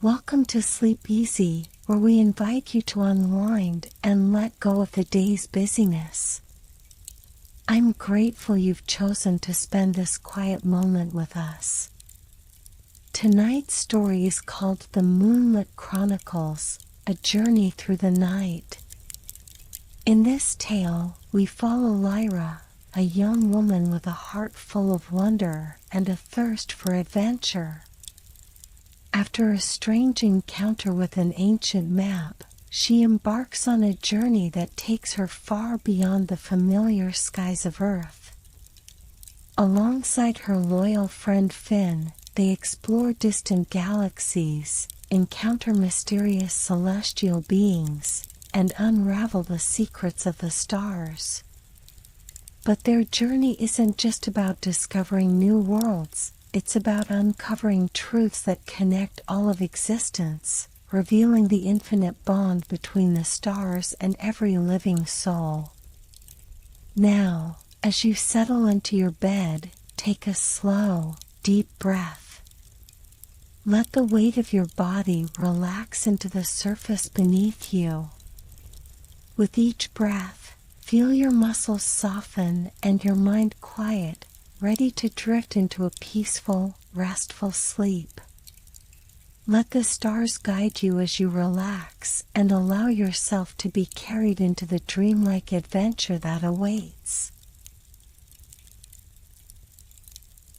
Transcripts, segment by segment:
Welcome to Sleep Easy, where we invite you to unwind and let go of the day's busyness. I'm grateful you've chosen to spend this quiet moment with us. Tonight's story is called The Moonlit Chronicles, a journey through the night. In this tale, we follow Lyra, a young woman with a heart full of wonder and a thirst for adventure. After a strange encounter with an ancient map, she embarks on a journey that takes her far beyond the familiar skies of Earth. Alongside her loyal friend Finn, they explore distant galaxies, encounter mysterious celestial beings, and unravel the secrets of the stars. But their journey isn't just about discovering new worlds, it's about uncovering truths that connect all of existence, revealing the infinite bond between the stars and every living soul. Now, as you settle into your bed, take a slow, deep breath. Let the weight of your body relax into the surface beneath you. With each breath, feel your muscles soften and your mind quiet, ready to drift into a peaceful, restful sleep. Let the stars guide you as you relax and allow yourself to be carried into the dreamlike adventure that awaits.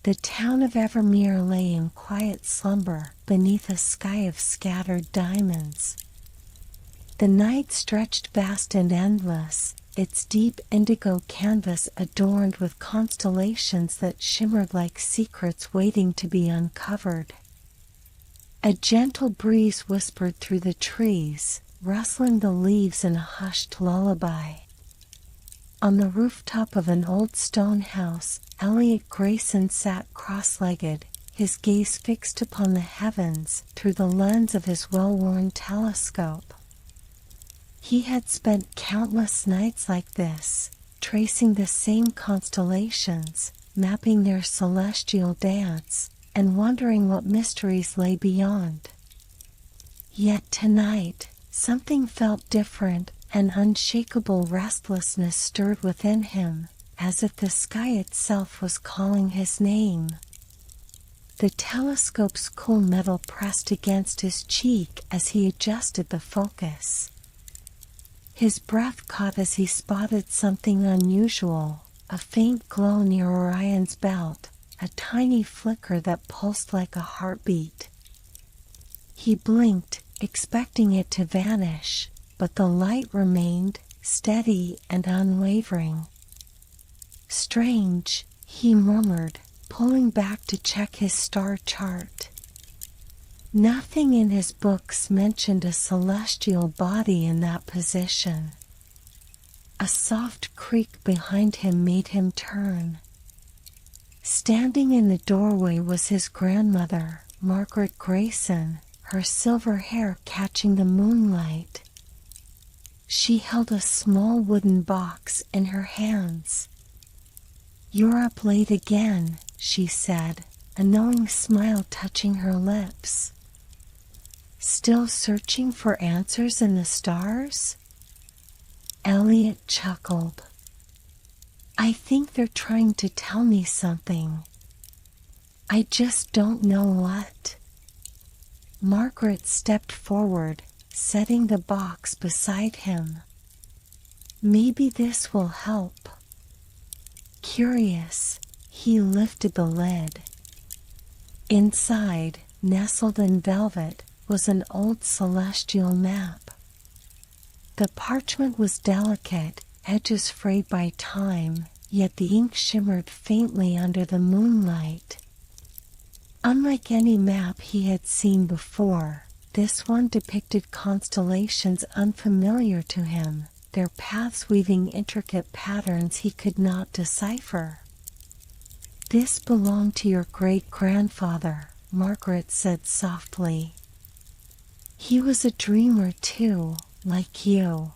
The town of Evermere lay in quiet slumber beneath a sky of scattered diamonds. The night stretched vast and endless, its deep indigo canvas adorned with constellations that shimmered like secrets waiting to be uncovered. A gentle breeze whispered through the trees, rustling the leaves in a hushed lullaby. On the rooftop of an old stone house, Elliot Grayson sat cross-legged, his gaze fixed upon the heavens through the lens of his well-worn telescope. He had spent countless nights like this, tracing the same constellations, mapping their celestial dance, and wondering what mysteries lay beyond. Yet tonight, something felt different. An unshakable restlessness stirred within him, as if the sky itself was calling his name. The telescope's cool metal pressed against his cheek as he adjusted the focus. His breath caught as he spotted something unusual, a faint glow near Orion's belt, a tiny flicker that pulsed like a heartbeat. He blinked, expecting it to vanish, but the light remained, steady and unwavering. "Strange," he murmured, pulling back to check his star chart. Nothing in his books mentioned a celestial body in that position. A soft creak behind him made him turn. Standing in the doorway was his grandmother, Margaret Grayson, her silver hair catching the moonlight. She held a small wooden box in her hands. "You're up late again," she said, a knowing smile touching her lips. "Still searching for answers in the stars?" Elliot chuckled. "I think they're trying to tell me something. I just don't know what." Margaret stepped forward, setting the box beside him. "Maybe this will help." Curious, he lifted the lid. Inside, nestled in velvet, was an old celestial map. The parchment was delicate, edges frayed by time, yet the ink shimmered faintly under the moonlight. Unlike any map he had seen before, this one depicted constellations unfamiliar to him, their paths weaving intricate patterns he could not decipher. "This belonged to your great-grandfather," Margaret said softly. "He was a dreamer too, like you."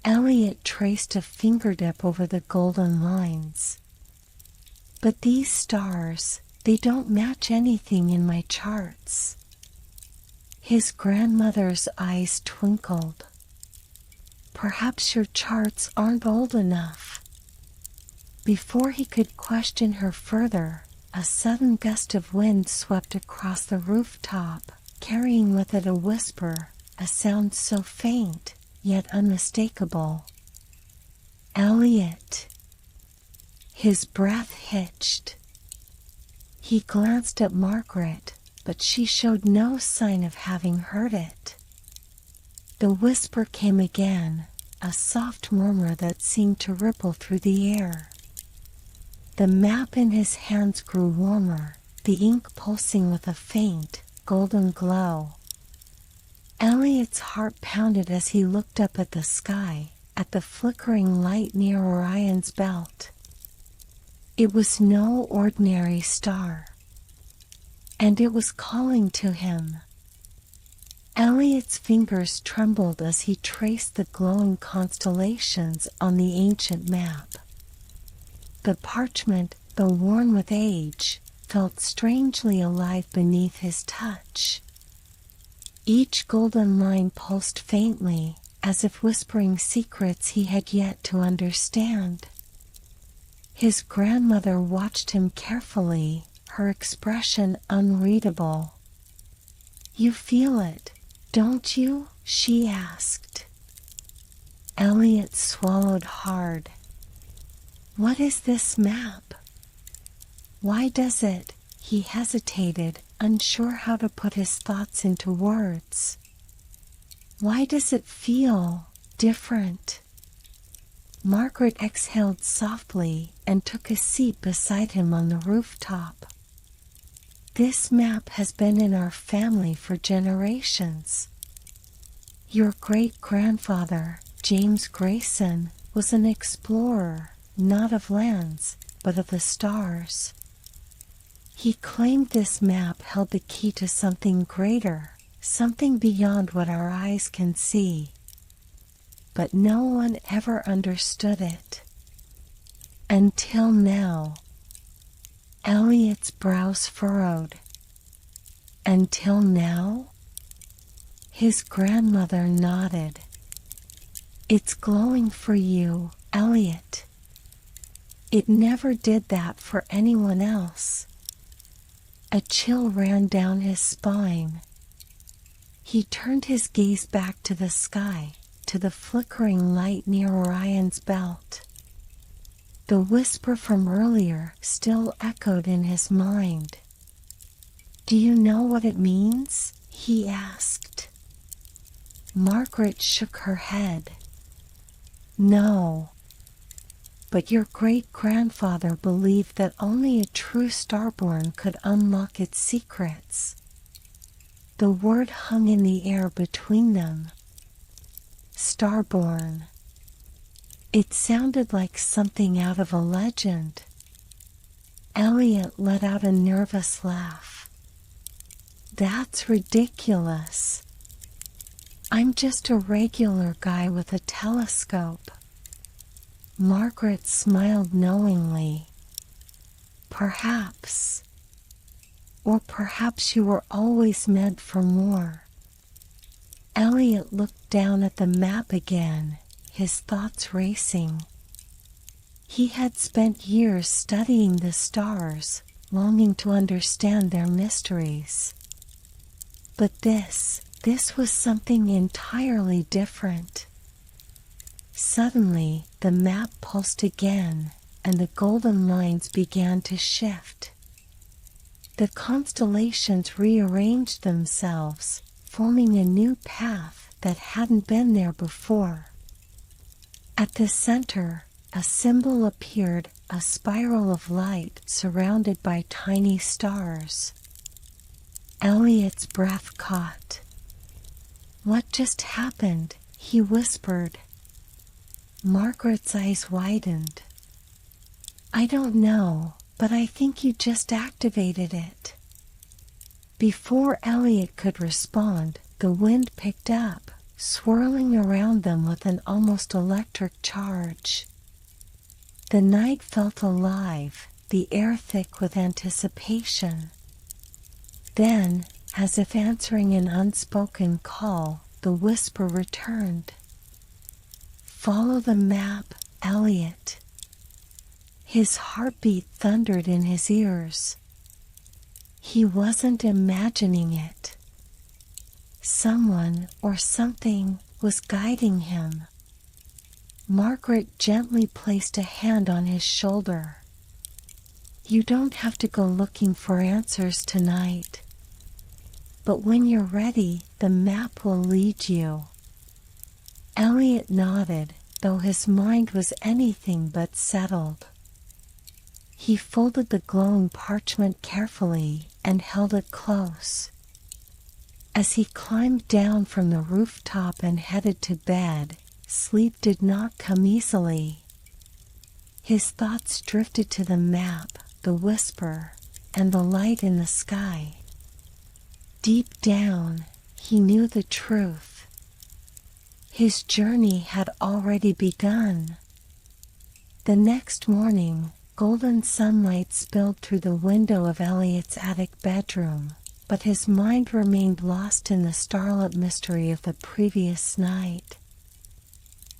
Elliot traced a fingertip over the golden lines. "But these stars, they don't match anything in my charts." His grandmother's eyes twinkled. Perhaps your charts aren't old enough. Before he could question her further, a sudden gust of wind swept across the rooftop, carrying with it a whisper, a sound so faint, yet unmistakable. Elliot. His breath hitched. He glanced at Margaret, but she showed no sign of having heard it. The whisper came again, a soft murmur that seemed to ripple through the air. The map in his hands grew warmer, the ink pulsing with a faint, golden glow. Elliot's heart pounded as he looked up at the sky, at the flickering light near Orion's belt. It was no ordinary star, and it was calling to him. Elliot's fingers trembled as he traced the glowing constellations on the ancient map. The parchment, though worn with age, felt strangely alive beneath his touch. Each golden line pulsed faintly, as if whispering secrets he had yet to understand. His grandmother watched him carefully, her expression unreadable. "You feel it, don't you?" she asked. Elliot swallowed hard. "What is this map? Why does it?" He hesitated, unsure how to put his thoughts into words. "Why does it feel different?" Margaret exhaled softly and took a seat beside him on the rooftop. "This map has been in our family for generations. Your great-grandfather, James Grayson, was an explorer, not of lands, but of the stars. He claimed this map held the key to something greater, something beyond what our eyes can see. But no one ever understood it. Until now." Elliot's brows furrowed. "Until now?" His grandmother nodded. "It's glowing for you, Elliot. It never did that for anyone else." A chill ran down his spine. He turned his gaze back to the sky, to the flickering light near Orion's belt. The whisper from earlier still echoed in his mind. "Do you know what it means?" he asked. Margaret shook her head. "No. But your great-grandfather believed that only a true Starborn could unlock its secrets." The word hung in the air between them. Starborn. It sounded like something out of a legend. Elliot let out a nervous laugh. "That's ridiculous. I'm just a regular guy with a telescope." Margaret smiled knowingly. "Perhaps. Or perhaps you were always meant for more." Elliot looked down at the map again, his thoughts racing. He had spent years studying the stars, longing to understand their mysteries. But this was something entirely different. Suddenly, the map pulsed again, and the golden lines began to shift. The constellations rearranged themselves, forming a new path that hadn't been there before. At the center, a symbol appeared, a spiral of light surrounded by tiny stars. Elliot's breath caught. "What just happened?" he whispered. Margaret's eyes widened. "I don't know, but I think you just activated it." Before Elliot could respond, the wind picked up, swirling around them with an almost electric charge. The night felt alive, the air thick with anticipation. Then, As if answering an unspoken call, the whisper returned. "Follow the map, Elliot." His heartbeat thundered in his ears. He wasn't imagining it. Someone or something was guiding him. Margaret gently placed a hand on his shoulder. "You don't have to go looking for answers tonight. But when you're ready, the map will lead you." Elliot nodded, though his mind was anything but settled. He folded the glowing parchment carefully and held it close. As he climbed down from the rooftop and headed to bed, sleep did not come easily. His thoughts drifted to the map, the whisper, and the light in the sky. Deep down, he knew the truth. His journey had already begun. The next morning, golden sunlight spilled through the window of Elliot's attic bedroom, but his mind remained lost in the starlit mystery of the previous night.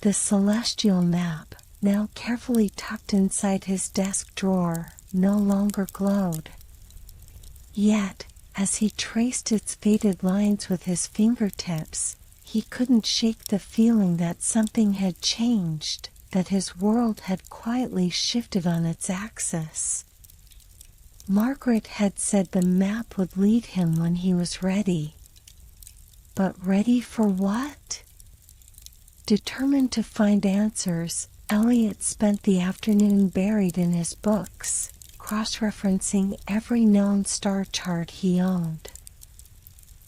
The celestial map, now carefully tucked inside his desk drawer, no longer glowed. Yet, as he traced its faded lines with his fingertips, he couldn't shake the feeling that something had changed, that his world had quietly shifted on its axis. Margaret had said the map would lead him when he was ready. But ready for what? Determined to find answers, Elliot spent the afternoon buried in his books, cross-referencing every known star chart he owned.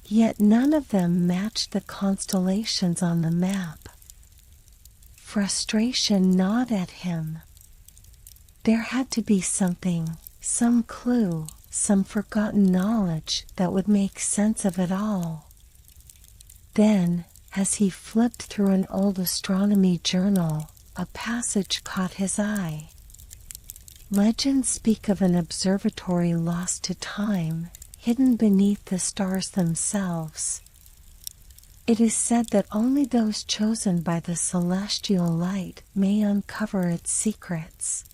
Yet none of them matched the constellations on the map. Frustration gnawed at him. There had to be something, some clue, some forgotten knowledge that would make sense of it all. Then, as he flipped through an old astronomy journal, a passage caught his eye. Legends speak of an observatory lost to time, hidden beneath the stars themselves. It is said that only those chosen by the celestial light may uncover its secrets.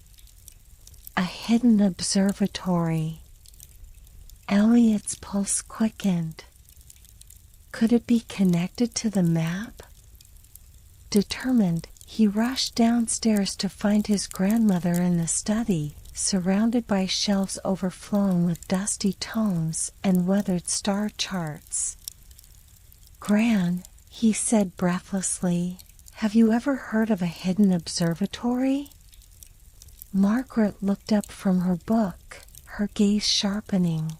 A hidden observatory. Elliot's pulse quickened. Could it be connected to the map? Determined, he rushed downstairs to find his grandmother in the study, surrounded by shelves overflowing with dusty tomes and weathered star charts. "Gran," he said breathlessly, "have you ever heard of a hidden observatory?" Margaret looked up from her book, her gaze sharpening.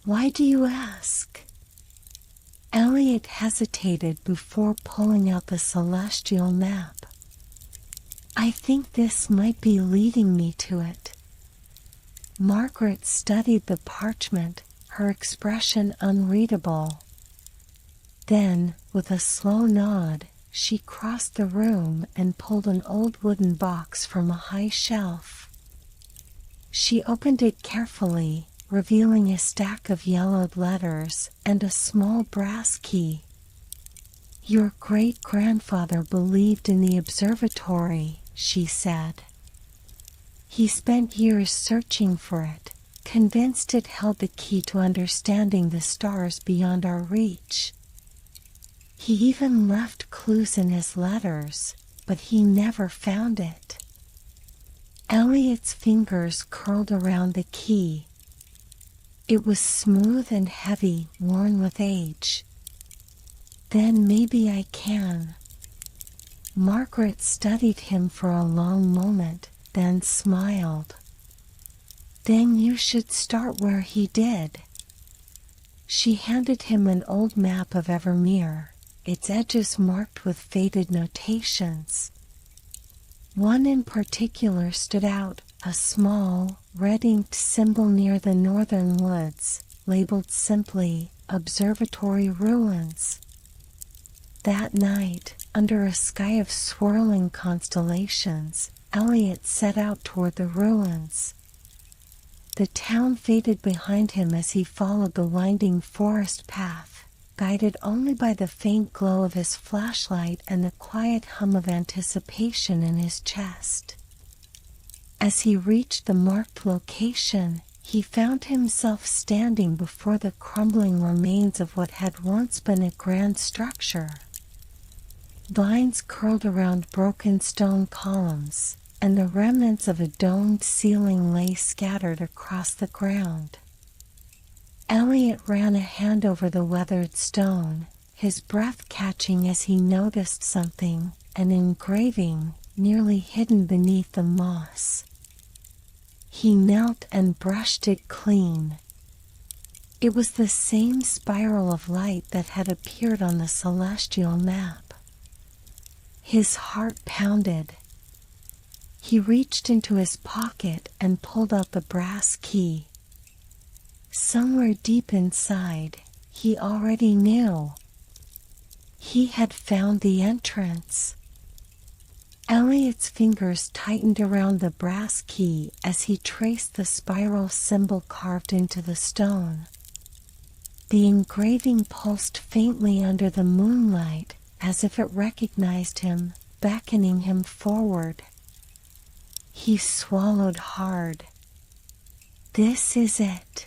"Why do you ask?" Elliot hesitated before pulling out the celestial map. "I think this might be leading me to it." Margaret studied the parchment, her expression unreadable. Then, with a slow nod, she crossed the room and pulled an old wooden box from a high shelf. She opened it carefully, revealing a stack of yellowed letters and a small brass key. "Your great-grandfather believed in the observatory," she said. "He spent years searching for it, convinced it held the key to understanding the stars beyond our reach. He even left clues in his letters, but he never found it." Elliot's fingers curled around the key. It was smooth and heavy, worn with age. "Then maybe I can." Margaret studied him for a long moment, then smiled. "Then you should start where he did." She handed him an old map of Evermere, its edges marked with faded notations. One in particular stood out, a small, red-inked symbol near the northern woods, labeled simply, "Observatory Ruins." That night, under a sky of swirling constellations, Elliot set out toward the ruins. The town faded behind him as he followed the winding forest path, guided only by the faint glow of his flashlight and the quiet hum of anticipation in his chest. As he reached the marked location, he found himself standing before the crumbling remains of what had once been a grand structure. Vines curled around broken stone columns, and the remnants of a domed ceiling lay scattered across the ground. Elliot ran a hand over the weathered stone, his breath catching as he noticed something, an engraving, nearly hidden beneath the moss. He knelt and brushed it clean. It was the same spiral of light that had appeared on the celestial map. His heart pounded. He reached into his pocket and pulled out the brass key. Somewhere deep inside, he already knew. He had found the entrance. Elliot's fingers tightened around the brass key as he traced the spiral symbol carved into the stone. The engraving pulsed faintly under the moonlight, as if it recognized him, beckoning him forward. He swallowed hard. This is it.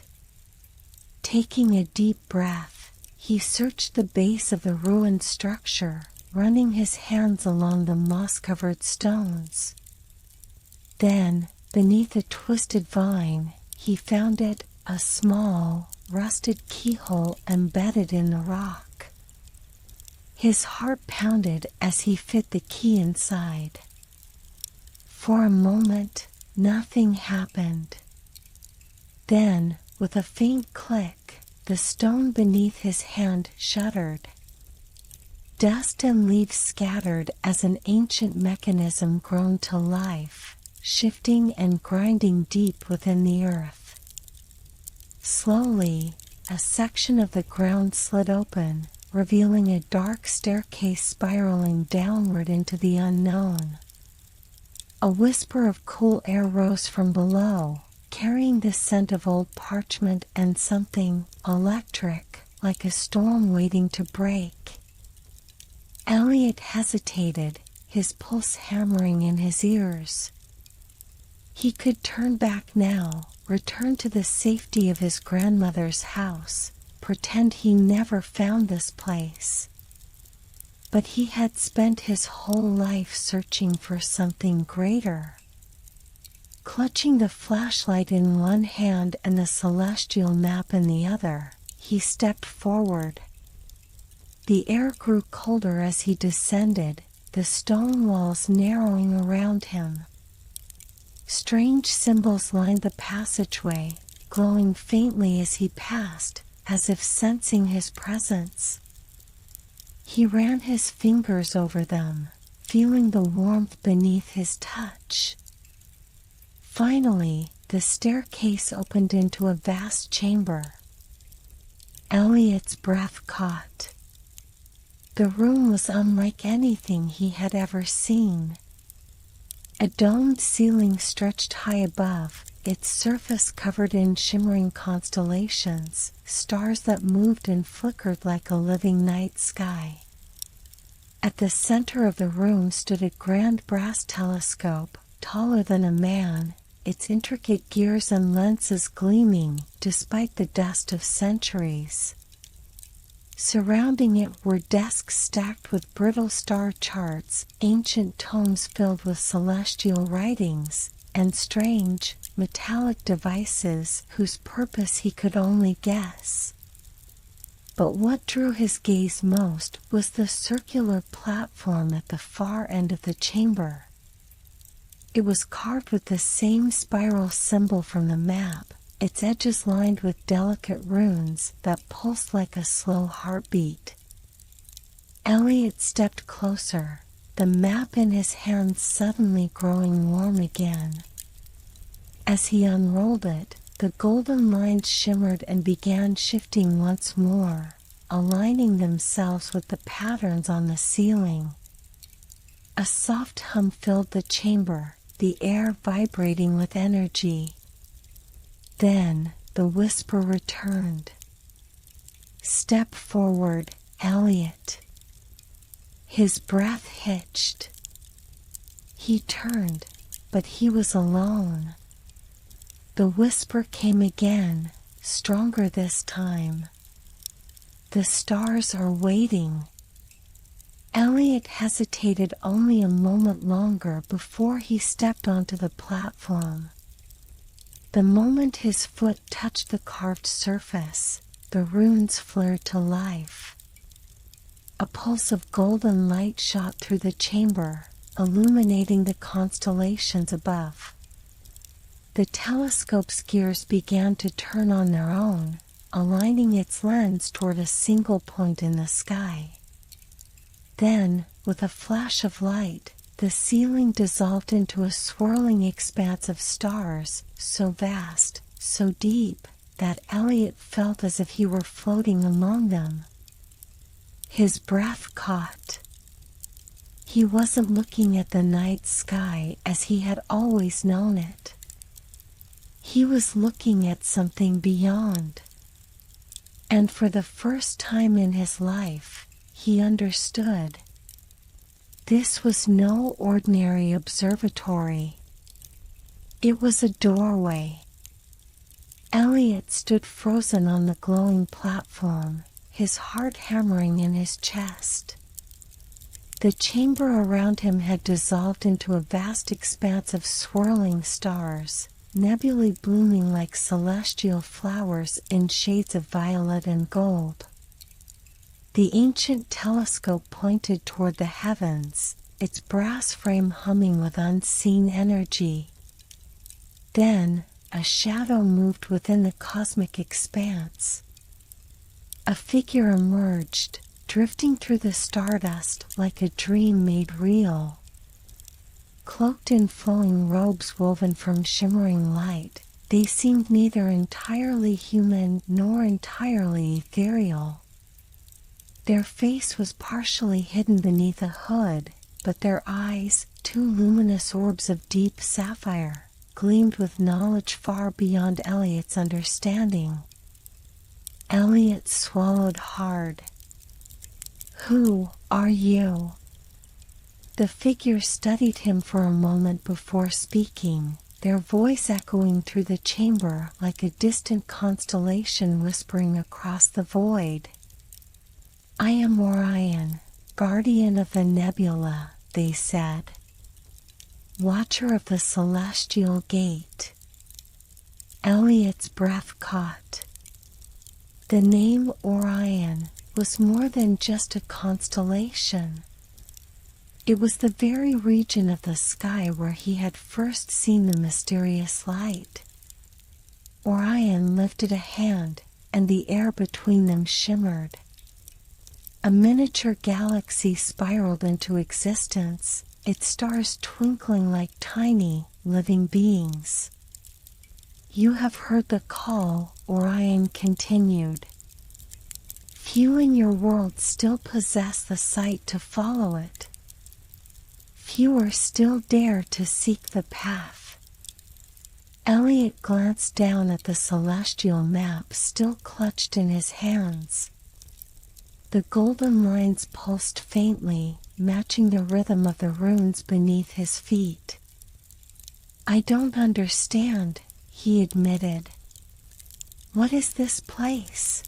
Taking a deep breath, he searched the base of the ruined structure, running his hands along the moss-covered stones. Then, beneath a twisted vine, he found it, a small, rusted keyhole embedded in the rock. His heart pounded as he fit the key inside. For a moment, nothing happened. Then, with a faint click, the stone beneath his hand shuddered. Dust and leaves scattered as an ancient mechanism groaned to life, shifting and grinding deep within the earth. Slowly, a section of the ground slid open, revealing a dark staircase spiraling downward into the unknown. A whisper of cool air rose from below, carrying the scent of old parchment and something electric, like a storm waiting to break. Elliot hesitated, his pulse hammering in his ears. He could turn back now, return to the safety of his grandmother's house, pretend he never found this place. But he had spent his whole life searching for something greater. Clutching the flashlight in one hand and the celestial map in the other, he stepped forward. The air grew colder as he descended, the stone walls narrowing around him. Strange symbols lined the passageway, glowing faintly as he passed, as if sensing his presence. He ran his fingers over them, feeling the warmth beneath his touch. Finally, the staircase opened into a vast chamber. Elliot's breath caught. The room was unlike anything he had ever seen. A domed ceiling stretched high above, its surface covered in shimmering constellations, stars that moved and flickered like a living night sky. At the center of the room stood a grand brass telescope, taller than a man, its intricate gears and lenses gleaming despite the dust of centuries. Surrounding it were desks stacked with brittle star charts, ancient tomes filled with celestial writings, and strange, metallic devices whose purpose he could only guess. But what drew his gaze most was the circular platform at the far end of the chamber. It was carved with the same spiral symbol from the map, its edges lined with delicate runes that pulsed like a slow heartbeat. Elliot stepped closer, the map in his hands suddenly growing warm again. As he unrolled it, the golden lines shimmered and began shifting once more, aligning themselves with the patterns on the ceiling. A soft hum filled the chamber, the air vibrating with energy. Then the whisper returned. "Step forward, Elliot." His breath hitched. He turned, but he was alone. The whisper came again, stronger this time. "The stars are waiting." Elliot hesitated only a moment longer before he stepped onto the platform. The moment his foot touched the carved surface, the runes flared to life. A pulse of golden light shot through the chamber, illuminating the constellations above. The telescope's gears began to turn on their own, aligning its lens toward a single point in the sky. Then, with a flash of light, the ceiling dissolved into a swirling expanse of stars, so vast, so deep, that Elliot felt as if he were floating among them. His breath caught. He wasn't looking at the night sky as he had always known it. He was looking at something beyond. And for the first time in his life, he understood. This was no ordinary observatory. It was a doorway. Elliot stood frozen on the glowing platform, his heart hammering in his chest. The chamber around him had dissolved into a vast expanse of swirling stars, nebulae blooming like celestial flowers in shades of violet and gold. The ancient telescope pointed toward the heavens, its brass frame humming with unseen energy. Then, a shadow moved within the cosmic expanse. A figure emerged, drifting through the stardust like a dream made real. Cloaked in flowing robes woven from shimmering light, they seemed neither entirely human nor entirely ethereal. Their face was partially hidden beneath a hood, but their eyes, two luminous orbs of deep sapphire, gleamed with knowledge far beyond Elliot's understanding. Elliot swallowed hard. "Who are you?" The figure studied him for a moment before speaking, their voice echoing through the chamber like a distant constellation whispering across the void. "I am Orion, guardian of the nebula," they said. "Watcher of the celestial gate." Elliot's breath caught. The name Orion was more than just a constellation. It was the very region of the sky where he had first seen the mysterious light. Orion lifted a hand, and the air between them shimmered. A miniature galaxy spiraled into existence, its stars twinkling like tiny, living beings. "You have heard the call," Orion continued. "Few in your world still possess the sight to follow it. Fewer still dare to seek the path." Elliot glanced down at the celestial map still clutched in his hands. The golden lines pulsed faintly, matching the rhythm of the runes beneath his feet. "I don't understand," he admitted. "What is this place?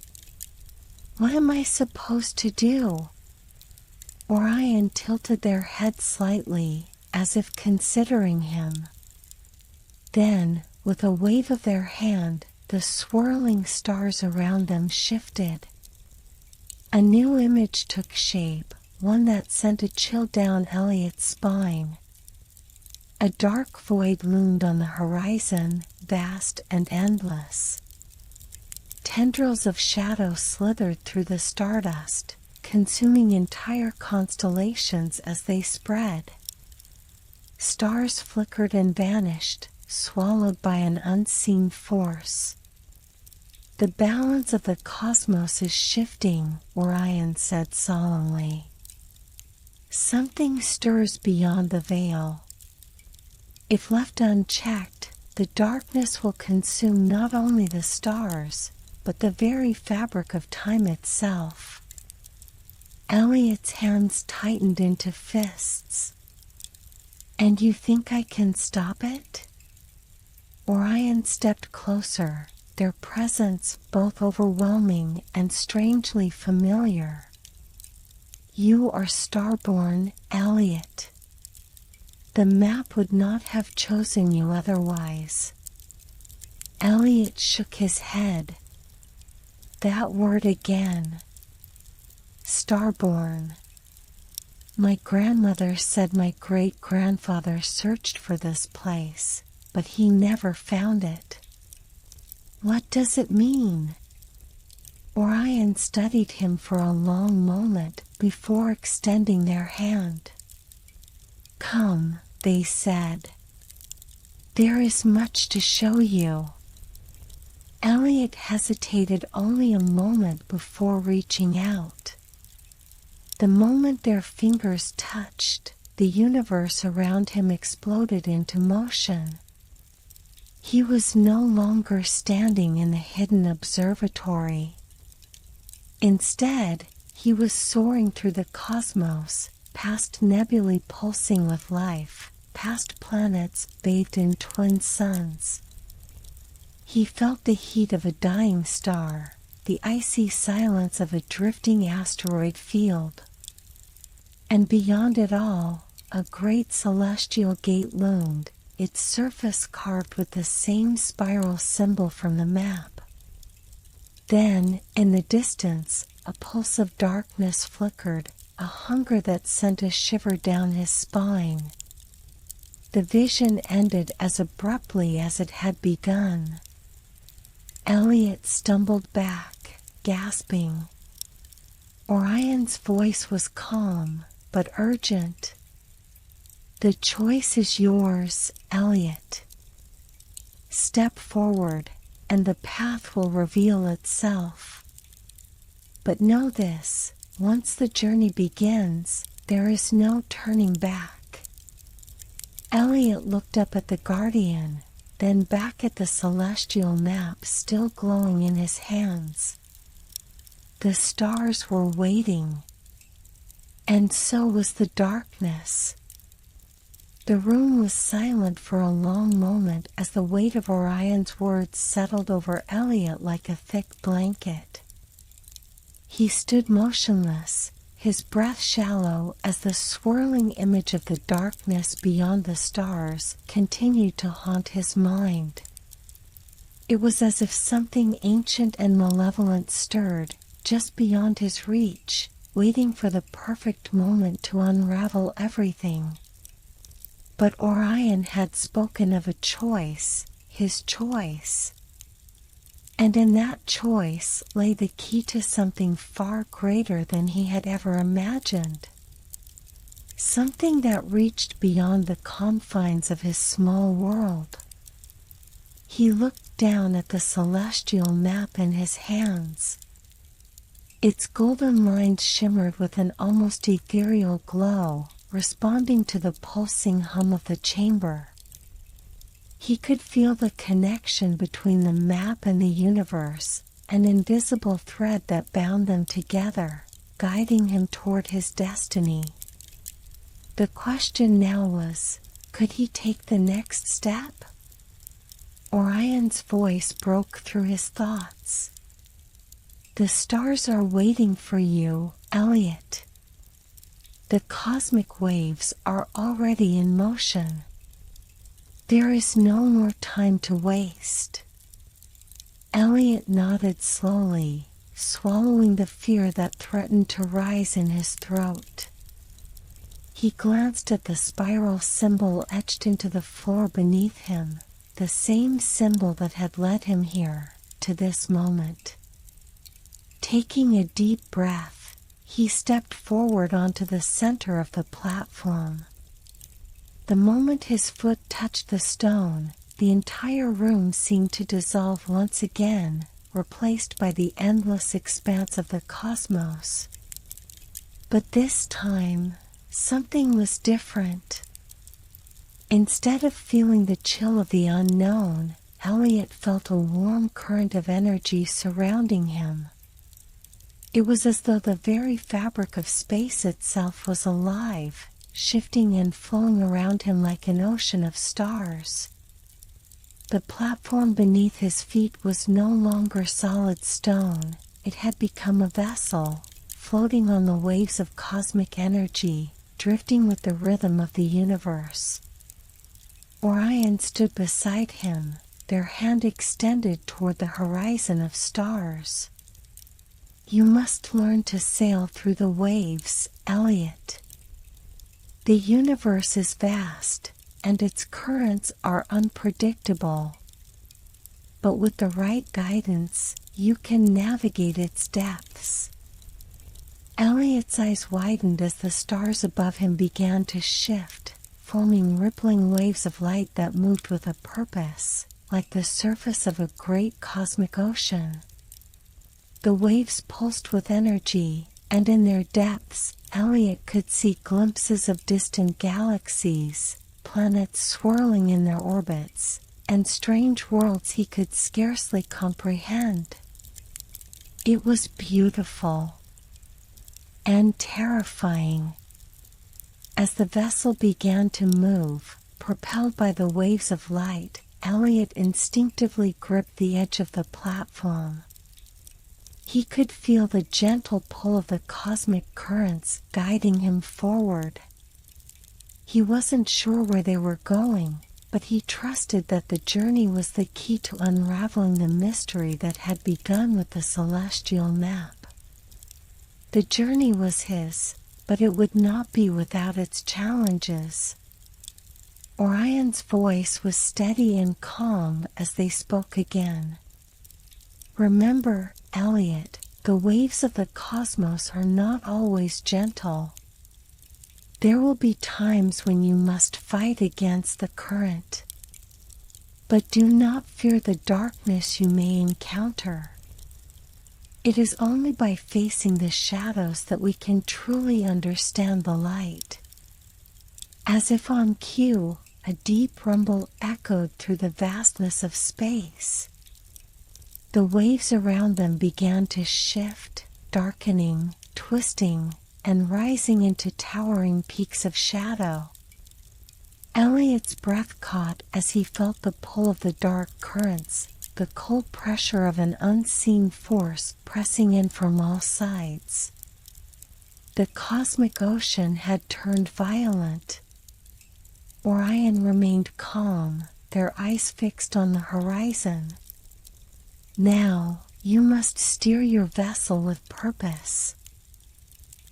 What am I supposed to do?" Orion tilted their head slightly, as if considering him. Then, with a wave of their hand, the swirling stars around them shifted. A new image took shape, one that sent a chill down Elliot's spine. A dark void loomed on the horizon, vast and endless. Tendrils of shadow slithered through the stardust, consuming entire constellations as they spread. Stars flickered and vanished, swallowed by an unseen force. "The balance of the cosmos is shifting," Orion said solemnly. "Something stirs beyond the veil. If left unchecked, the darkness will consume not only the stars, but the very fabric of time itself. Elliot's hands tightened into fists. And you think I can stop it? Orion stepped closer, their presence both overwhelming and strangely familiar. You are Starborn, Elliot. The map would not have chosen you otherwise. Elliot shook his head. That word again. Starborn. My grandmother said my great-grandfather searched for this place, but he never found it. What does it mean? Orion studied him for a long moment before extending their hand. Come, they said. There is much to show you. Elliot hesitated only a moment before reaching out. The moment their fingers touched, the universe around him exploded into motion. He was no longer standing in the hidden observatory. Instead, he was soaring through the cosmos, past nebulae pulsing with life, past planets bathed in twin suns. He felt the heat of a dying star, the icy silence of a drifting asteroid field. And beyond it all, a great celestial gate loomed, its surface carved with the same spiral symbol from the map. Then, in the distance, a pulse of darkness flickered, a hunger that sent a shiver down his spine. The vision ended as abruptly as it had begun. Elliot stumbled back, gasping. Orion's voice was calm, but urgent. The choice is yours, Elliot. Step forward, and the path will reveal itself. But know this, once the journey begins, there is no turning back. Elliot looked up at the Guardian, then back at the celestial map still glowing in his hands. The stars were waiting. And so was the darkness. The room was silent for a long moment as the weight of Orion's words settled over Elliot like a thick blanket. He stood motionless, his breath shallow as the swirling image of the darkness beyond the stars continued to haunt his mind. It was as if something ancient and malevolent stirred, just beyond his reach, waiting for the perfect moment to unravel everything. But Orion had spoken of a choice, his choice. And in that choice lay the key to something far greater than he had ever imagined. Something that reached beyond the confines of his small world. He looked down at the celestial map in his hands. Its golden lines shimmered with an almost ethereal glow, responding to the pulsing hum of the chamber. He could feel the connection between the map and the universe, an invisible thread that bound them together, guiding him toward his destiny. The question now was, could he take the next step? Orion's voice broke through his thoughts. The stars are waiting for you, Elliot. The cosmic waves are already in motion. There is no more time to waste. Elliot nodded slowly, swallowing the fear that threatened to rise in his throat. He glanced at the spiral symbol etched into the floor beneath him, the same symbol that had led him here, to this moment. Taking a deep breath, he stepped forward onto the center of the platform. The moment his foot touched the stone, the entire room seemed to dissolve once again, replaced by the endless expanse of the cosmos. But this time, something was different. Instead of feeling the chill of the unknown, Elliot felt a warm current of energy surrounding him. It was as though the very fabric of space itself was alive, shifting and flowing around him like an ocean of stars. The platform beneath his feet was no longer solid stone, it had become a vessel, floating on the waves of cosmic energy, drifting with the rhythm of the universe. Orion stood beside him, their hand extended toward the horizon of stars. "You must learn to sail through the waves, Elliot. The universe is vast, and its currents are unpredictable. But with the right guidance, you can navigate its depths." Elliot's eyes widened as the stars above him began to shift, forming rippling waves of light that moved with a purpose, like the surface of a great cosmic ocean. The waves pulsed with energy, and in their depths, Elliot could see glimpses of distant galaxies, planets swirling in their orbits, and strange worlds he could scarcely comprehend. It was beautiful and terrifying. As the vessel began to move, propelled by the waves of light, Elliot instinctively gripped the edge of the platform. He could feel the gentle pull of the cosmic currents guiding him forward. He wasn't sure where they were going, but he trusted that the journey was the key to unraveling the mystery that had begun with the celestial map. The journey was his, but it would not be without its challenges. Orion's voice was steady and calm as they spoke again. "Remember, Elliot, the waves of the cosmos are not always gentle. There will be times when you must fight against the current. But do not fear the darkness you may encounter. It is only by facing the shadows that we can truly understand the light." As if on cue, a deep rumble echoed through the vastness of space. The waves around them began to shift, darkening, twisting, and rising into towering peaks of shadow. Elliot's breath caught as he felt the pull of the dark currents, the cold pressure of an unseen force pressing in from all sides. The cosmic ocean had turned violent. Orion remained calm, their eyes fixed on the horizon. "Now, you must steer your vessel with purpose.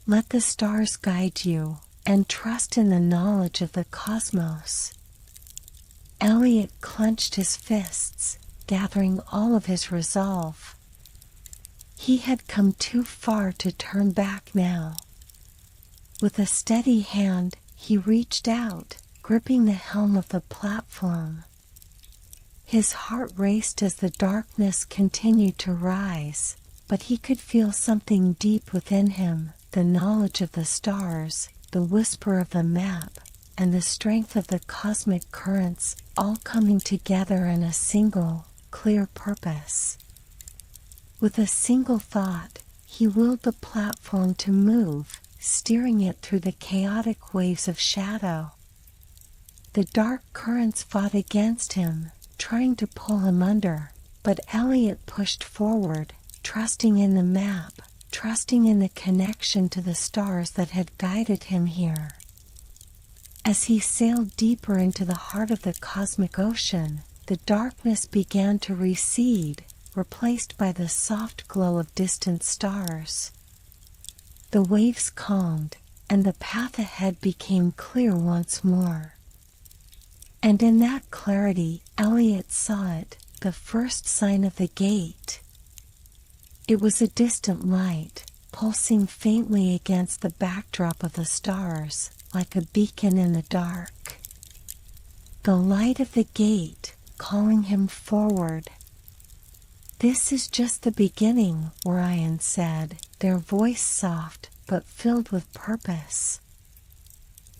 Let the stars guide you, and trust in the knowledge of the cosmos." Elliot clenched his fists, gathering all of his resolve. He had come too far to turn back now. With a steady hand, he reached out, gripping the helm of the platform. His heart raced as the darkness continued to rise, but he could feel something deep within him, the knowledge of the stars, the whisper of the map, and the strength of the cosmic currents, all coming together in a single, clear purpose. With a single thought, he willed the platform to move, steering it through the chaotic waves of shadow. The dark currents fought against him, trying to pull him under, but Elliot pushed forward, trusting in the map, trusting in the connection to the stars that had guided him here. As he sailed deeper into the heart of the cosmic ocean, the darkness began to recede, replaced by the soft glow of distant stars. The waves calmed, and the path ahead became clear once more. And in that clarity, Elliot saw it, the first sign of the gate. It was a distant light, pulsing faintly against the backdrop of the stars, like a beacon in the dark. The light of the gate, calling him forward. "This is just the beginning," Orion said, their voice soft but filled with purpose.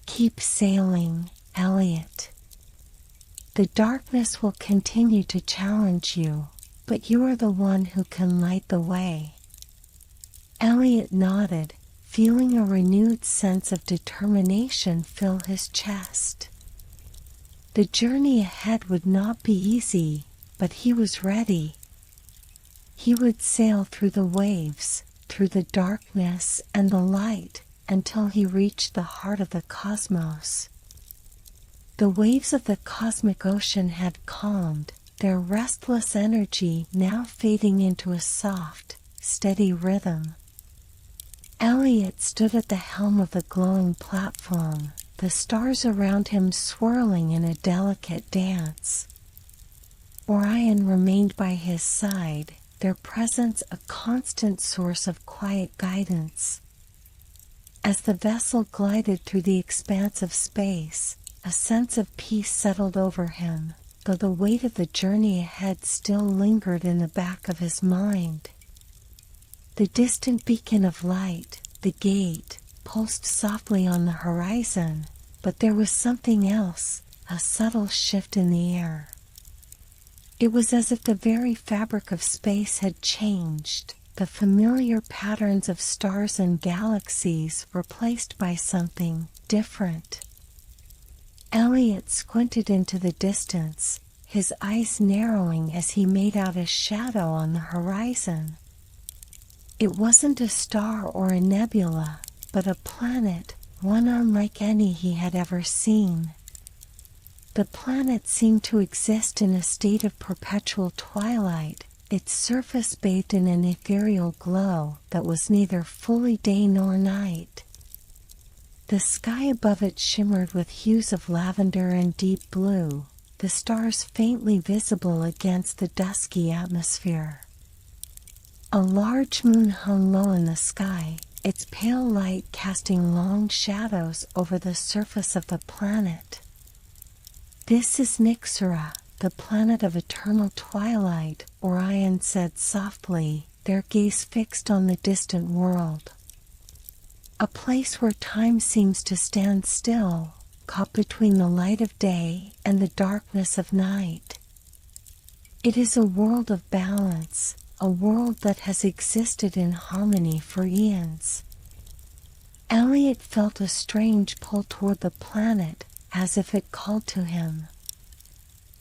"Keep sailing, Elliot. The darkness will continue to challenge you, but you are the one who can light the way." Elliot nodded, feeling a renewed sense of determination fill his chest. The journey ahead would not be easy, but he was ready. He would sail through the waves, through the darkness and the light, until he reached the heart of the cosmos. The waves of the cosmic ocean had calmed, their restless energy now fading into a soft, steady rhythm. Elliot stood at the helm of the glowing platform, the stars around him swirling in a delicate dance. Orion remained by his side, their presence a constant source of quiet guidance. As the vessel glided through the expanse of space, a sense of peace settled over him, though the weight of the journey ahead still lingered in the back of his mind. The distant beacon of light, the gate, pulsed softly on the horizon, but there was something else, a subtle shift in the air. It was as if the very fabric of space had changed, the familiar patterns of stars and galaxies replaced by something different. Elliot squinted into the distance, his eyes narrowing as he made out a shadow on the horizon. It wasn't a star or a nebula, but a planet, one unlike any he had ever seen. The planet seemed to exist in a state of perpetual twilight, its surface bathed in an ethereal glow that was neither fully day nor night. The sky above it shimmered with hues of lavender and deep blue, the stars faintly visible against the dusky atmosphere. A large moon hung low in the sky, its pale light casting long shadows over the surface of the planet. "This is Nyxera, the planet of eternal twilight," Orion said softly, their gaze fixed on the distant world. "A place where time seems to stand still, caught between the light of day and the darkness of night. It is a world of balance, a world that has existed in harmony for eons." Elliot felt a strange pull toward the planet, as if it called to him.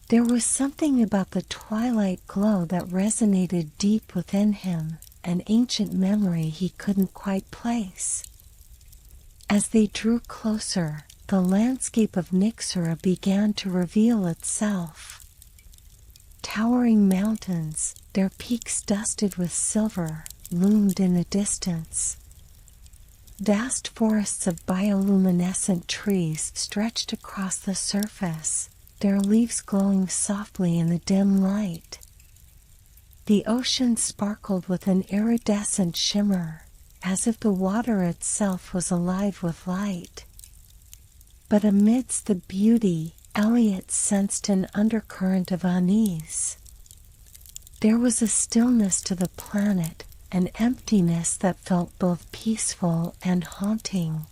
There was something about the twilight glow that resonated deep within him, an ancient memory he couldn't quite place. As they drew closer, the landscape of Nyxera began to reveal itself. Towering mountains, their peaks dusted with silver, loomed in the distance. Vast forests of bioluminescent trees stretched across the surface, their leaves glowing softly in the dim light. The ocean sparkled with an iridescent shimmer, as if the water itself was alive with light. But amidst the beauty, Elliot sensed an undercurrent of unease. There was a stillness to the planet, an emptiness that felt both peaceful and haunting.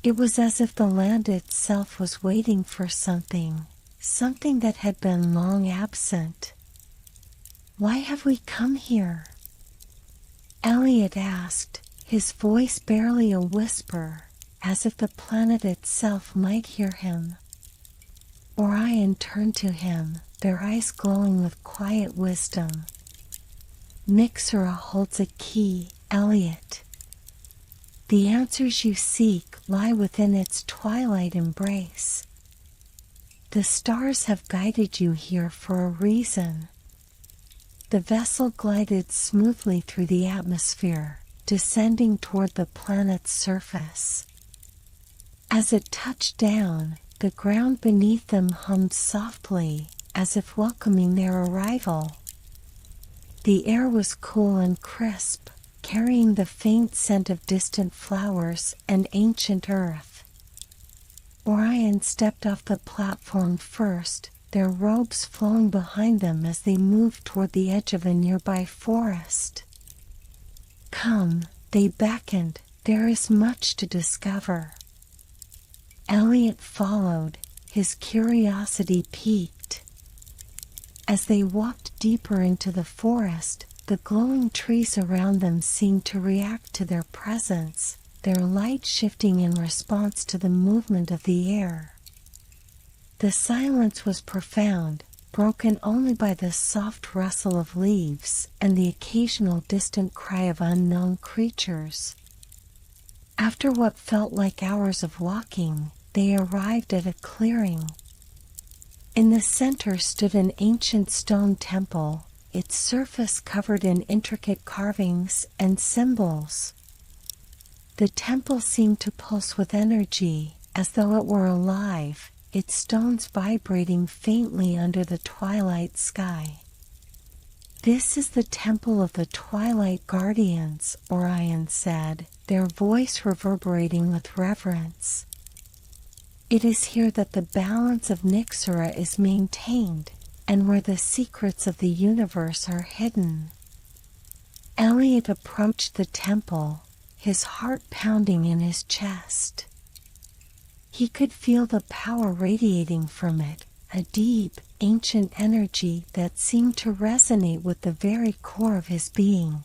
It was as if the land itself was waiting for something, something that had been long absent. "Why have we come here?" Elliot asked, his voice barely a whisper, as if the planet itself might hear him. Orion turned to him, their eyes glowing with quiet wisdom. "Nyxera holds a key, Elliot. The answers you seek lie within its twilight embrace. The stars have guided you here for a reason." The vessel glided smoothly through the atmosphere, descending toward the planet's surface. As it touched down, the ground beneath them hummed softly, as if welcoming their arrival. The air was cool and crisp, carrying the faint scent of distant flowers and ancient earth. Orion stepped off the platform first, their robes flowing behind them as they moved toward the edge of a nearby forest. "Come," they beckoned, "there is much to discover." Elliot followed, his curiosity piqued. As they walked deeper into the forest, the glowing trees around them seemed to react to their presence, their light shifting in response to the movement of the air. The silence was profound, broken only by the soft rustle of leaves and the occasional distant cry of unknown creatures. After what felt like hours of walking, they arrived at a clearing. In the center stood an ancient stone temple, its surface covered in intricate carvings and symbols. The temple seemed to pulse with energy, as though it were alive, its stones vibrating faintly under the twilight sky. "This is the temple of the Twilight Guardians," Orion said, their voice reverberating with reverence. "It is here that the balance of Nyxera is maintained, and where the secrets of the universe are hidden." Elliot approached the temple, his heart pounding in his chest. He could feel the power radiating from it, a deep, ancient energy that seemed to resonate with the very core of his being.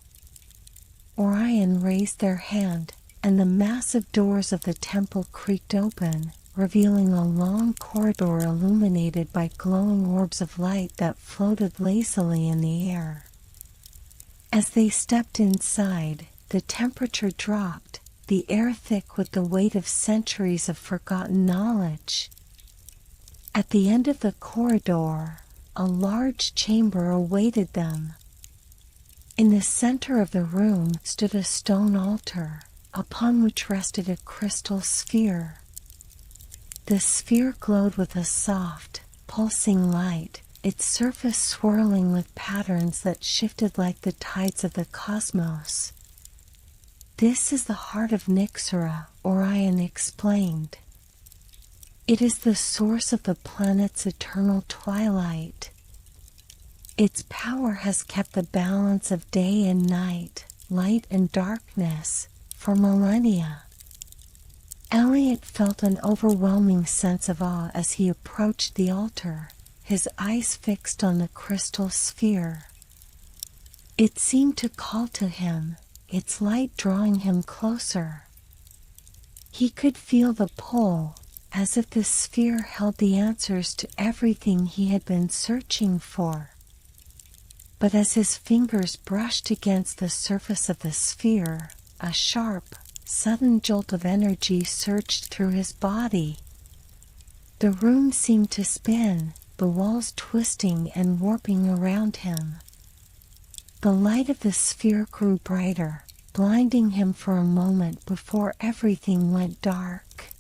Orion raised their hand, and the massive doors of the temple creaked open, revealing a long corridor illuminated by glowing orbs of light that floated lazily in the air. As they stepped inside, the temperature dropped, the air thick with the weight of centuries of forgotten knowledge. At the end of the corridor, a large chamber awaited them. In the center of the room stood a stone altar, upon which rested a crystal sphere. The sphere glowed with a soft, pulsing light, its surface swirling with patterns that shifted like the tides of the cosmos. "This is the heart of Nyxera," Orion explained. "It is the source of the planet's eternal twilight. Its power has kept the balance of day and night, light and darkness, for millennia." Elliot felt an overwhelming sense of awe as he approached the altar, his eyes fixed on the crystal sphere. It seemed to call to him, its light drawing him closer. He could feel the pull, as if the sphere held the answers to everything he had been searching for. But as his fingers brushed against the surface of the sphere, a sharp, sudden jolt of energy surged through his body. The room seemed to spin, the walls twisting and warping around him. The light of the sphere grew brighter, blinding him for a moment before everything went dark.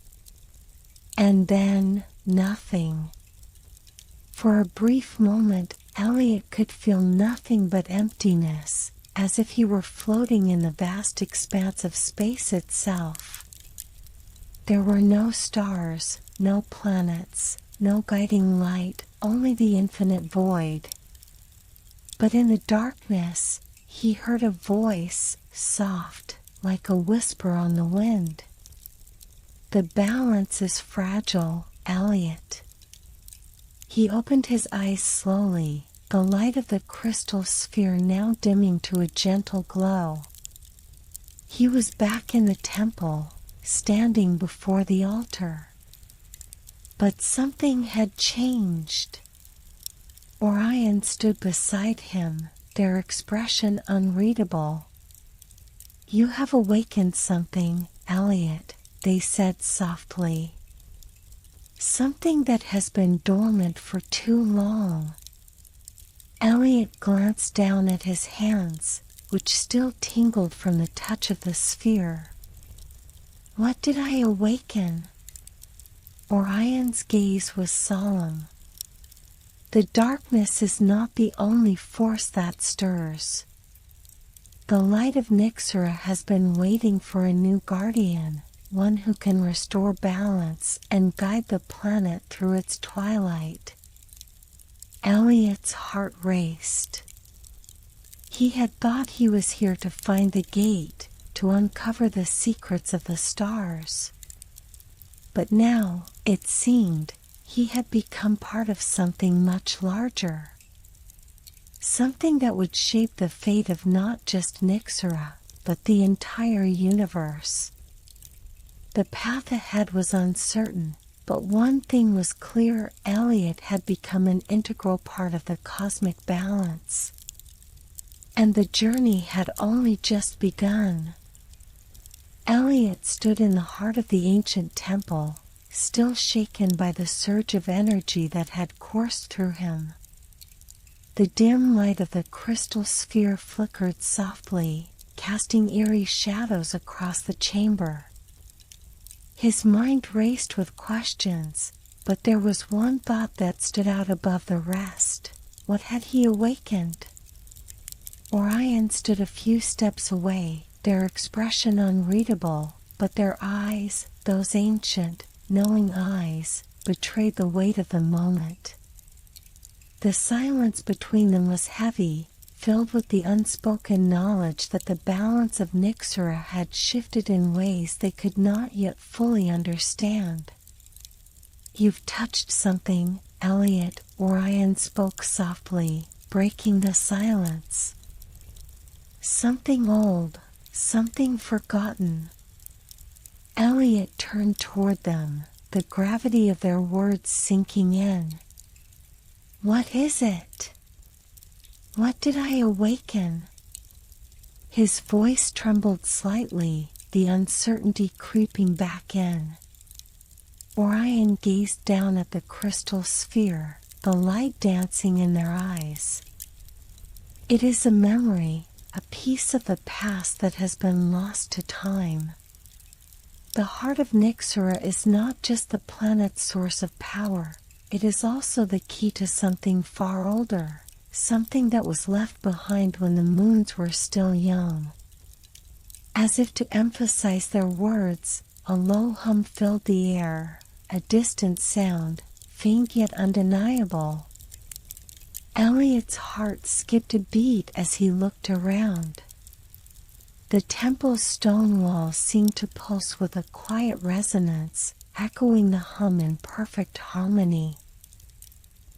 And then, nothing. For a brief moment, Elliot could feel nothing but emptiness, as if he were floating in the vast expanse of space itself. There were no stars, no planets, no guiding light, only the infinite void. But in the darkness, he heard a voice, soft, like a whisper on the wind. "The balance is fragile, Elliot." He opened his eyes slowly, the light of the crystal sphere now dimming to a gentle glow. He was back in the temple, standing before the altar. But something had changed. Orion stood beside him, their expression unreadable. "You have awakened something, Elliot," they said softly. "Something that has been dormant for too long." Elliot glanced down at his hands, which still tingled from the touch of the sphere. "What did I awaken?" Orion's gaze was solemn. "The darkness is not the only force that stirs. The light of Nyxera has been waiting for a new guardian, one who can restore balance and guide the planet through its twilight." Elliot's heart raced. He had thought he was here to find the gate, to uncover the secrets of the stars. But now, it seemed, he had become part of something much larger. Something that would shape the fate of not just Nyxera, but the entire universe. The path ahead was uncertain, but one thing was clear: Elliot had become an integral part of the cosmic balance. And the journey had only just begun. Elliot stood in the heart of the ancient temple, still shaken by the surge of energy that had coursed through him. The dim light of the crystal sphere flickered softly, casting eerie shadows across the chamber. His mind raced with questions, but there was one thought that stood out above the rest. What had he awakened? Orion stood a few steps away, their expression unreadable, but their eyes, those ancient, knowing eyes, betrayed the weight of the moment. The silence between them was heavy, filled with the unspoken knowledge that the balance of Nyxera had shifted in ways they could not yet fully understand. "You've touched something, Elliot," Orion spoke softly, breaking the silence. "Something old, something forgotten." Elliot turned toward them, the gravity of their words sinking in. "What is it? What did I awaken?" His voice trembled slightly, the uncertainty creeping back in. Orion gazed down at the crystal sphere, the light dancing in their eyes. "It is a memory, a piece of the past that has been lost to time. The heart of Nyxera is not just the planet's source of power, it is also the key to something far older, something that was left behind when the moons were still young." As if to emphasize their words, a low hum filled the air, a distant sound, faint yet undeniable. Elliot's heart skipped a beat as he looked around. The temple's stone walls seemed to pulse with a quiet resonance, echoing the hum in perfect harmony.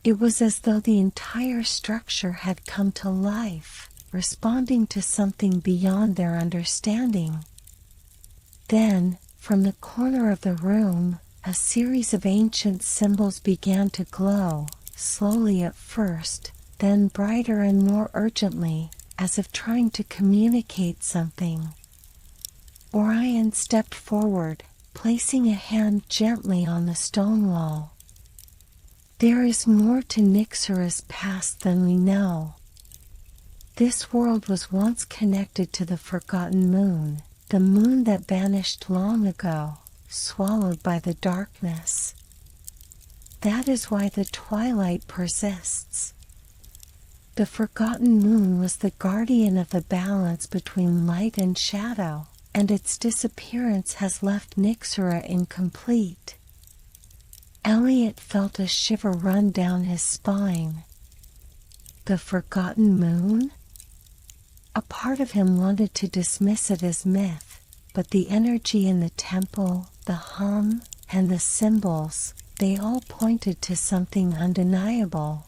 It was as though the entire structure had come to life, responding to something beyond their understanding. Then, from the corner of the room, a series of ancient symbols began to glow, slowly at first, then brighter and more urgently, as if trying to communicate something. Orion stepped forward, placing a hand gently on the stone wall. "There is more to Nyxera's past than we know. This world was once connected to the forgotten moon, the moon that vanished long ago, swallowed by the darkness. That is why the twilight persists. The forgotten moon was the guardian of the balance between light and shadow, and its disappearance has left Nyxera incomplete." Elliot felt a shiver run down his spine. The forgotten moon? A part of him wanted to dismiss it as myth, but the energy in the temple, the hum, and the symbols, they all pointed to something undeniable.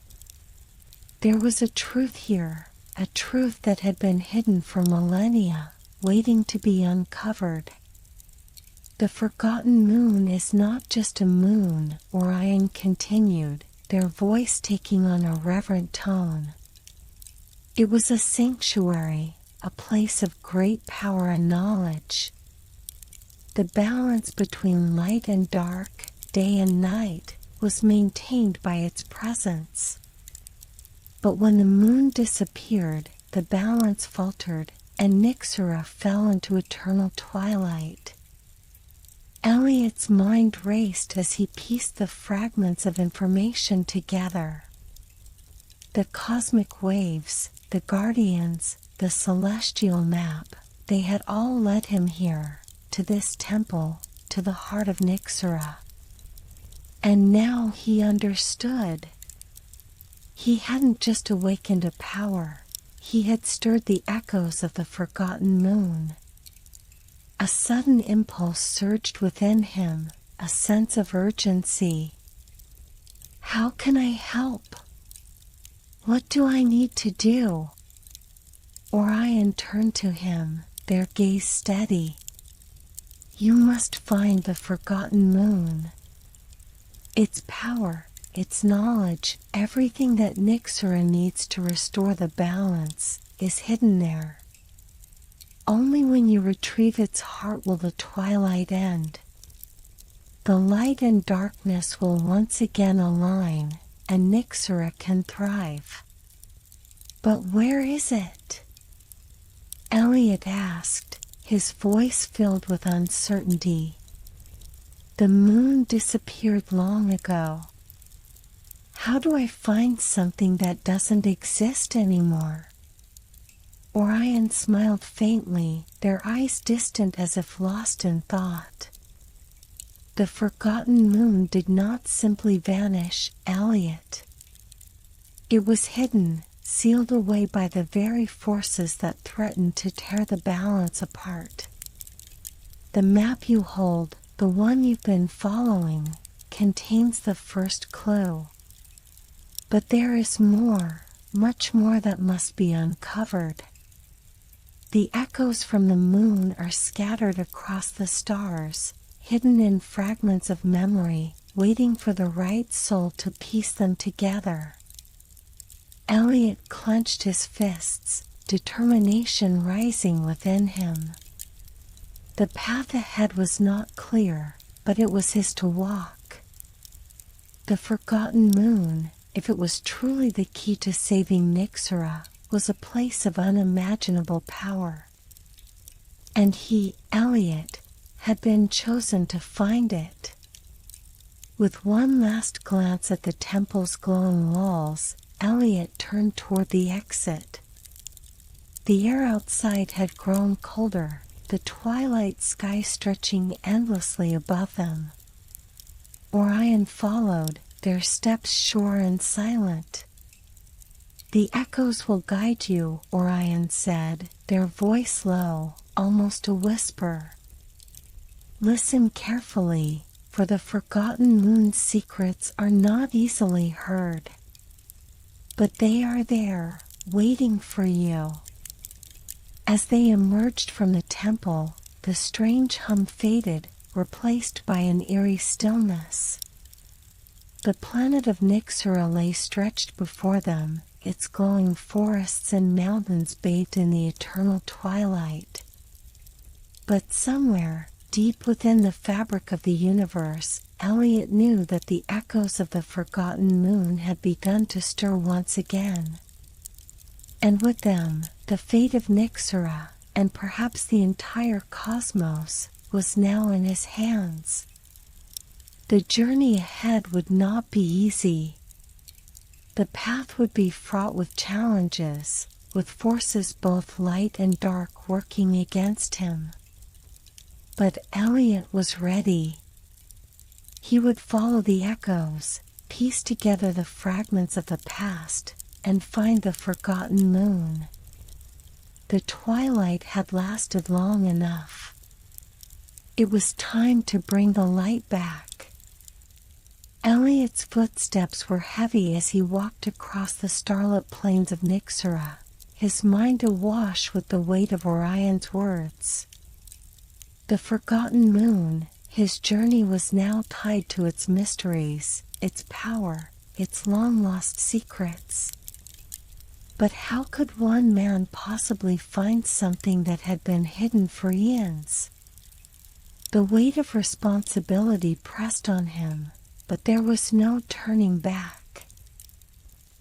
There was a truth here, a truth that had been hidden for millennia, waiting to be uncovered. "The forgotten moon is not just a moon," Orion continued, their voice taking on a reverent tone. "It was a sanctuary, a place of great power and knowledge. The balance between light and dark, day and night, was maintained by its presence. But when the moon disappeared, the balance faltered, and Nyxera fell into eternal twilight." Elliot's mind raced as he pieced the fragments of information together. The cosmic waves, the guardians, the celestial map, they had all led him here, to this temple, to the heart of Nyxera. And now he understood. He hadn't just awakened a power, he had stirred the echoes of the forgotten moon. A sudden impulse surged within him, a sense of urgency. How can I help? What do I need to do? Orion turned to him, their gaze steady. You must find the forgotten moon. Its power, its knowledge, everything that Nyxera needs to restore the balance, is hidden there. Only when you retrieve its heart will the twilight end. The light and darkness will once again align, and Nyxera can thrive. But where is it? Elliot asked, his voice filled with uncertainty. The moon disappeared long ago. How do I find something that doesn't exist anymore? Orion smiled faintly, their eyes distant as if lost in thought. The forgotten moon did not simply vanish, Elliot. It was hidden, sealed away by the very forces that threatened to tear the balance apart. The map you hold, the one you've been following, contains the first clue. But there is more, much more that must be uncovered. The echoes from the moon are scattered across the stars, hidden in fragments of memory, waiting for the right soul to piece them together. Elliot clenched his fists, determination rising within him. The path ahead was not clear, but it was his to walk. The forgotten moon, if it was truly the key to saving Nyxera, was a place of unimaginable power. And he, Elliot, had been chosen to find it. With one last glance at the temple's glowing walls, Elliot turned toward the exit. The air outside had grown colder, the twilight sky stretching endlessly above them. Orion followed, their steps sure and silent. The echoes will guide you, Orion said, their voice low, almost a whisper. Listen carefully, for the forgotten moon's secrets are not easily heard. But they are there, waiting for you. As they emerged from the temple, the strange hum faded, replaced by an eerie stillness. The planet of Nyxera lay stretched before them, its glowing forests and mountains bathed in the eternal twilight. But somewhere, deep within the fabric of the universe, Elliot knew that the echoes of the forgotten moon had begun to stir once again. And with them, the fate of Nyxera, and perhaps the entire cosmos, was now in his hands. The journey ahead would not be easy. The path would be fraught with challenges, with forces both light and dark working against him. But Elliot was ready. He would follow the echoes, piece together the fragments of the past, and find the forgotten moon. The twilight had lasted long enough. It was time to bring the light back. Elliot's footsteps were heavy as he walked across the starlit plains of Nyxera, his mind awash with the weight of Orion's words. The forgotten moon, his journey was now tied to its mysteries, its power, its long-lost secrets. But how could one man possibly find something that had been hidden for eons? The weight of responsibility pressed on him, but there was no turning back.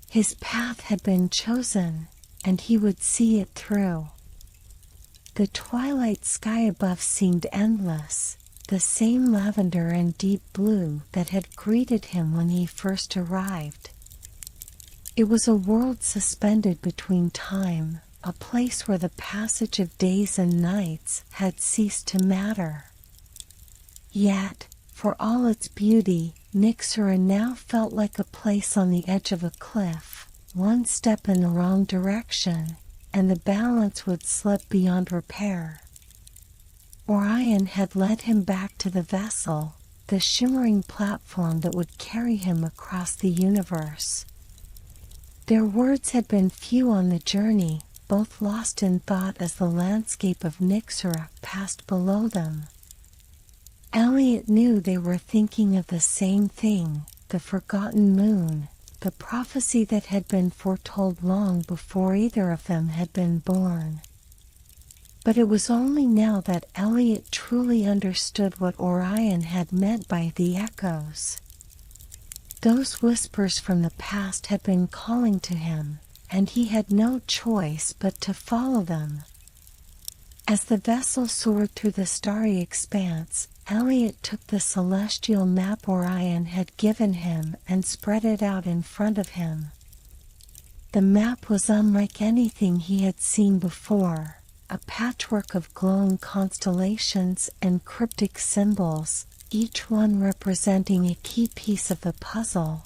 His path had been chosen, and he would see it through. The twilight sky above seemed endless, the same lavender and deep blue that had greeted him when he first arrived. It was a world suspended between time, a place where the passage of days and nights had ceased to matter. Yet, for all its beauty, Nyxera now felt like a place on the edge of a cliff. One step in the wrong direction, and the balance would slip beyond repair. Orion had led him back to the vessel, the shimmering platform that would carry him across the universe. Their words had been few on the journey, both lost in thought as the landscape of Nyxera passed below them. Elliot knew they were thinking of the same thing, the forgotten moon, the prophecy that had been foretold long before either of them had been born. But it was only now that Elliot truly understood what Orion had meant by the echoes. Those whispers from the past had been calling to him, and he had no choice but to follow them. As the vessel soared through the starry expanse, Elliot took the celestial map Orion had given him and spread it out in front of him. The map was unlike anything he had seen before, a patchwork of glowing constellations and cryptic symbols, each one representing a key piece of the puzzle.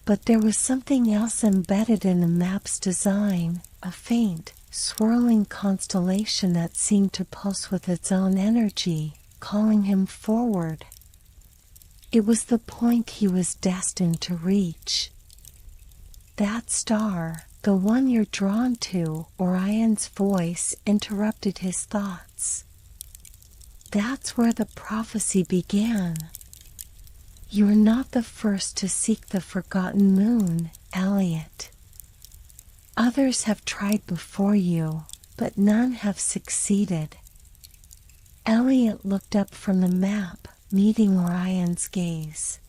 But there was something else embedded in the map's design, a faint, swirling constellation that seemed to pulse with its own energy, calling him forward. It was the point he was destined to reach. That star, the one you're drawn to, Orion's voice interrupted his thoughts. That's where the prophecy began. You are not the first to seek the forgotten moon, Elliot. Others have tried before you, but none have succeeded. Elliot looked up from the map, meeting Orion's gaze.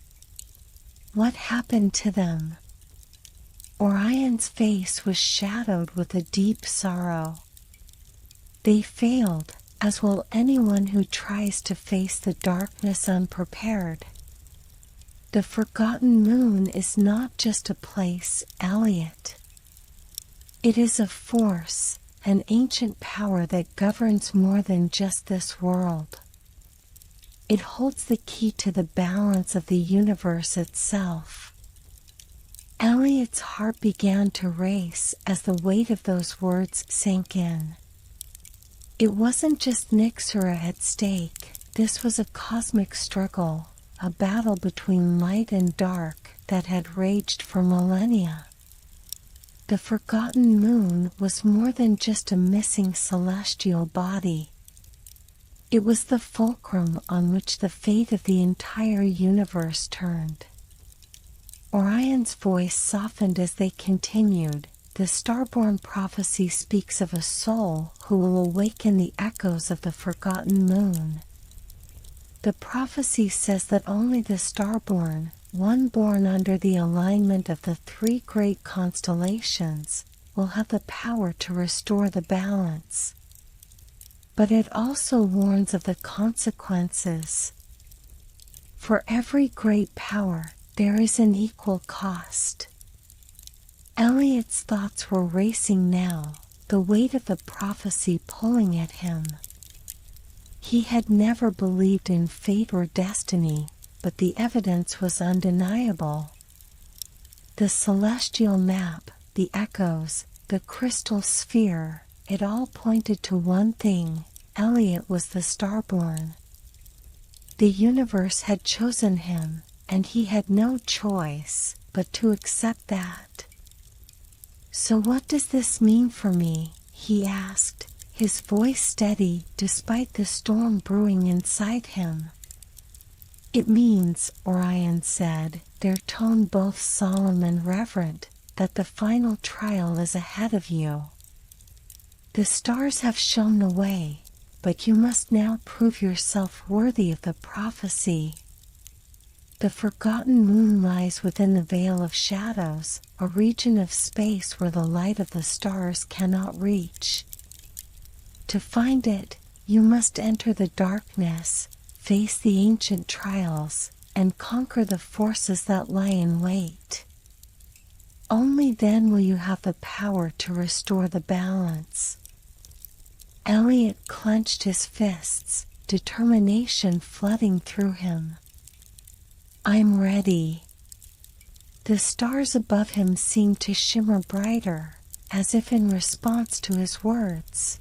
What happened to them? Orion's face was shadowed with a deep sorrow. They failed, as will anyone who tries to face the darkness unprepared. The forgotten moon is not just a place, Elliot. It is a force, an ancient power that governs more than just this world. It holds the key to the balance of the universe itself. Elliot's heart began to race as the weight of those words sank in. It wasn't just Nyxera at stake, this was a cosmic struggle, a battle between light and dark that had raged for millennia. The forgotten moon was more than just a missing celestial body. It was the fulcrum on which the fate of the entire universe turned. Orion's voice softened as they continued. The Starborn prophecy speaks of a soul who will awaken the echoes of the forgotten moon. The prophecy says that only the Starborn, one born under the alignment of the three great constellations, will have the power to restore the balance. But it also warns of the consequences. For every great power, there is an equal cost. Elliot's thoughts were racing now, the weight of the prophecy pulling at him. He had never believed in fate or destiny, but the evidence was undeniable. The celestial map, the echoes, the crystal sphere, it all pointed to one thing: Elliot was the Starborn. The universe had chosen him, and he had no choice but to accept that. So what does this mean for me? He asked, his voice steady despite the storm brewing inside him. It means, Orion said, their tone both solemn and reverent, that the final trial is ahead of you. The stars have shown the way, but you must now prove yourself worthy of the prophecy. The forgotten moon lies within the veil of shadows, a region of space where the light of the stars cannot reach. To find it, you must enter the darkness, face the ancient trials, and conquer the forces that lie in wait. Only then will you have the power to restore the balance. Elliot clenched his fists, determination flooding through him. I'm ready. The stars above him seemed to shimmer brighter, as if in response to his words.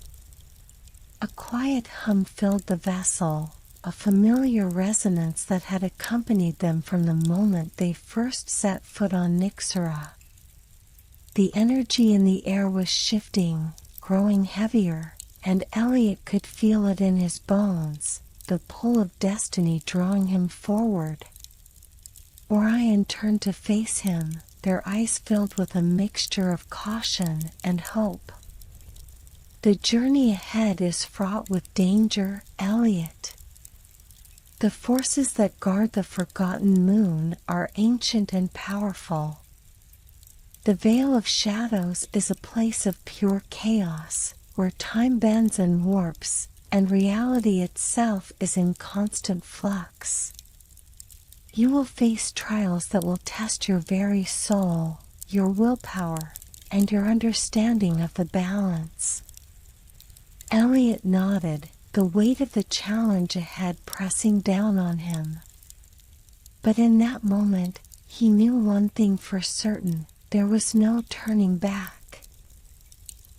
A quiet hum filled the vessel, a familiar resonance that had accompanied them from the moment they first set foot on Nyxera. The energy in the air was shifting, growing heavier, and Elliot could feel it in his bones, the pull of destiny drawing him forward. Orion turned to face him, their eyes filled with a mixture of caution and hope. The journey ahead is fraught with danger, Elliot. The forces that guard the forgotten moon are ancient and powerful. The Veil of Shadows is a place of pure chaos, where time bends and warps, and reality itself is in constant flux. You will face trials that will test your very soul, your willpower, and your understanding of the balance. Elliot nodded, the weight of the challenge ahead pressing down on him. But in that moment, he knew one thing for certain: there was no turning back.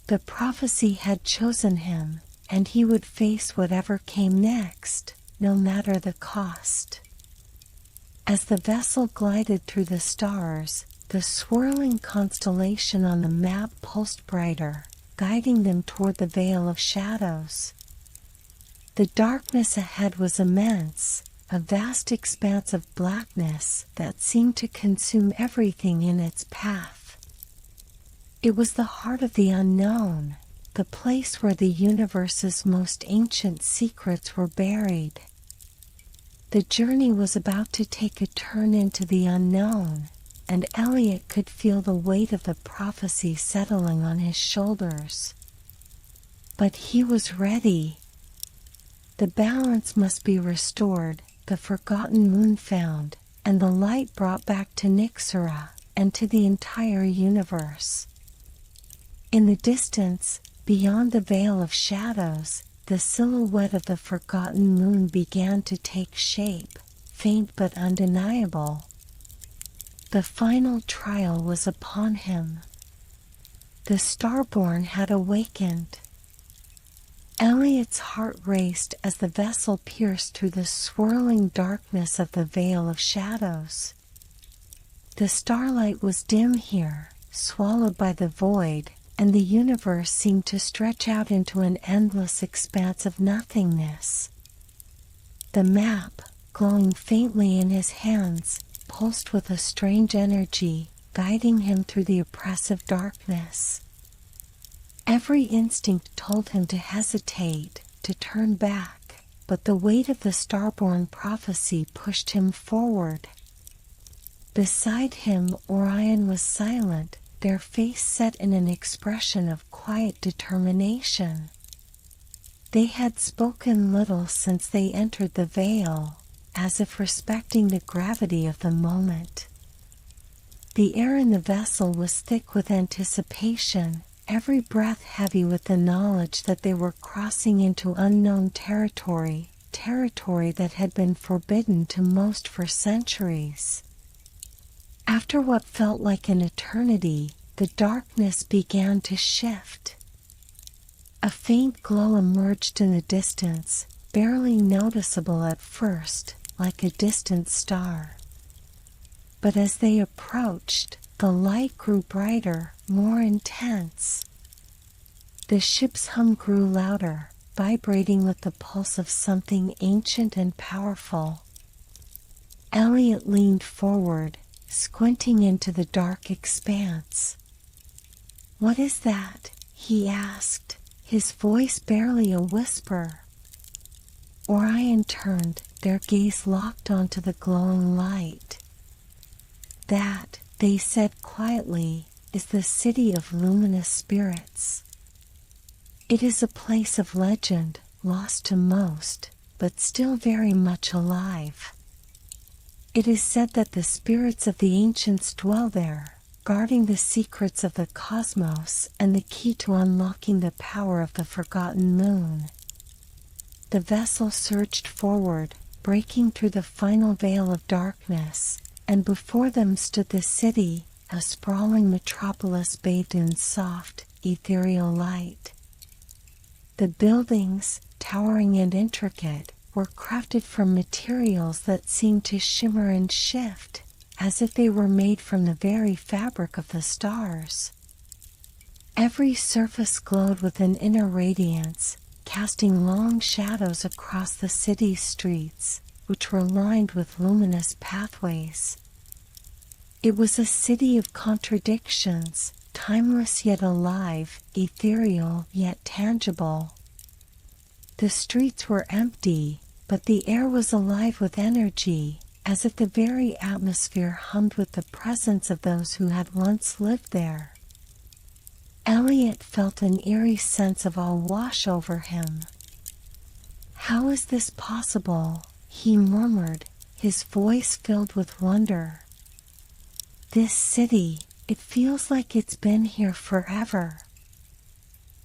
The prophecy had chosen him, and he would face whatever came next, no matter the cost. As the vessel glided through the stars, the swirling constellation on the map pulsed brighter, guiding them toward the Veil of Shadows. The darkness ahead was immense, a vast expanse of blackness that seemed to consume everything in its path. It was the heart of the unknown, the place where the universe's most ancient secrets were buried. The journey was about to take a turn into the unknown, and Elliot could feel the weight of the prophecy settling on his shoulders. But he was ready. The balance must be restored, the forgotten moon found, and the light brought back to Nyxera, and to the entire universe. In the distance, beyond the Veil of Shadows, the silhouette of the forgotten moon began to take shape, faint but undeniable. The final trial was upon him. The Starborn had awakened. Elliot's heart raced as the vessel pierced through the swirling darkness of the Veil of Shadows. The starlight was dim here, swallowed by the void, and the universe seemed to stretch out into an endless expanse of nothingness. The map, glowing faintly in his hands, pulsed with a strange energy, guiding him through the oppressive darkness. Every instinct told him to hesitate, to turn back, but the weight of the Starborn prophecy pushed him forward. Beside him, Orion was silent, their face set in an expression of quiet determination. They had spoken little since they entered the veil, as if respecting the gravity of the moment. The air in the vessel was thick with anticipation, every breath heavy with the knowledge that they were crossing into unknown territory, territory that had been forbidden to most for centuries. After what felt like an eternity, the darkness began to shift. A faint glow emerged in the distance, barely noticeable at first, like a distant star. But as they approached, the light grew brighter, more intense. The ship's hum grew louder, vibrating with the pulse of something ancient and powerful. Elliot leaned forward, squinting into the dark expanse. "What is that?" he asked, his voice barely a whisper. Orion turned, their gaze locked onto the glowing light. "That," they said quietly, "is the city of luminous spirits. It is a place of legend, lost to most, but still very much alive. It is said that the spirits of the ancients dwell there, guarding the secrets of the cosmos and the key to unlocking the power of the forgotten moon." The vessel surged forward, breaking through the final veil of darkness, and before them stood the city, a sprawling metropolis bathed in soft, ethereal light. The buildings, towering and intricate, were crafted from materials that seemed to shimmer and shift, as if they were made from the very fabric of the stars. Every surface glowed with an inner radiance, casting long shadows across the city's streets, which were lined with luminous pathways. It was a city of contradictions, timeless yet alive, ethereal yet tangible. The streets were empty, but the air was alive with energy, as if the very atmosphere hummed with the presence of those who had once lived there. Elliot felt an eerie sense of awe wash over him. "How is this possible?" he murmured, his voice filled with wonder. "This city, it feels like it's been here forever."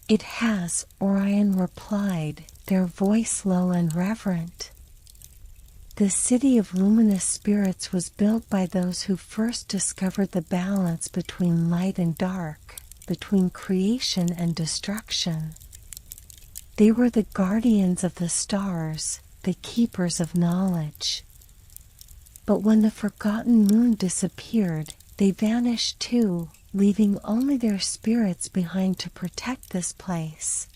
"It has," Orion replied, their voice low and reverent. "The city of luminous spirits was built by those who first discovered the balance between light and dark, between creation and destruction. They were the guardians of the stars, the keepers of knowledge. But when the forgotten moon disappeared, they vanished too, leaving only their spirits behind to protect this place."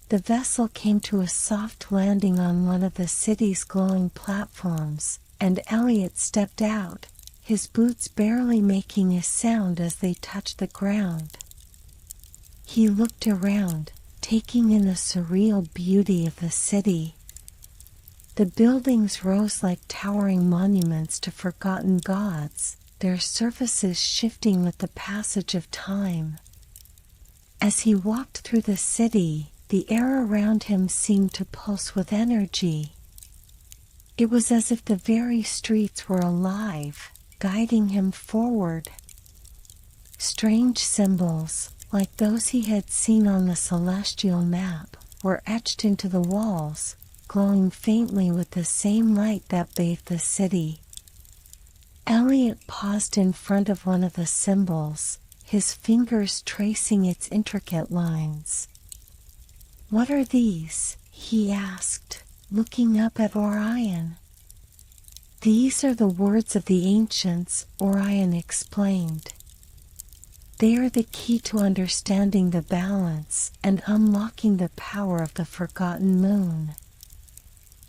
The vessel came to a soft landing on one of the city's glowing platforms, and Elliot stepped out, his boots barely making a sound as they touched the ground. He looked around, taking in the surreal beauty of the city. The buildings rose like towering monuments to forgotten gods, their surfaces shifting with the passage of time. As he walked through the city, the air around him seemed to pulse with energy. It was as if the very streets were alive, guiding him forward. Strange symbols, like those he had seen on the celestial map, were etched into the walls, glowing faintly with the same light that bathed the city. Elliot paused in front of one of the symbols, his fingers tracing its intricate lines. "What are these?" he asked, looking up at Orion. "These are the words of the ancients," Orion explained. "They are the key to understanding the balance and unlocking the power of the forgotten moon.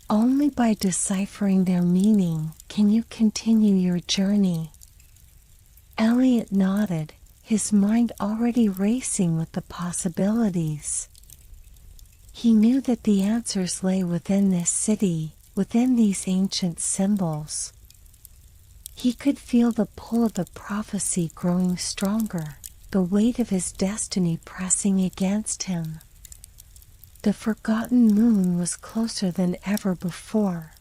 Only by deciphering their meaning can you continue your journey." Elliot nodded, his mind already racing with the possibilities. He knew that the answers lay within this city, within these ancient symbols. He could feel the pull of the prophecy growing stronger, the weight of his destiny pressing against him. The forgotten moon was closer than ever before.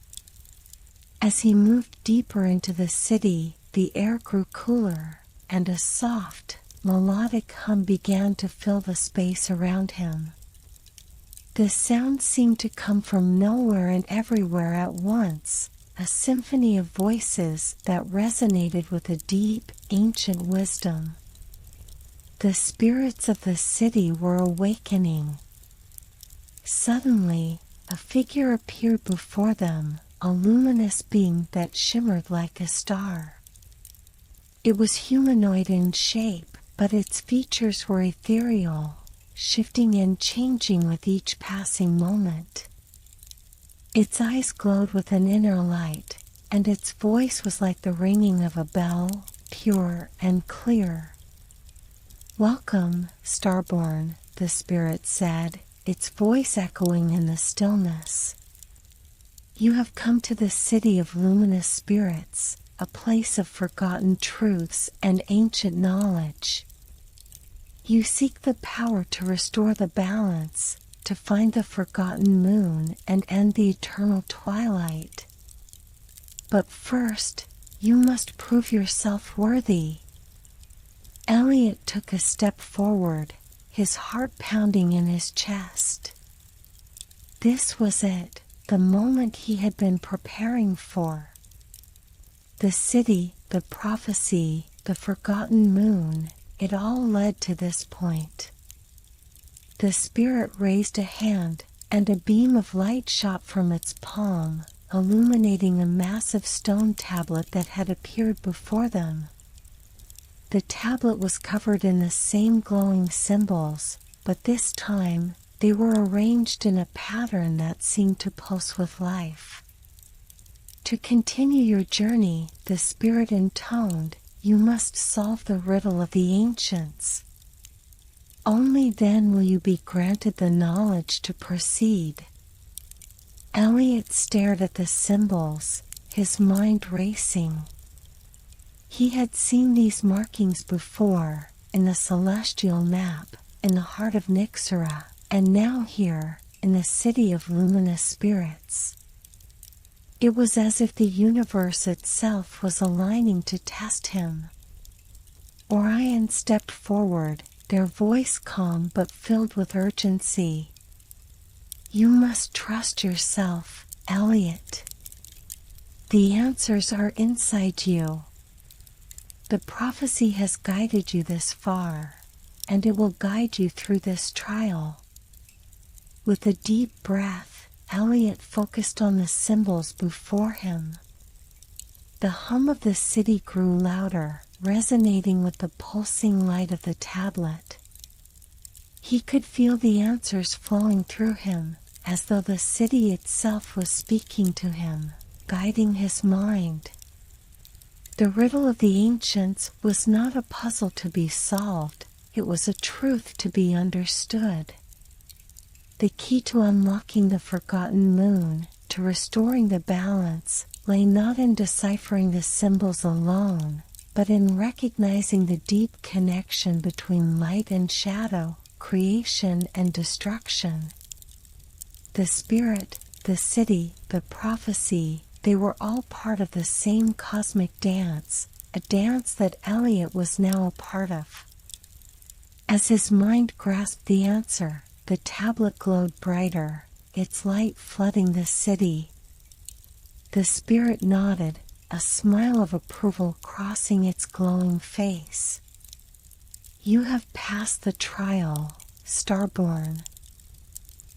As he moved deeper into the city, the air grew cooler, and a soft, melodic hum began to fill the space around him. The sound seemed to come from nowhere and everywhere at once, a symphony of voices that resonated with a deep, ancient wisdom. The spirits of the city were awakening. Suddenly, a figure appeared before them, a luminous being that shimmered like a star. It was humanoid in shape, but its features were ethereal, shifting and changing with each passing moment. Its eyes glowed with an inner light, and its voice was like the ringing of a bell, pure and clear. "Welcome, Starborn," the spirit said, its voice echoing in the stillness. "You have come to the city of luminous spirits, a place of forgotten truths and ancient knowledge. You seek the power to restore the balance, to find the forgotten moon and end the eternal twilight. But first, you must prove yourself worthy." Elliot took a step forward, his heart pounding in his chest. This was it, the moment he had been preparing for. The city, the prophecy, the forgotten moon, it all led to this point. The spirit raised a hand, and a beam of light shot from its palm, illuminating a massive stone tablet that had appeared before them. The tablet was covered in the same glowing symbols, but this time, they were arranged in a pattern that seemed to pulse with life. To continue your journey, the spirit intoned, you must solve the riddle of the ancients. Only then will you be granted the knowledge to proceed. Elliot stared at the symbols, his mind racing. He had seen these markings before, in the celestial map, in the heart of Nixera, and now here, in the city of luminous spirits. It was as if the universe itself was aligning to test him. Orion stepped forward, their voice calm but filled with urgency. You must trust yourself, Elliot. The answers are inside you. The prophecy has guided you this far, and it will guide you through this trial. With a deep breath, Elliot focused on the symbols before him. The hum of the city grew louder, resonating with the pulsing light of the tablet. He could feel the answers flowing through him, as though the city itself was speaking to him, guiding his mind. The riddle of the ancients was not a puzzle to be solved, it was a truth to be understood. The key to unlocking the forgotten moon, to restoring the balance, lay not in deciphering the symbols alone, but in recognizing the deep connection between light and shadow, creation and destruction. The spirit, the city, the prophecy, they were all part of the same cosmic dance, a dance that Elliot was now a part of. As his mind grasped the answer, the tablet glowed brighter, its light flooding the city. The spirit nodded, a smile of approval crossing its glowing face. You have passed the trial, Starborn.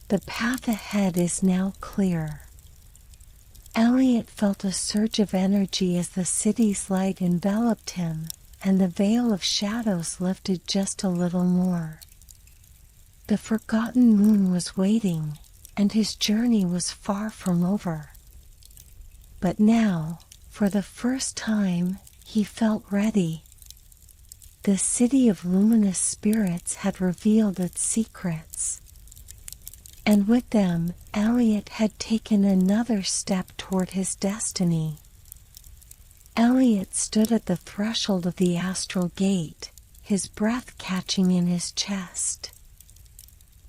The path ahead is now clear. Elliot felt a surge of energy as the city's light enveloped him, and the veil of shadows lifted just a little more. The forgotten moon was waiting, and his journey was far from over. But now, for the first time, he felt ready. The city of luminous spirits had revealed its secrets. And with them, Elliot had taken another step toward his destiny. Elliot stood at the threshold of the astral gate, his breath catching in his chest.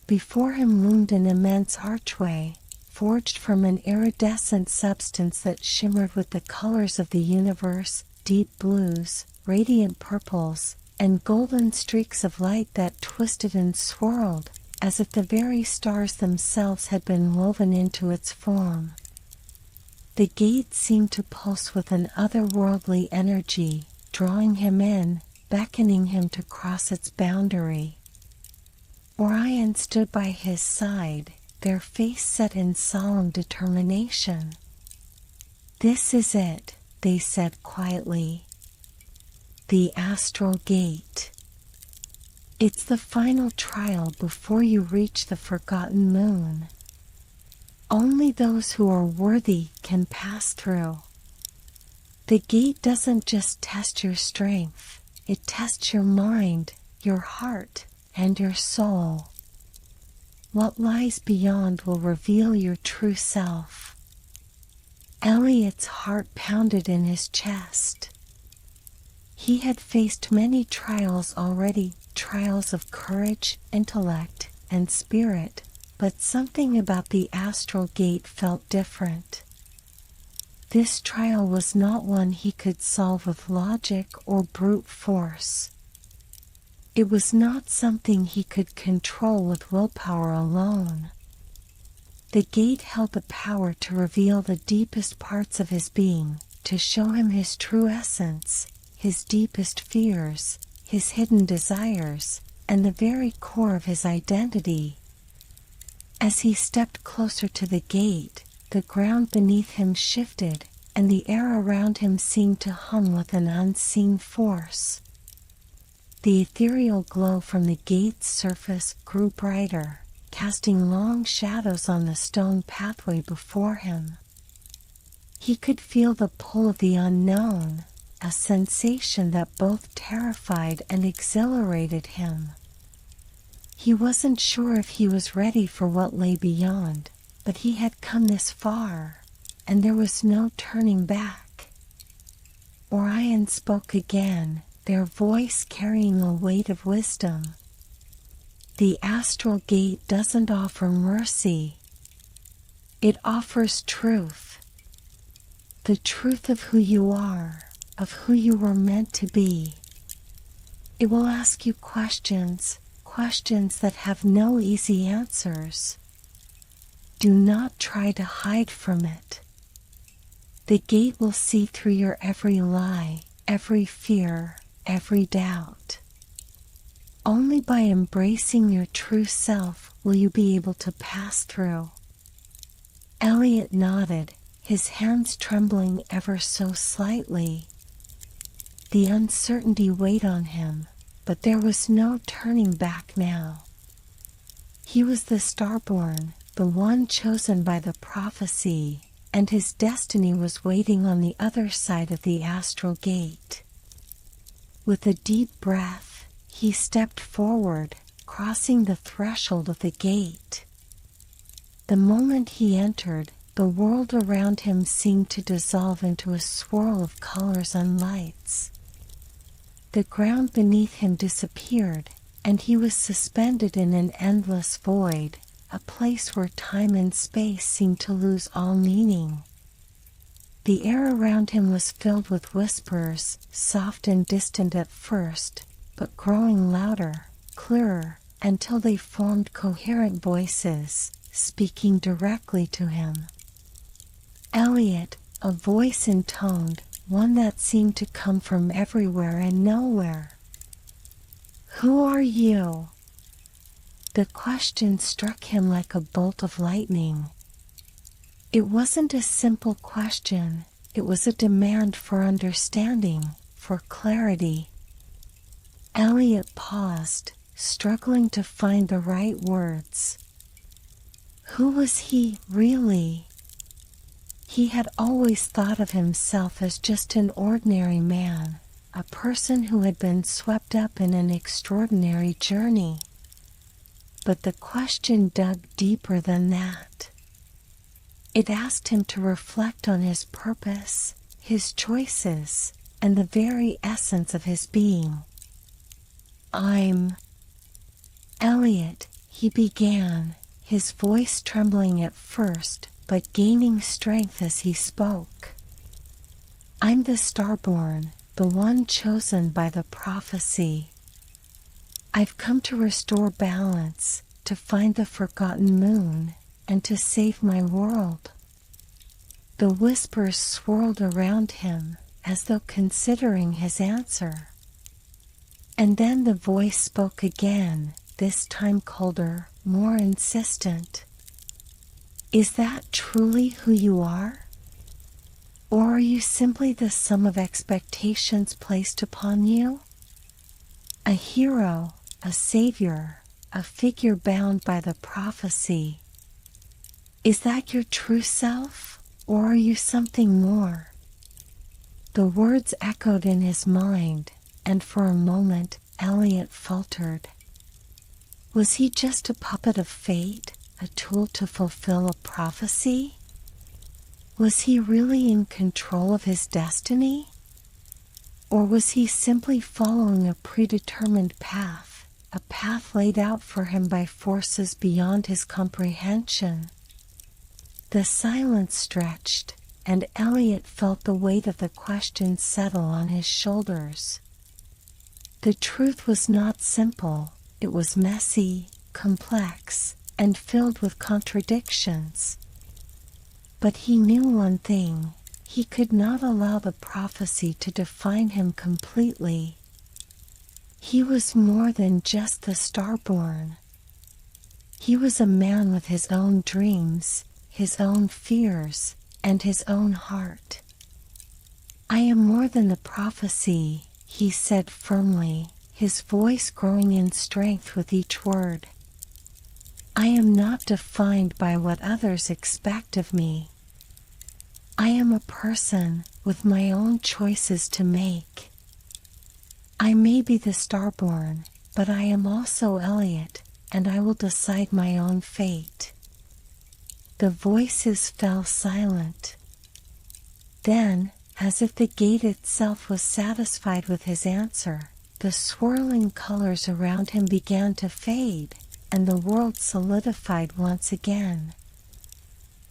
Before him loomed an immense archway, forged from an iridescent substance that shimmered with the colors of the universe, deep blues, radiant purples, and golden streaks of light that twisted and swirled, as if the very stars themselves had been woven into its form. The gate seemed to pulse with an otherworldly energy, drawing him in, beckoning him to cross its boundary. Orion stood by his side, their face set in solemn determination. This is it, they said quietly. The astral gate. It's the final trial before you reach the forgotten moon. Only those who are worthy can pass through. The gate doesn't just test your strength, it tests your mind, your heart, and your soul. What lies beyond will reveal your true self. Elliot's heart pounded in his chest. He had faced many trials already, trials of courage, intellect, and spirit, but something about the astral gate felt different. This trial was not one he could solve with logic or brute force. It was not something he could control with willpower alone. The gate held the power to reveal the deepest parts of his being, to show him his true essence, his deepest fears, his hidden desires, and the very core of his identity. As he stepped closer to the gate, the ground beneath him shifted, and the air around him seemed to hum with an unseen force. The ethereal glow from the gate's surface grew brighter, casting long shadows on the stone pathway before him. He could feel the pull of the unknown, a sensation that both terrified and exhilarated him. He wasn't sure if he was ready for what lay beyond, but he had come this far, and there was no turning back. Orion spoke again, their voice carrying a weight of wisdom. The astral gate doesn't offer mercy. It offers truth. The truth of who you are, of who you were meant to be. It will ask you questions that have no easy answers. Do not try to hide from it. The gate will see through your every lie, every fear, every doubt. Only by embracing your true self will you be able to pass through. Elliot nodded, his hands trembling ever so slightly. The uncertainty weighed on him, but there was no turning back now. He was the Starborn, the one chosen by the prophecy, and his destiny was waiting on the other side of the astral gate. With a deep breath, he stepped forward, crossing the threshold of the gate. The moment he entered, the world around him seemed to dissolve into a swirl of colors and lights. The ground beneath him disappeared, and he was suspended in an endless void, a place where time and space seemed to lose all meaning. The air around him was filled with whispers, soft and distant at first, but growing louder, clearer, until they formed coherent voices, speaking directly to him. Elliot, a voice intoned, one that seemed to come from everywhere and nowhere. Who are you? The question struck him like a bolt of lightning. It wasn't a simple question, it was a demand for understanding, for clarity. Elliot paused, struggling to find the right words. Who was he, really? He had always thought of himself as just an ordinary man, a person who had been swept up in an extraordinary journey. But the question dug deeper than that. It asked him to reflect on his purpose, his choices, and the very essence of his being. I'm Elliot, he began, his voice trembling at first, but gaining strength as he spoke. I'm the Starborn, the one chosen by the prophecy. I've come to restore balance, to find the forgotten moon, and to save my world. The whispers swirled around him, as though considering his answer. And then the voice spoke again, this time colder, more insistent. Is that truly who you are? Or are you simply the sum of expectations placed upon you? A hero, a savior, a figure bound by the prophecy. Is that your true self, or are you something more? The words echoed in his mind, and for a moment Elliot faltered. Was he just a puppet of fate, a tool to fulfill a prophecy? Was he really in control of his destiny? Or was he simply following a predetermined path, a path laid out for him by forces beyond his comprehension? The silence stretched, and Elliot felt the weight of the question settle on his shoulders. The truth was not simple, it was messy, complex, and filled with contradictions. But he knew one thing, he could not allow the prophecy to define him completely. He was more than just the Starborn. He was a man with his own dreams, his own fears, and his own heart. "I am more than the prophecy," he said firmly, his voice growing in strength with each word. "I am not defined by what others expect of me. I am a person with my own choices to make. I may be the Starborn, but I am also Elliot, and I will decide my own fate." The voices fell silent. Then, as if the gate itself was satisfied with his answer, the swirling colors around him began to fade, and the world solidified once again.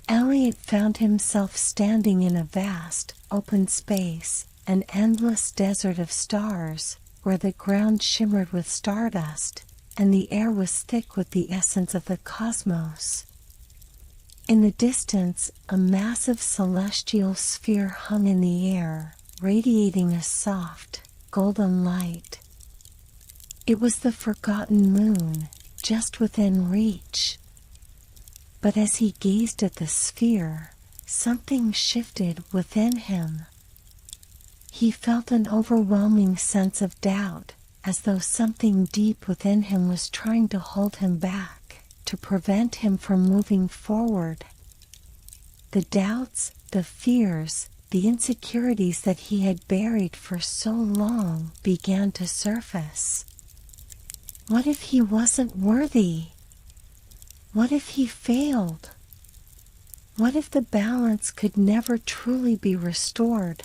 Elliot found himself standing in a vast, open space, an endless desert of stars, where the ground shimmered with stardust, and the air was thick with the essence of the cosmos. In the distance, a massive celestial sphere hung in the air, radiating a soft, golden light. It was the forgotten moon, just within reach. But as he gazed at the sphere, something shifted within him. He felt an overwhelming sense of doubt, as though something deep within him was trying to hold him back, to prevent him from moving forward. The doubts, the fears, the insecurities that he had buried for so long began to surface. What if he wasn't worthy? What if he failed? What if the balance could never truly be restored?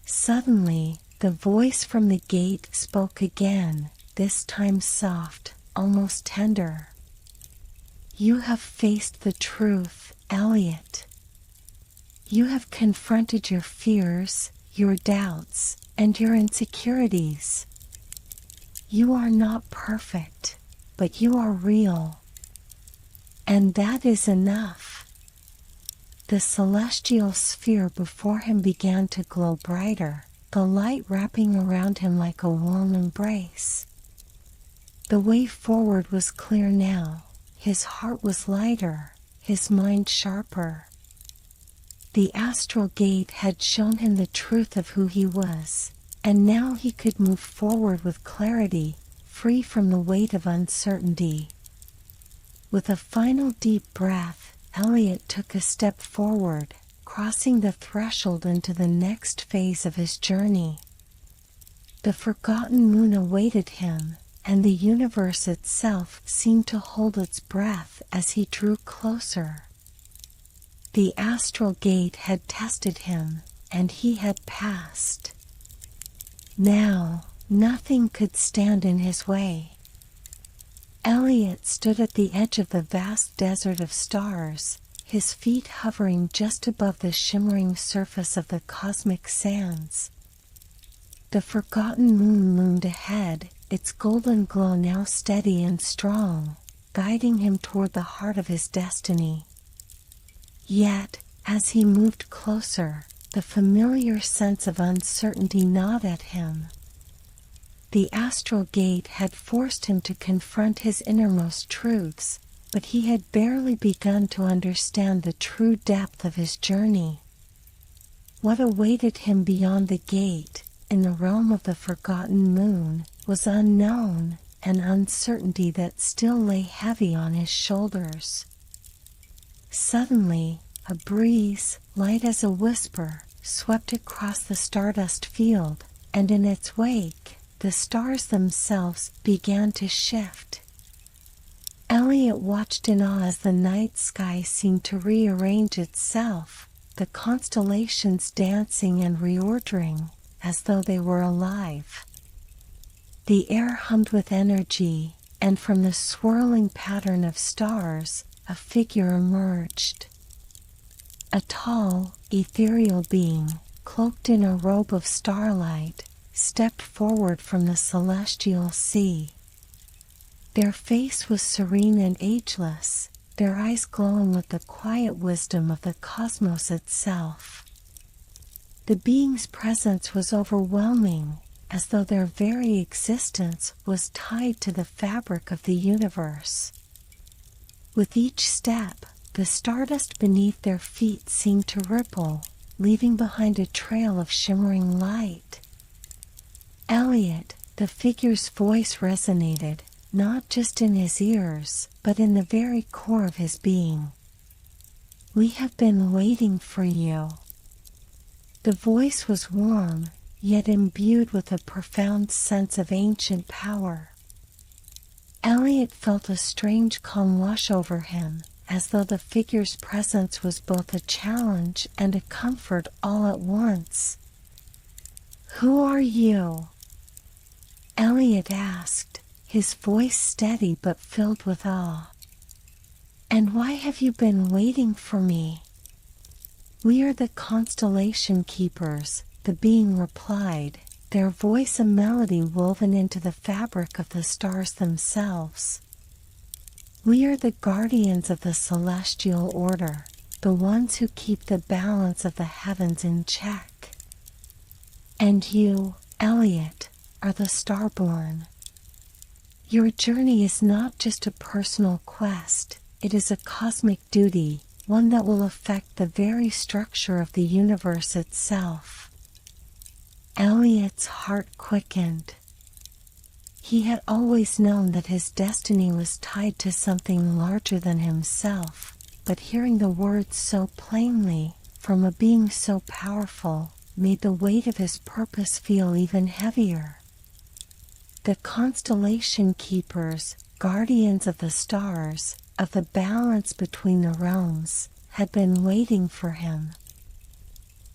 Suddenly, the voice from the gate spoke again, this time soft, almost tender. "You have faced the truth, Elliot. You have confronted your fears, your doubts, and your insecurities. You are not perfect, but you are real. And that is enough." The celestial sphere before him began to glow brighter, the light wrapping around him like a warm embrace. The way forward was clear now. His heart was lighter, his mind sharper. The astral gate had shown him the truth of who he was, and now he could move forward with clarity, free from the weight of uncertainty. With a final deep breath, Elliot took a step forward, crossing the threshold into the next phase of his journey. The forgotten moon awaited him, and the universe itself seemed to hold its breath as he drew closer. The astral gate had tested him, and he had passed. Now, nothing could stand in his way. Elliot stood at the edge of the vast desert of stars, his feet hovering just above the shimmering surface of the cosmic sands. The forgotten moon loomed ahead, its golden glow now steady and strong, guiding him toward the heart of his destiny. Yet, as he moved closer, the familiar sense of uncertainty gnawed at him. The astral gate had forced him to confront his innermost truths, but he had barely begun to understand the true depth of his journey. What awaited him beyond the gate, in the realm of the forgotten moon, was unknown, an uncertainty that still lay heavy on his shoulders. Suddenly, a breeze, light as a whisper, swept across the stardust field, and in its wake, the stars themselves began to shift. Elliot watched in awe as the night sky seemed to rearrange itself, the constellations dancing and reordering, as though they were alive. The air hummed with energy, and from the swirling pattern of stars, a figure emerged. A tall, ethereal being, cloaked in a robe of starlight, stepped forward from the celestial sea. Their face was serene and ageless, their eyes glowing with the quiet wisdom of the cosmos itself. The being's presence was overwhelming, as though their very existence was tied to the fabric of the universe. With each step, the stardust beneath their feet seemed to ripple, leaving behind a trail of shimmering light. Elliot, the figure's voice resonated, not just in his ears, but in the very core of his being. "We have been waiting for you." The voice was warm, yet imbued with a profound sense of ancient power. Elliot felt a strange calm wash over him, as though the figure's presence was both a challenge and a comfort all at once. "Who are you?" Elliot asked, his voice steady but filled with awe. "And why have you been waiting for me?" "We are the constellation keepers," the being replied, their voice a melody woven into the fabric of the stars themselves. "We are the guardians of the celestial order, the ones who keep the balance of the heavens in check." "And you, Elliot, are the Starborn. Your journey is not just a personal quest, it is a cosmic duty, one that will affect the very structure of the universe itself." Elliot's heart quickened. He had always known that his destiny was tied to something larger than himself, but hearing the words so plainly, from a being so powerful, made the weight of his purpose feel even heavier. The constellation keepers, guardians of the stars, of the balance between the realms, had been waiting for him.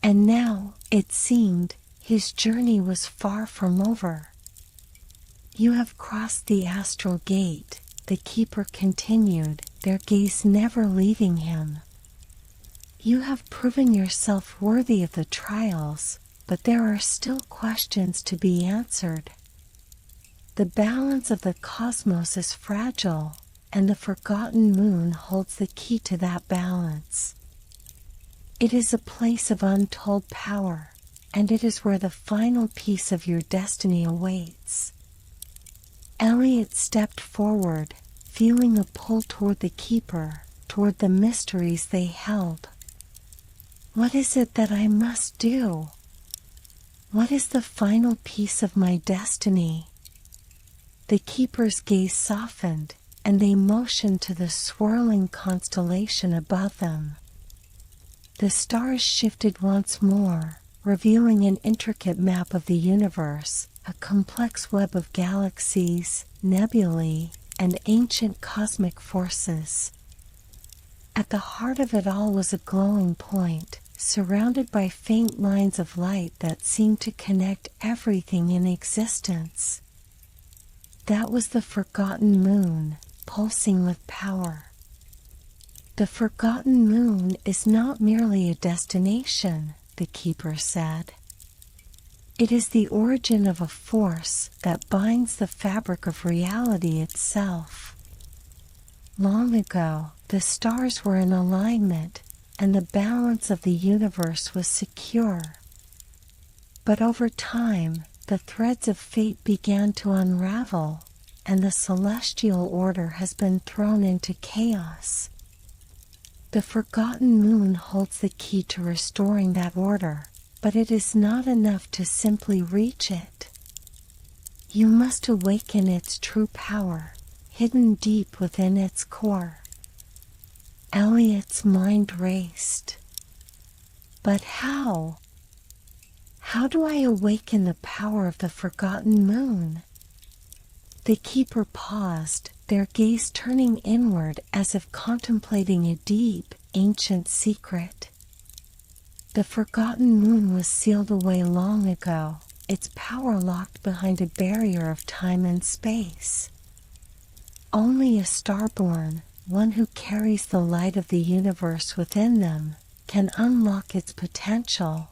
And now, it seemed, his journey was far from over. "You have crossed the astral gate," the keeper continued, their gaze never leaving him. "You have proven yourself worthy of the trials, but there are still questions to be answered. The balance of the cosmos is fragile, and the forgotten moon holds the key to that balance. It is a place of untold power, and it is where the final piece of your destiny awaits." Elliot stepped forward, feeling a pull toward the keeper, toward the mysteries they held. "What is it that I must do? What is the final piece of my destiny?" The keeper's gaze softened, and they motioned to the swirling constellation above them. The stars shifted once more, revealing an intricate map of the universe, a complex web of galaxies, nebulae, and ancient cosmic forces. At the heart of it all was a glowing point, surrounded by faint lines of light that seemed to connect everything in existence. That was the forgotten moon, pulsing with power. "The forgotten moon is not merely a destination," the keeper said. "It is the origin of a force that binds the fabric of reality itself. Long ago, the stars were in alignment, and the balance of the universe was secure. But over time, the threads of fate began to unravel, and the celestial order has been thrown into chaos. The forgotten moon holds the key to restoring that order, but it is not enough to simply reach it. You must awaken its true power, hidden deep within its core." Elliot's mind raced. "But how? How do I awaken the power of the forgotten moon?" The keeper paused, their gaze turning inward as if contemplating a deep, ancient secret. The forgotten moon was sealed away long ago, its power locked behind a barrier of time and space. Only a Starborn, one who carries the light of the universe within them, can unlock its potential.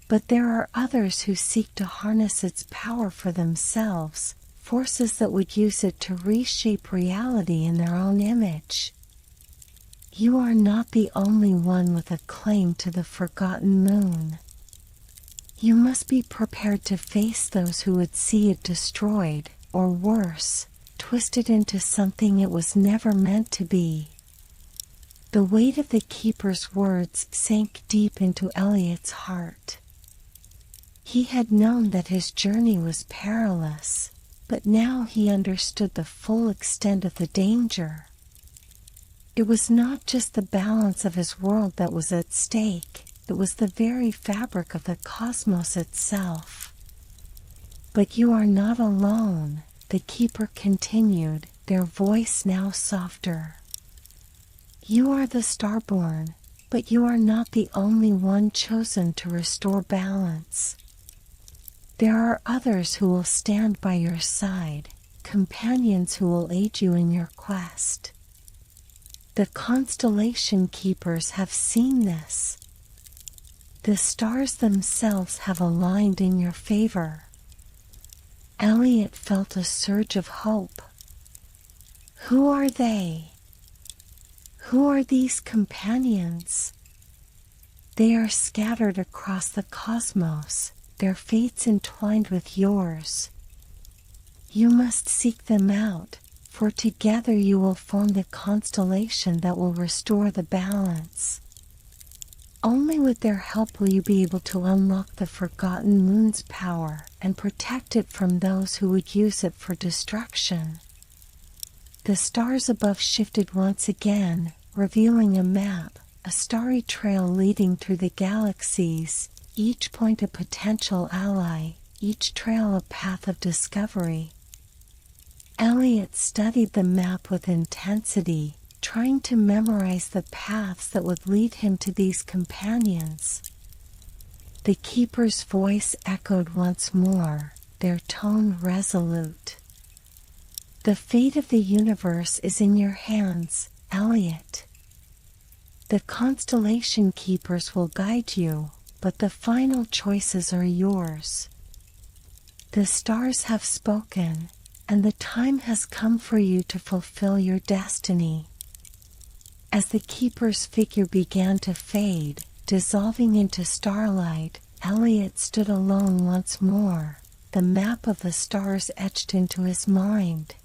But there are others who seek to harness its power for themselves, forces that would use it to reshape reality in their own image. You are not the only one with a claim to the forgotten moon. You must be prepared to face those who would see it destroyed, or worse, twisted into something it was never meant to be. The weight of the keeper's words sank deep into Elliot's heart. He had known that his journey was perilous, but now he understood the full extent of the danger. It was not just the balance of his world that was at stake, it was the very fabric of the cosmos itself. "But you are not alone," the keeper continued, their voice now softer. "You are the Starborn, but you are not the only one chosen to restore balance. There are others who will stand by your side, companions who will aid you in your quest. The constellation keepers have seen this. The stars themselves have aligned in your favor." Elliot felt a surge of hope. Who are they? Who are these companions? They are scattered across the cosmos, their fates entwined with yours. You must seek them out, for together you will form the constellation that will restore the balance. Only with their help will you be able to unlock the forgotten moon's power and protect it from those who would use it for destruction. The stars above shifted once again, revealing a map, a starry trail leading through the galaxies, each point a potential ally, each trail a path of discovery. Elliot studied the map with intensity, trying to memorize the paths that would lead him to these companions. The keeper's voice echoed once more, their tone resolute. "The fate of the universe is in your hands, Elliot. The constellation keepers will guide you, but the final choices are yours. The stars have spoken, and the time has come for you to fulfill your destiny." As the keeper's figure began to fade, dissolving into starlight, Elliot stood alone once more, the map of the stars etched into his mind.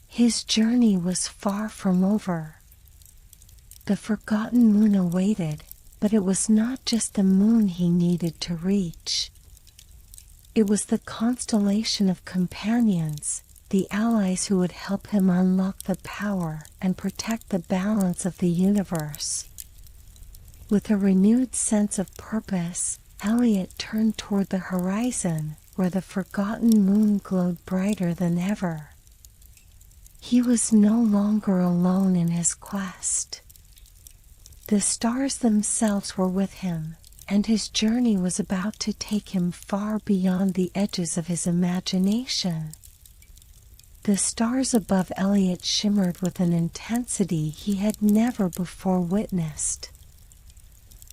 His journey was far from over. The forgotten moon awaited, but it was not just the moon he needed to reach. It was the constellation of companions, the allies who would help him unlock the power and protect the balance of the universe. With a renewed sense of purpose, Elliot turned toward the horizon, where the forgotten moon glowed brighter than ever. He was no longer alone in his quest. The stars themselves were with him, and his journey was about to take him far beyond the edges of his imagination. The stars above Elliot shimmered with an intensity he had never before witnessed.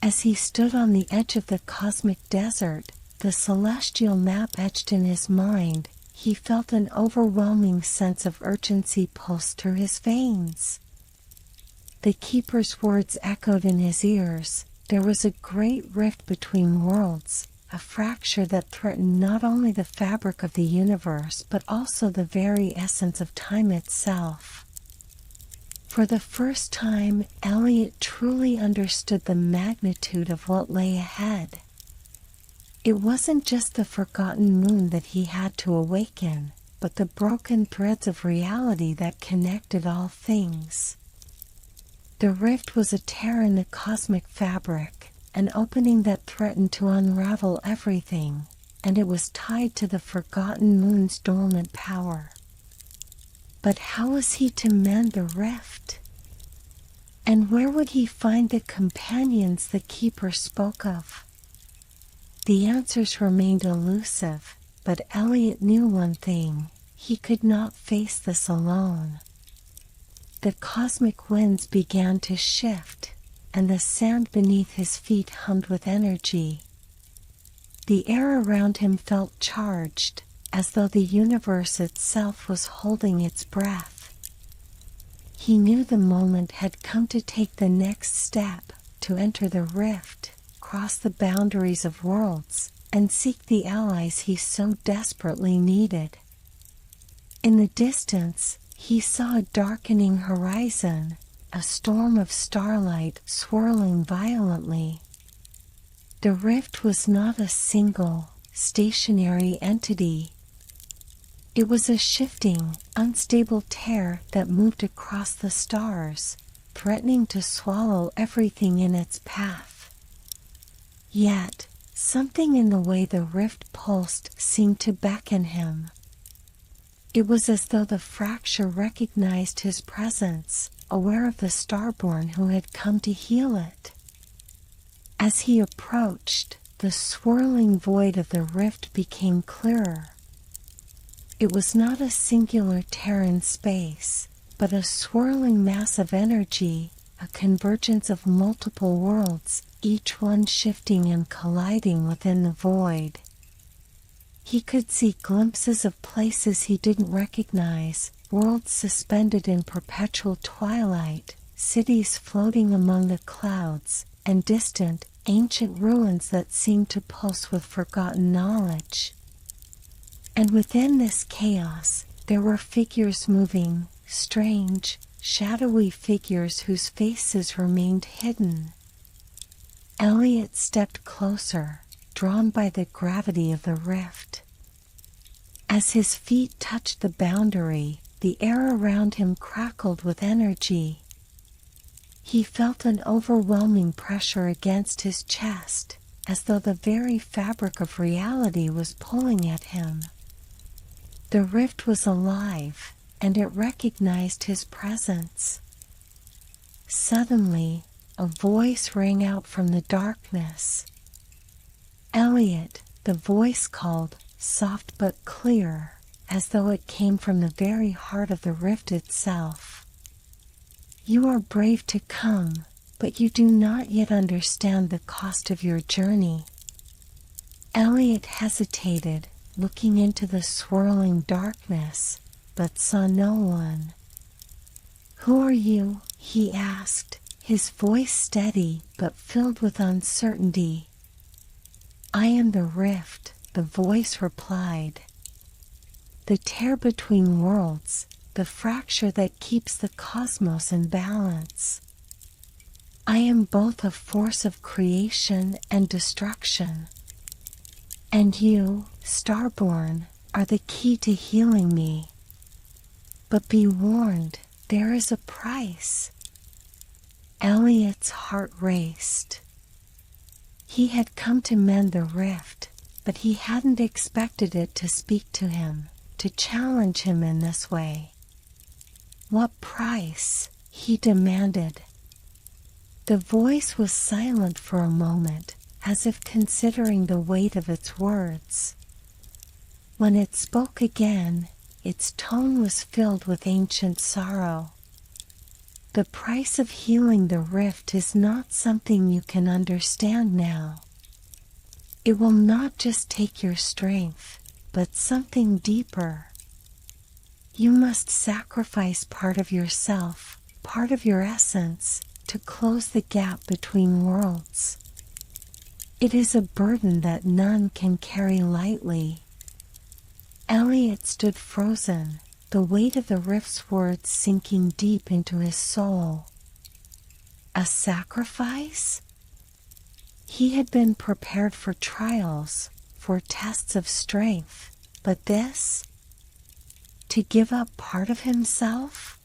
As he stood on the edge of the cosmic desert, the celestial map etched in his mind, he felt an overwhelming sense of urgency pulse through his veins. The keeper's words echoed in his ears. There was a great rift between worlds, a fracture that threatened not only the fabric of the universe but also the very essence of time itself. For the first time, Elliot truly understood the magnitude of what lay ahead. It wasn't just the forgotten moon that he had to awaken, but the broken threads of reality that connected all things. The rift was a tear in the cosmic fabric, an opening that threatened to unravel everything, and it was tied to the forgotten moon's dormant power. But how was he to mend the rift? And where would he find the companions the keeper spoke of? The answers remained elusive, but Elliot knew one thing: he could not face this alone. The cosmic winds began to shift, and the sand beneath his feet hummed with energy. The air around him felt charged, as though the universe itself was holding its breath. He knew the moment had come to take the next step, to enter the rift, cross the boundaries of worlds, and seek the allies he so desperately needed. In the distance, he saw a darkening horizon, a storm of starlight swirling violently. The rift was not a single, stationary entity. It was a shifting, unstable tear that moved across the stars, threatening to swallow everything in its path. Yet, something in the way the rift pulsed seemed to beckon him. It was as though the fracture recognized his presence, aware of the Starborn who had come to heal it. As he approached, the swirling void of the rift became clearer. It was not a singular tear in space, but a swirling mass of energy, a convergence of multiple worlds, each one shifting and colliding within the void. He could see glimpses of places he didn't recognize, worlds suspended in perpetual twilight, cities floating among the clouds, and distant, ancient ruins that seemed to pulse with forgotten knowledge. And within this chaos, there were figures moving, strange, shadowy figures whose faces remained hidden. Elliot stepped closer, drawn by the gravity of the rift. As his feet touched the boundary, the air around him crackled with energy. He felt an overwhelming pressure against his chest, as though the very fabric of reality was pulling at him. The rift was alive, and it recognized his presence. Suddenly, a voice rang out from the darkness. "Elliot," the voice called, soft but clear, as though it came from the very heart of the rift itself. "You are brave to come, but you do not yet understand the cost of your journey." Elliot hesitated, looking into the swirling darkness, but saw no one. "Who are you?" he asked, his voice steady but filled with uncertainty. "I am the rift," the voice replied. "The tear between worlds, the fracture that keeps the cosmos in balance. I am both a force of creation and destruction. And you, Starborn, are the key to healing me. But be warned, there is a price." Elliot's heart raced. He had come to mend the rift, but he hadn't expected it to speak to him, to challenge him in this way. "What price?" he demanded. The voice was silent for a moment, as if considering the weight of its words. When it spoke again, its tone was filled with ancient sorrow. "The price of healing the rift is not something you can understand now. It will not just take your strength, but something deeper. You must sacrifice part of yourself, part of your essence, to close the gap between worlds. It is a burden that none can carry lightly." Elliot stood frozen, the weight of the rift's words sinking deep into his soul. A sacrifice? He had been prepared for trials, for tests of strength, but this? To give up part of himself?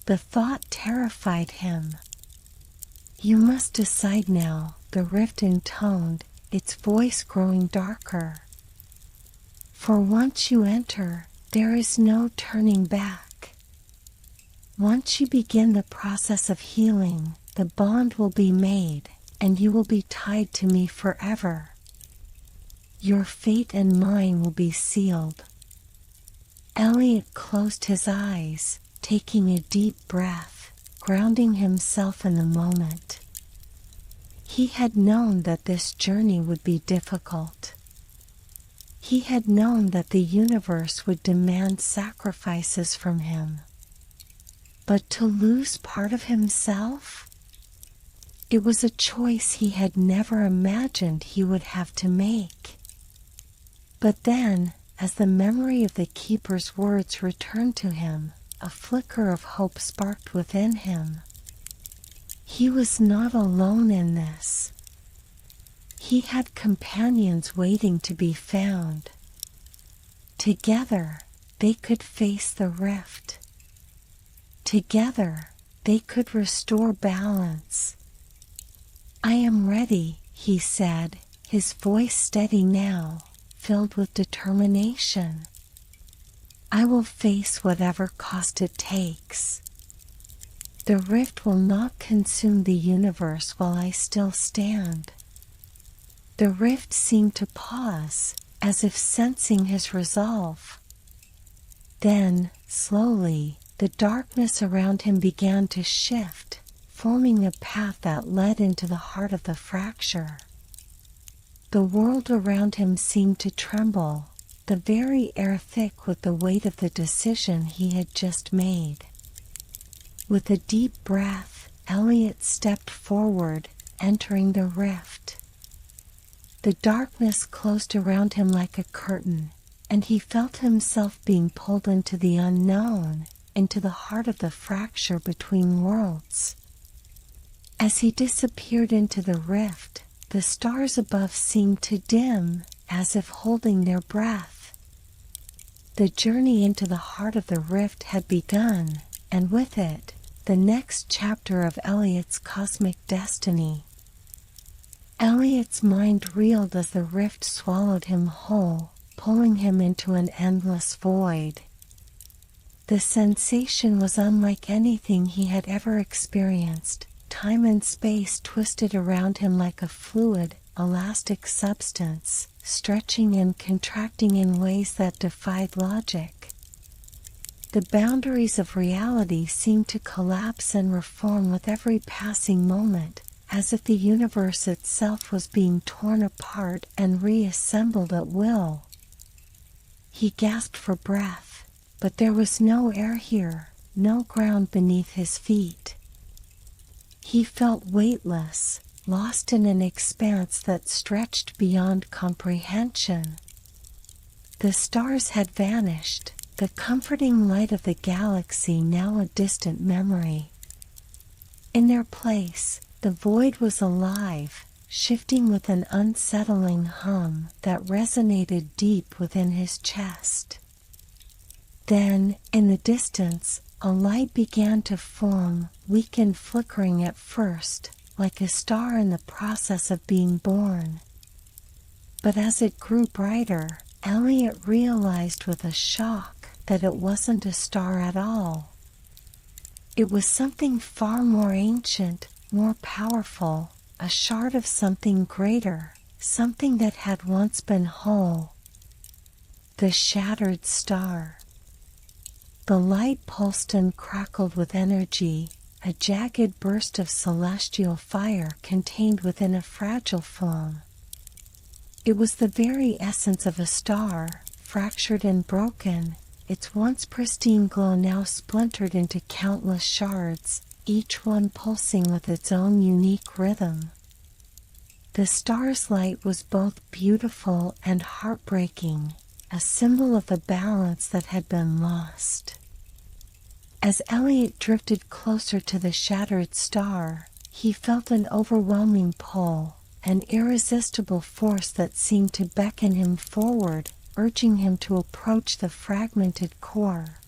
The thought terrified him. "You must decide now," the rift intoned, its voice growing darker. "For once you enter, there is no turning back. Once you begin the process of healing, the bond will be made, and you will be tied to me forever. Your fate and mine will be sealed." Elliot closed his eyes, taking a deep breath, grounding himself in the moment. He had known that this journey would be difficult. He had known that the universe would demand sacrifices from him. But to lose part of himself? It was a choice he had never imagined he would have to make. But then, as the memory of the keeper's words returned to him, a flicker of hope sparked within him. He was not alone in this. He had companions waiting to be found. Together, they could face the rift. Together, they could restore balance. "I am ready," he said, his voice steady now, filled with determination. "I will face whatever cost it takes. The rift will not consume the universe while I still stand." The rift seemed to pause, as if sensing his resolve. Then, slowly, the darkness around him began to shift, forming a path that led into the heart of the fracture. The world around him seemed to tremble, the very air thick with the weight of the decision he had just made. With a deep breath, Elliot stepped forward, entering the rift. The darkness closed around him like a curtain, and he felt himself being pulled into the unknown, into the heart of the fracture between worlds. As he disappeared into the rift, the stars above seemed to dim, as if holding their breath. The journey into the heart of the rift had begun, and with it, the next chapter of Elliot's cosmic destiny. Elliot's mind reeled as the rift swallowed him whole, pulling him into an endless void. The sensation was unlike anything he had ever experienced. Time and space twisted around him like a fluid, elastic substance, stretching and contracting in ways that defied logic. The boundaries of reality seemed to collapse and reform with every passing moment, as if the universe itself was being torn apart and reassembled at will. He gasped for breath, but there was no air here, no ground beneath his feet. He felt weightless, lost in an expanse that stretched beyond comprehension. The stars had vanished, the comforting light of the galaxy now a distant memory. In their place, the void was alive, shifting with an unsettling hum that resonated deep within his chest. Then, in the distance, a light began to form, weak and flickering at first, like a star in the process of being born. But as it grew brighter, Elliot realized with a shock that it wasn't a star at all. It was something far more ancient, more powerful, a shard of something greater, something that had once been whole. The shattered star. The light pulsed and crackled with energy, a jagged burst of celestial fire contained within a fragile form. It was the very essence of a star, fractured and broken, its once pristine glow now splintered into countless shards, each one pulsing with its own unique rhythm. The star's light was both beautiful and heartbreaking, a symbol of the balance that had been lost. As Elliot drifted closer to the shattered star, he felt an overwhelming pull, an irresistible force that seemed to beckon him forward, urging him to approach the fragmented core.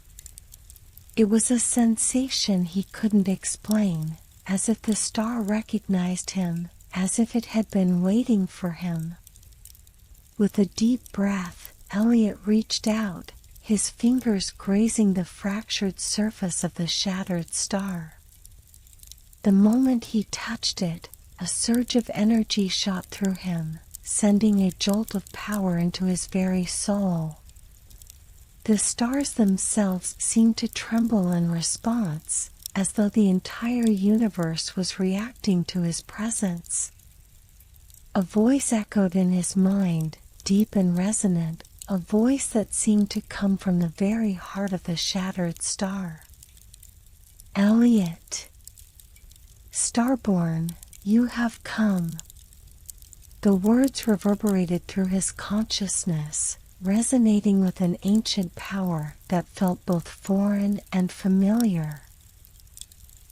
It was a sensation he couldn't explain, as if the star recognized him, as if it had been waiting for him. With a deep breath, Elliot reached out, his fingers grazing the fractured surface of the shattered star. The moment he touched it, a surge of energy shot through him, sending a jolt of power into his very soul. The stars themselves seemed to tremble in response, as though the entire universe was reacting to his presence. A voice echoed in his mind, deep and resonant, a voice that seemed to come from the very heart of the shattered star. "Elliot. Starborn, you have come." The words reverberated through his consciousness, resonating with an ancient power that felt both foreign and familiar.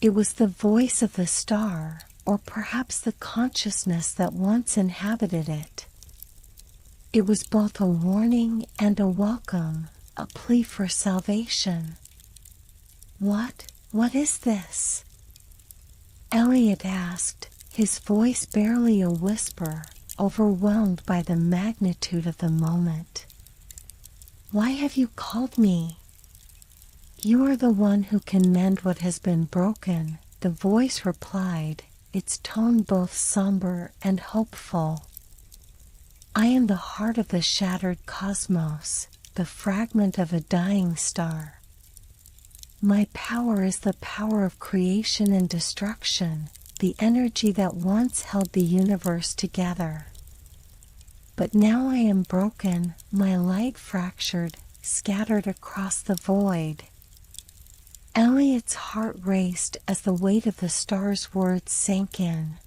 It was the voice of the star, or perhaps the consciousness that once inhabited it. It was both a warning and a welcome, a plea for salvation. What is this?" Elliot asked, his voice barely a whisper, overwhelmed by the magnitude of the moment. "Why have you called me?" "You are the one who can mend what has been broken," the voice replied, its tone both somber and hopeful. "I am the heart of the shattered cosmos, the fragment of a dying star. My power is the power of creation and destruction, the energy that once held the universe together. But now I am broken, my light fractured, scattered across the void." Elliot's heart raced as the weight of the star's words sank in.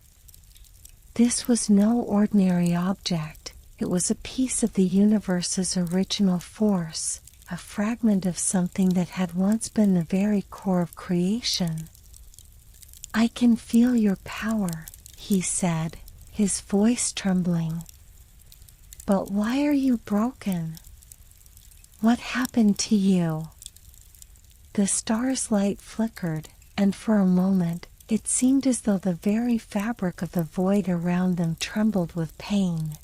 This was no ordinary object, it was a piece of the universe's original force, a fragment of something that had once been the very core of creation. "I can feel your power," he said, his voice trembling. "But why are you broken? What happened to you?" The star's light flickered, and for a moment, it seemed as though the very fabric of the void around them trembled with pain.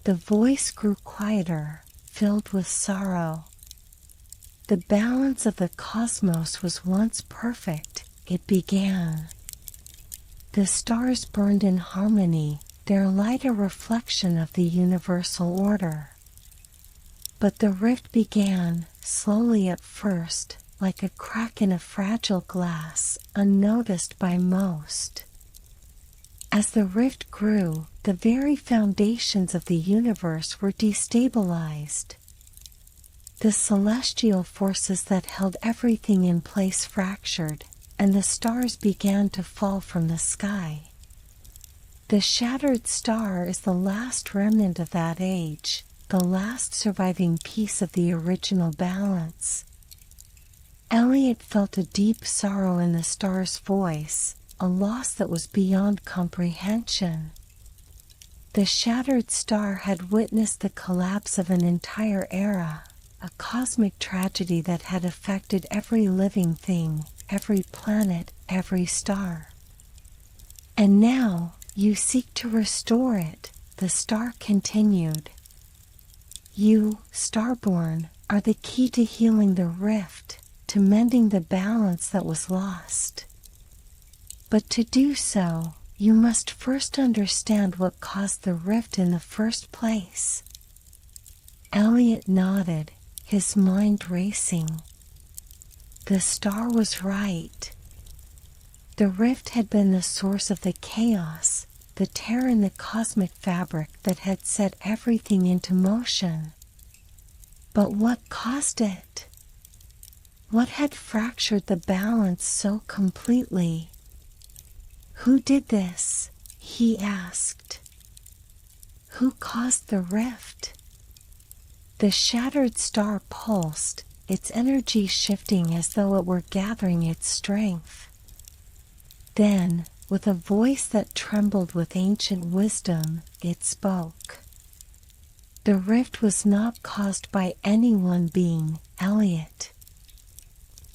The voice grew quieter, filled with sorrow. "The balance of the cosmos was once perfect," it began. "The stars burned in harmony, their light a reflection of the universal order. But the rift began, slowly at first, like a crack in a fragile glass, unnoticed by most. As the rift grew, the very foundations of the universe were destabilized. The celestial forces that held everything in place fractured, and the stars began to fall from the sky. The shattered star is the last remnant of that age, the last surviving piece of the original balance." Elliot felt a deep sorrow in the star's voice, a loss that was beyond comprehension. The shattered star had witnessed the collapse of an entire era, a cosmic tragedy that had affected every living thing, every planet, every star. "And now, you seek to restore it," the star continued. "You, Starborn, are the key to healing the rift, to mending the balance that was lost. But to do so, you must first understand what caused the rift in the first place." Elliot nodded, his mind racing. The star was right. The rift had been the source of the chaos, the tear in the cosmic fabric that had set everything into motion. But what caused it? What had fractured the balance so completely? "Who did this?" he asked. "Who caused the rift?" The shattered star pulsed, its energy shifting as though it were gathering its strength. Then, with a voice that trembled with ancient wisdom, it spoke. "The rift was not caused by any one being, Elliot.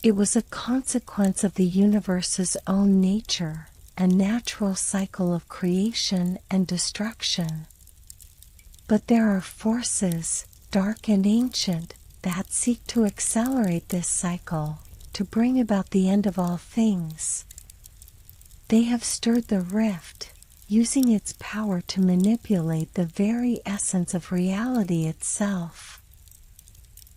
It was a consequence of the universe's own nature, a natural cycle of creation and destruction. But there are forces, dark and ancient, that seek to accelerate this cycle, to bring about the end of all things. They have stirred the rift, using its power to manipulate the very essence of reality itself.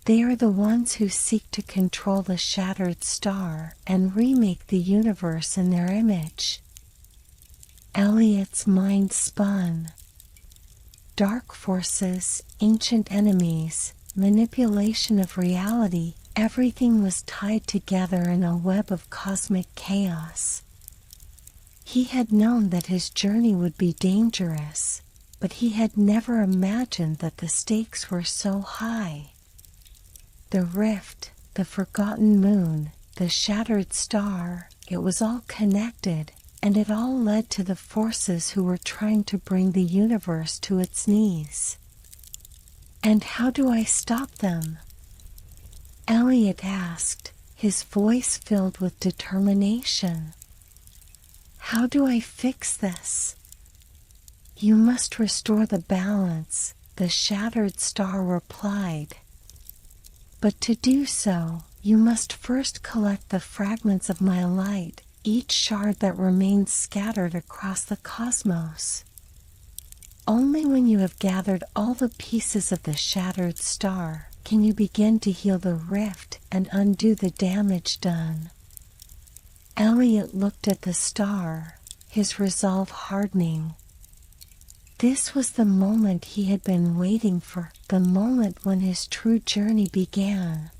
They are the ones who seek to control the shattered star and remake the universe in their image." Elliot's mind spun. Dark forces, ancient enemies, manipulation of reality, everything was tied together in a web of cosmic chaos. He had known that his journey would be dangerous, but he had never imagined that the stakes were so high. The rift, the forgotten moon, the shattered star, it was all connected, and it all led to the forces who were trying to bring the universe to its knees. And how do I stop them? Elliot asked, his voice filled with determination. How do I fix this? You must restore the balance, the shattered star replied. But to do so, you must first collect the fragments of my light, each shard that remains scattered across the cosmos. Only when you have gathered all the pieces of the shattered star can you begin to heal the rift and undo the damage done. Elliot looked at the star, his resolve hardening. This was the moment he had been waiting for, the moment when his true journey began.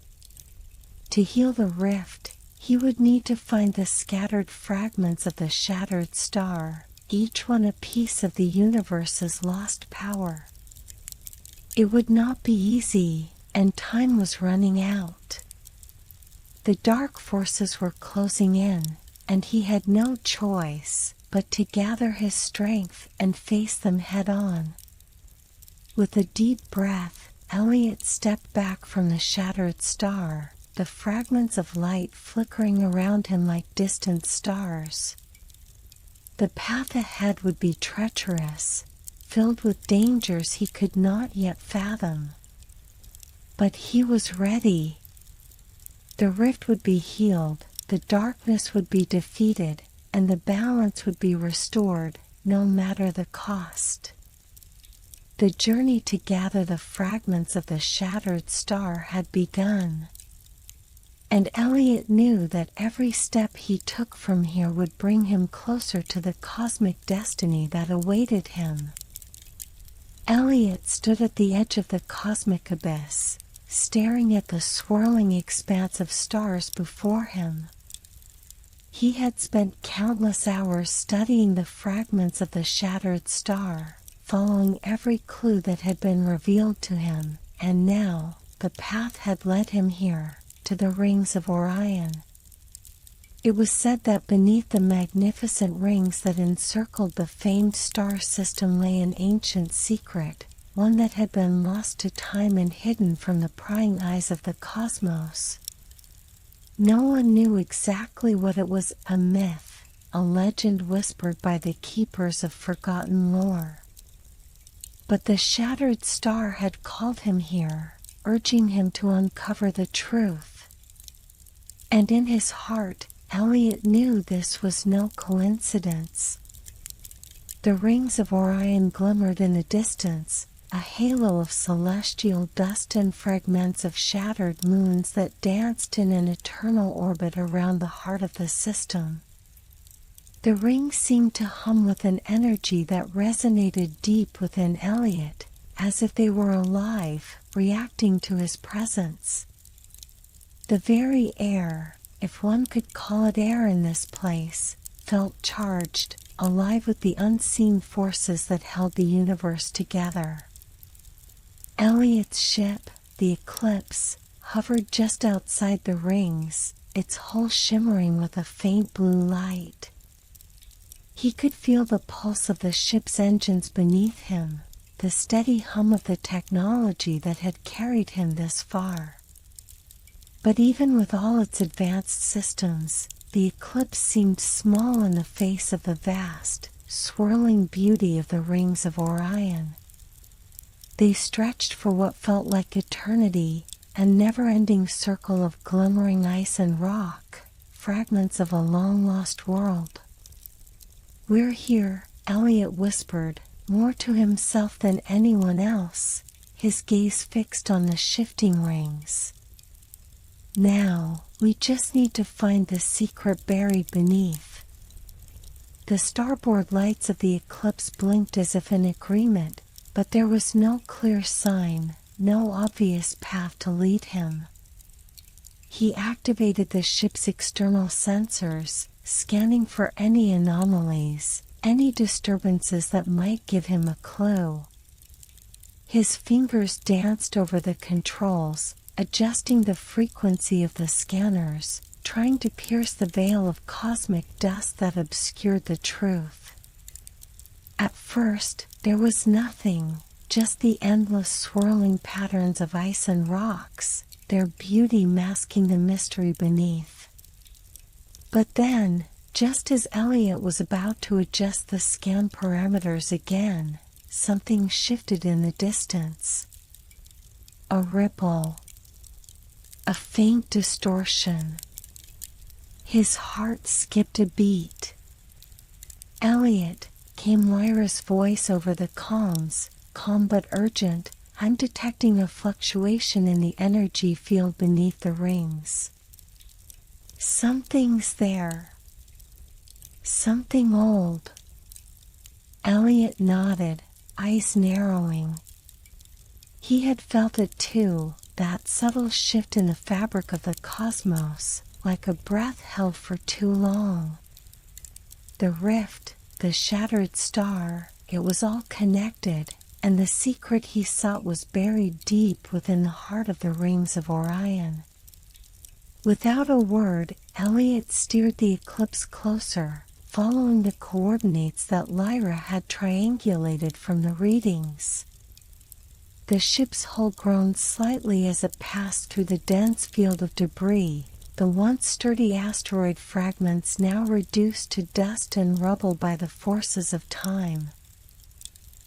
To heal the rift, he would need to find the scattered fragments of the shattered star, each one a piece of the universe's lost power. It would not be easy, and time was running out. The dark forces were closing in, and he had no choice but to gather his strength and face them head-on. With a deep breath, Elliot stepped back from the shattered star, the fragments of light flickering around him like distant stars. The path ahead would be treacherous, filled with dangers he could not yet fathom. But he was ready. The rift would be healed, the darkness would be defeated, and the balance would be restored, no matter the cost. The journey to gather the fragments of the shattered star had begun. And Elliot knew that every step he took from here would bring him closer to the cosmic destiny that awaited him. Elliot stood at the edge of the cosmic abyss, staring at the swirling expanse of stars before him. He had spent countless hours studying the fragments of the shattered star, following every clue that had been revealed to him, and now, the path had led him here, to the rings of Orion. It was said that beneath the magnificent rings that encircled the famed star system lay an ancient secret, one that had been lost to time and hidden from the prying eyes of the cosmos. No one knew exactly what it was, a myth, a legend whispered by the keepers of forgotten lore. But the shattered star had called him here, urging him to uncover the truth. And in his heart, Elliot knew this was no coincidence. The rings of Orion glimmered in the distance, a halo of celestial dust and fragments of shattered moons that danced in an eternal orbit around the heart of the system. The rings seemed to hum with an energy that resonated deep within Elliot, as if they were alive, reacting to his presence. The very air, if one could call it air in this place, felt charged, alive with the unseen forces that held the universe together. Elliot's ship, the Eclipse, hovered just outside the rings, its hull shimmering with a faint blue light. He could feel the pulse of the ship's engines beneath him, the steady hum of the technology that had carried him this far. But even with all its advanced systems, the Eclipse seemed small in the face of the vast, swirling beauty of the rings of Orion. They stretched for what felt like eternity, a never-ending circle of glimmering ice and rock, fragments of a long-lost world. "We're here," Elliot whispered, more to himself than anyone else, his gaze fixed on the shifting rings. "Now, we just need to find the secret buried beneath." The starboard lights of the Eclipse blinked as if in agreement, but there was no clear sign, no obvious path to lead him. He activated the ship's external sensors, scanning for any anomalies, any disturbances that might give him a clue. His fingers danced over the controls, adjusting the frequency of the scanners, trying to pierce the veil of cosmic dust that obscured the truth. At first, there was nothing, just the endless swirling patterns of ice and rocks, their beauty masking the mystery beneath. But then, just as Elliot was about to adjust the scan parameters again, something shifted in the distance. A ripple. A faint distortion. His heart skipped a beat. "Elliot," came Lyra's voice over the comms, calm but urgent, "I'm detecting a fluctuation in the energy field beneath the rings. Something's there. Something old." Elliot nodded, eyes narrowing. He had felt it too, that subtle shift in the fabric of the cosmos, like a breath held for too long. The rift, the shattered star, it was all connected, and the secret he sought was buried deep within the heart of the rings of Orion. Without a word, Elliot steered the eclipse closer, following the coordinates that Lyra had triangulated from the readings. The ship's hull groaned slightly as it passed through the dense field of debris, the once sturdy asteroid fragments now reduced to dust and rubble by the forces of time.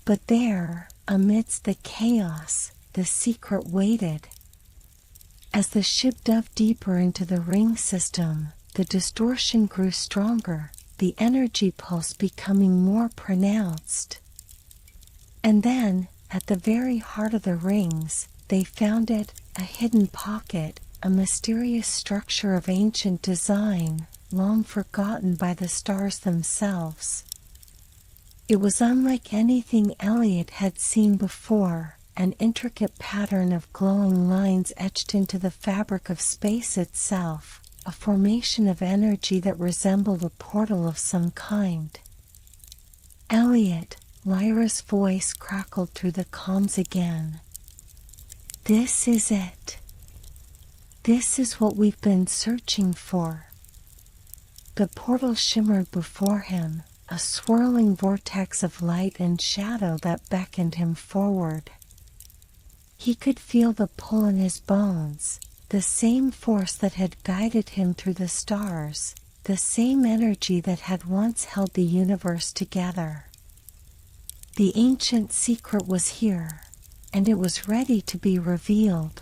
But there, amidst the chaos, the secret waited. As the ship dove deeper into the ring system, the distortion grew stronger, the energy pulse becoming more pronounced. And then, at the very heart of the rings, they found it, a hidden pocket, a mysterious structure of ancient design, long forgotten by the stars themselves. It was unlike anything Elliot had seen before, an intricate pattern of glowing lines etched into the fabric of space itself, a formation of energy that resembled a portal of some kind. "Elliot," Lyra's voice crackled through the comms again. "This is it. This is what we've been searching for." The portal shimmered before him, a swirling vortex of light and shadow that beckoned him forward. He could feel the pull in his bones, the same force that had guided him through the stars, the same energy that had once held the universe together. The ancient secret was here, and it was ready to be revealed.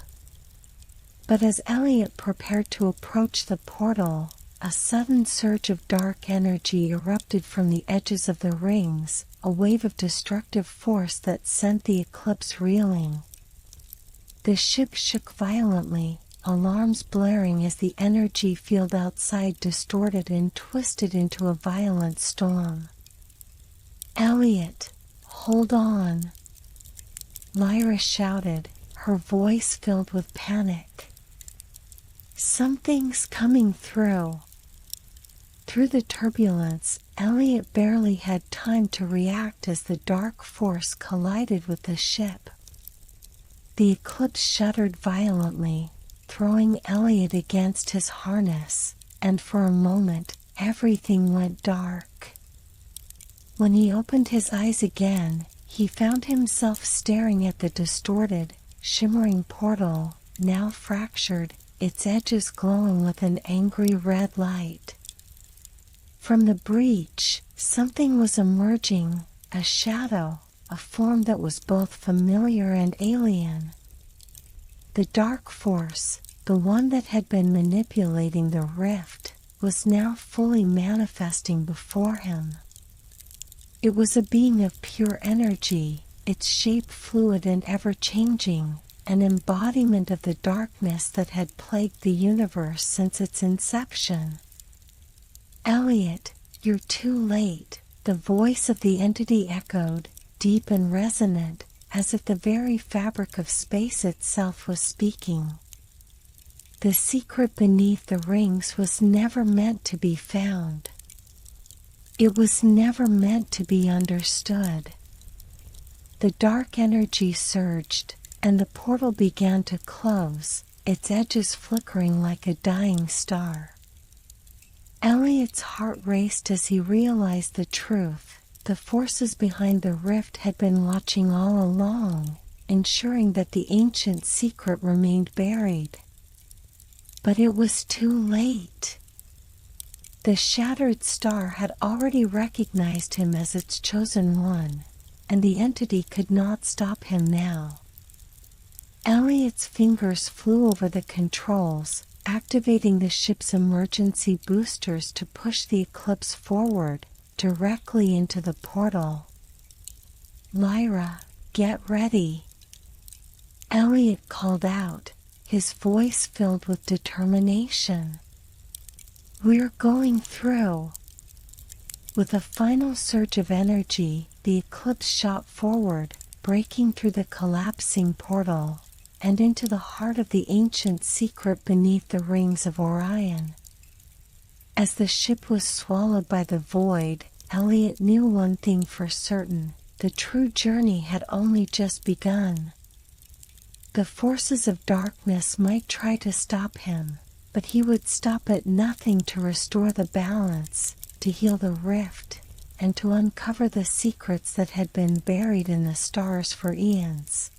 But as Elliot prepared to approach the portal, a sudden surge of dark energy erupted from the edges of the rings, a wave of destructive force that sent the eclipse reeling. The ship shook violently, alarms blaring as the energy field outside distorted and twisted into a violent storm. "Elliot, hold on," Lyra shouted, her voice filled with panic. "Something's coming through." Through the turbulence, Elliot barely had time to react as the dark force collided with the ship. The eclipse shuddered violently, throwing Elliot against his harness, and for a moment, everything went dark. When he opened his eyes again, he found himself staring at the distorted, shimmering portal, now fractured, its edges glowing with an angry red light. From the breach, something was emerging, a shadow, a form that was both familiar and alien. The dark force, the one that had been manipulating the rift, was now fully manifesting before him. It was a being of pure energy, its shape fluid and ever-changing, an embodiment of the darkness that had plagued the universe since its inception. "Elliot, you're too late," the voice of the entity echoed, deep and resonant, as if the very fabric of space itself was speaking. The secret beneath the rings was never meant to be found. It was never meant to be understood. The dark energy surged, and the portal began to close, its edges flickering like a dying star. Elliot's heart raced as he realized the truth. The forces behind the rift had been watching all along, ensuring that the ancient secret remained buried. But it was too late. The shattered star had already recognized him as its chosen one, and the entity could not stop him now. Elliot's fingers flew over the controls, activating the ship's emergency boosters to push the eclipse forward, directly into the portal. "Lyra, get ready," Elliot called out, his voice filled with determination. "We're going through." With a final surge of energy, the eclipse shot forward, breaking through the collapsing portal, and into the heart of the ancient secret beneath the rings of Orion. As the ship was swallowed by the void, Elliot knew one thing for certain: the true journey had only just begun. The forces of darkness might try to stop him, but he would stop at nothing to restore the balance, to heal the rift, and to uncover the secrets that had been buried in the stars for eons.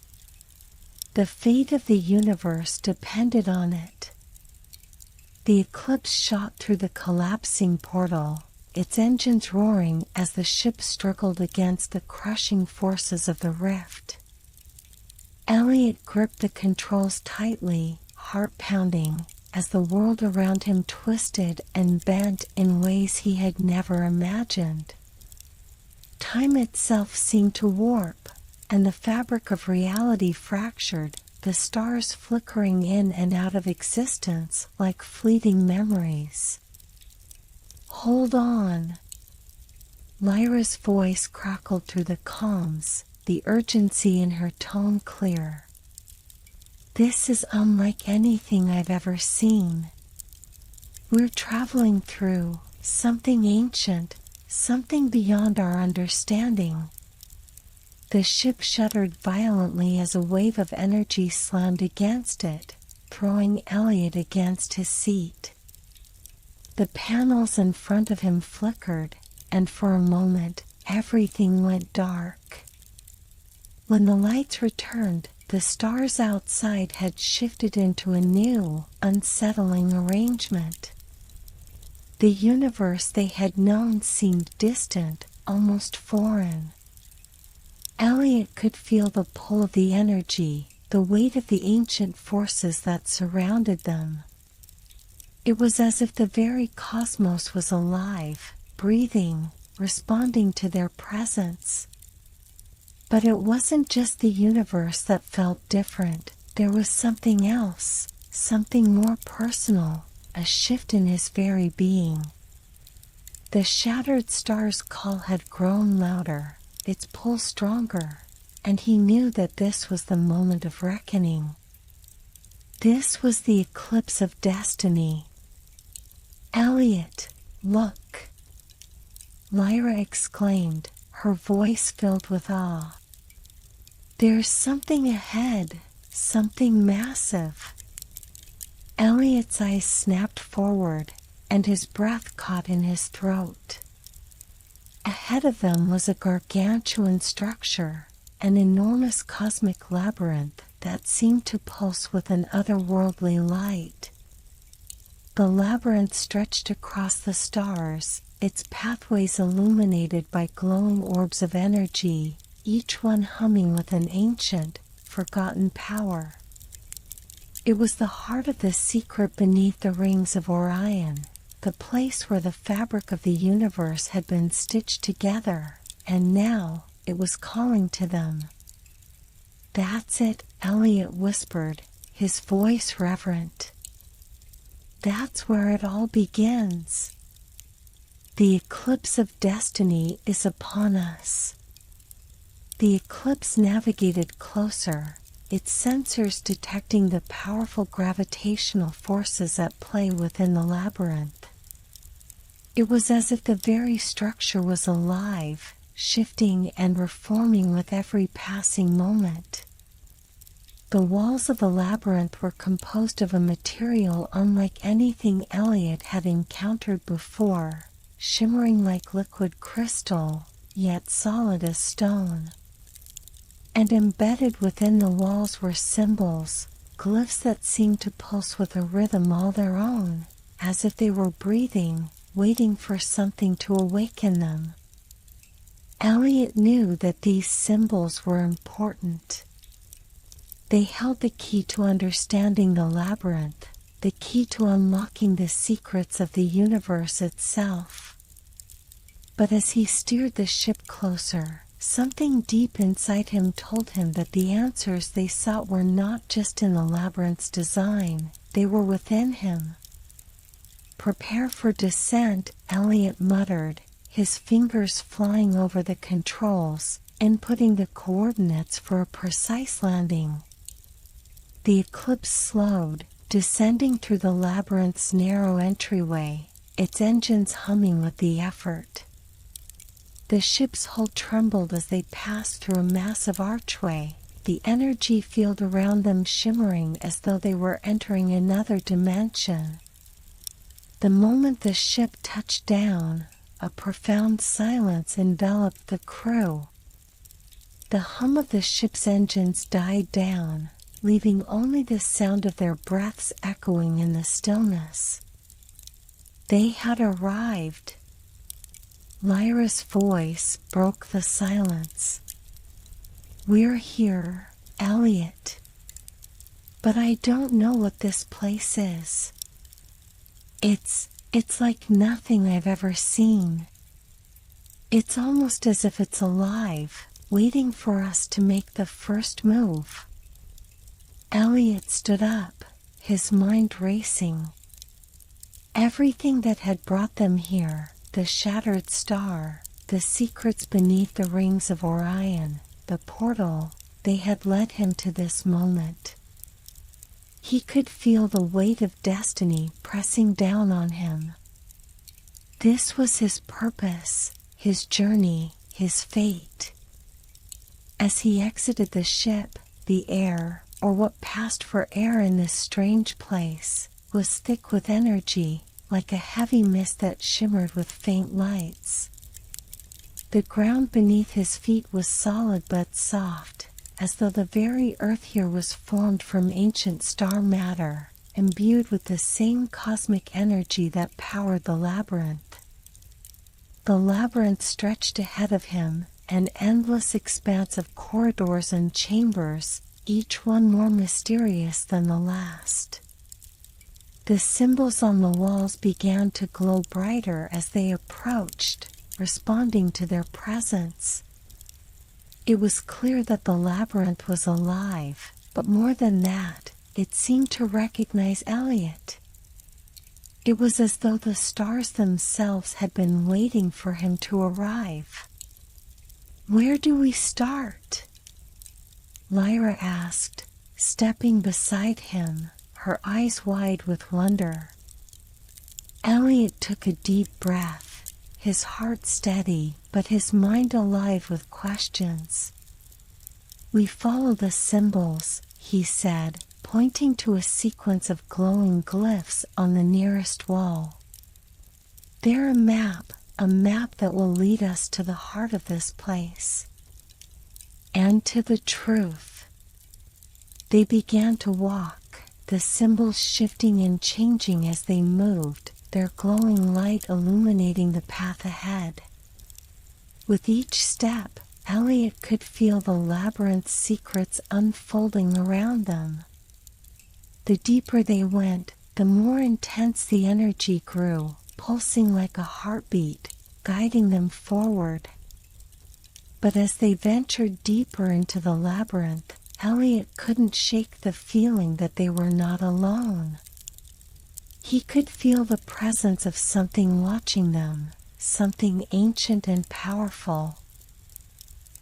The fate of the universe depended on it. The eclipse shot through the collapsing portal, its engines roaring as the ship struggled against the crushing forces of the rift. Elliot gripped the controls tightly, heart pounding, as the world around him twisted and bent in ways he had never imagined. Time itself seemed to warp, and the fabric of reality fractured, the stars flickering in and out of existence like fleeting memories. "Hold on." Lyra's voice crackled through the calms, the urgency in her tone clear. "This is unlike anything I've ever seen. We're traveling through something ancient, something beyond our understanding." The ship shuddered violently as a wave of energy slammed against it, throwing Elliot against his seat. The panels in front of him flickered, and for a moment, everything went dark. When the lights returned, the stars outside had shifted into a new, unsettling arrangement. The universe they had known seemed distant, almost foreign. Elliot could feel the pull of the energy, the weight of the ancient forces that surrounded them. It was as if the very cosmos was alive, breathing, responding to their presence. But it wasn't just the universe that felt different. There was something else, something more personal, a shift in his very being. The shattered star's call had grown louder, its pull stronger, and he knew that this was the moment of reckoning. This was the eclipse of destiny. "Elliot, look!" Lyra exclaimed, her voice filled with awe. "There's something ahead, something massive." Elliot's eyes snapped forward, and his breath caught in his throat. Ahead of them was a gargantuan structure, an enormous cosmic labyrinth that seemed to pulse with an otherworldly light. The labyrinth stretched across the stars, its pathways illuminated by glowing orbs of energy, each one humming with an ancient, forgotten power. It was the heart of the secret beneath the rings of Orion, the place where the fabric of the universe had been stitched together, and now it was calling to them. "That's it," Elliot whispered, his voice reverent. "That's where it all begins. The eclipse of destiny is upon us." The eclipse navigated closer, its sensors detecting the powerful gravitational forces at play within the labyrinth. It was as if the very structure was alive, shifting and reforming with every passing moment. The walls of the labyrinth were composed of a material unlike anything Elliot had encountered before, shimmering like liquid crystal, yet solid as stone. And embedded within the walls were symbols, glyphs that seemed to pulse with a rhythm all their own, as if they were breathing, waiting for something to awaken them. Elliot knew that these symbols were important. They held the key to understanding the labyrinth, the key to unlocking the secrets of the universe itself. But as he steered the ship closer, something deep inside him told him that the answers they sought were not just in the labyrinth's design, they were within him. "Prepare for descent," Elliot muttered, his fingers flying over the controls, inputting the coordinates for a precise landing. The Eclipse slowed, descending through the labyrinth's narrow entryway, its engines humming with the effort. The ship's hull trembled as they passed through a massive archway, the energy field around them shimmering as though they were entering another dimension. The moment the ship touched down, a profound silence enveloped the crew. The hum of the ship's engines died down, leaving only the sound of their breaths echoing in the stillness. They had arrived. Lyra's voice broke the silence. "We're here, Elliot. But I don't know what this place is. It's like nothing I've ever seen. It's almost as if it's alive, waiting for us to make the first move." Elliot stood up, his mind racing. Everything that had brought them here, the shattered star, the secrets beneath the rings of Orion, the portal, they had led him to this moment. He could feel the weight of destiny pressing down on him. This was his purpose, his journey, his fate. As he exited the ship, the air, or what passed for air in this strange place, was thick with energy, like a heavy mist that shimmered with faint lights. The ground beneath his feet was solid but soft, as though the very earth here was formed from ancient star matter, imbued with the same cosmic energy that powered the labyrinth. The labyrinth stretched ahead of him, an endless expanse of corridors and chambers, each one more mysterious than the last. The symbols on the walls began to glow brighter as they approached, responding to their presence. It was clear that the labyrinth was alive, but more than that, it seemed to recognize Elliot. It was as though the stars themselves had been waiting for him to arrive. "Where do we start?" Lyra asked, stepping beside him, her eyes wide with wonder. Elliot took a deep breath, his heart steady, but his mind alive with questions. "We follow the symbols," he said, pointing to a sequence of glowing glyphs on the nearest wall. "They're a map that will lead us to the heart of this place. And to the truth." They began to walk, the symbols shifting and changing as they moved, their glowing light illuminating the path ahead. With each step, Elliot could feel the labyrinth's secrets unfolding around them. The deeper they went, the more intense the energy grew, pulsing like a heartbeat, guiding them forward. But as they ventured deeper into the labyrinth, Elliot couldn't shake the feeling that they were not alone. He could feel the presence of something watching them, something ancient and powerful.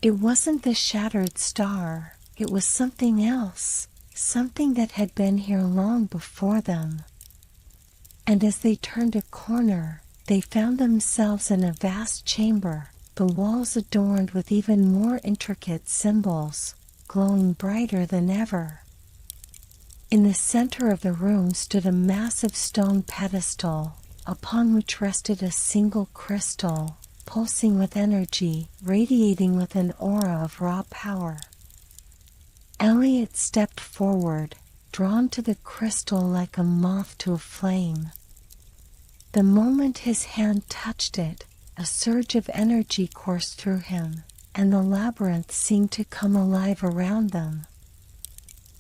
It wasn't the shattered star, it was something else, something that had been here long before them. And as they turned a corner, They found themselves in a vast chamber, the walls adorned with even more intricate symbols, glowing brighter than ever. In the center of the room stood a massive stone pedestal, upon which rested a single crystal, pulsing with energy, radiating with an aura of raw power. Elliot stepped forward, drawn to the crystal like a moth to a flame. The moment his hand touched it, a surge of energy coursed through him, and the labyrinth seemed to come alive around them.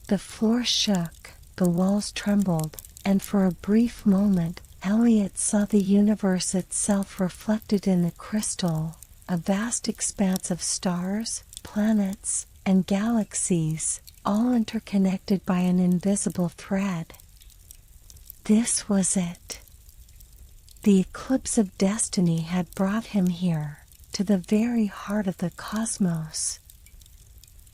The floor shook, the walls trembled, and for a brief moment, Elliot saw the universe itself reflected in the crystal, a vast expanse of stars, planets, and galaxies, all interconnected by an invisible thread. This was it. The eclipse of destiny had brought him here, to the very heart of the cosmos.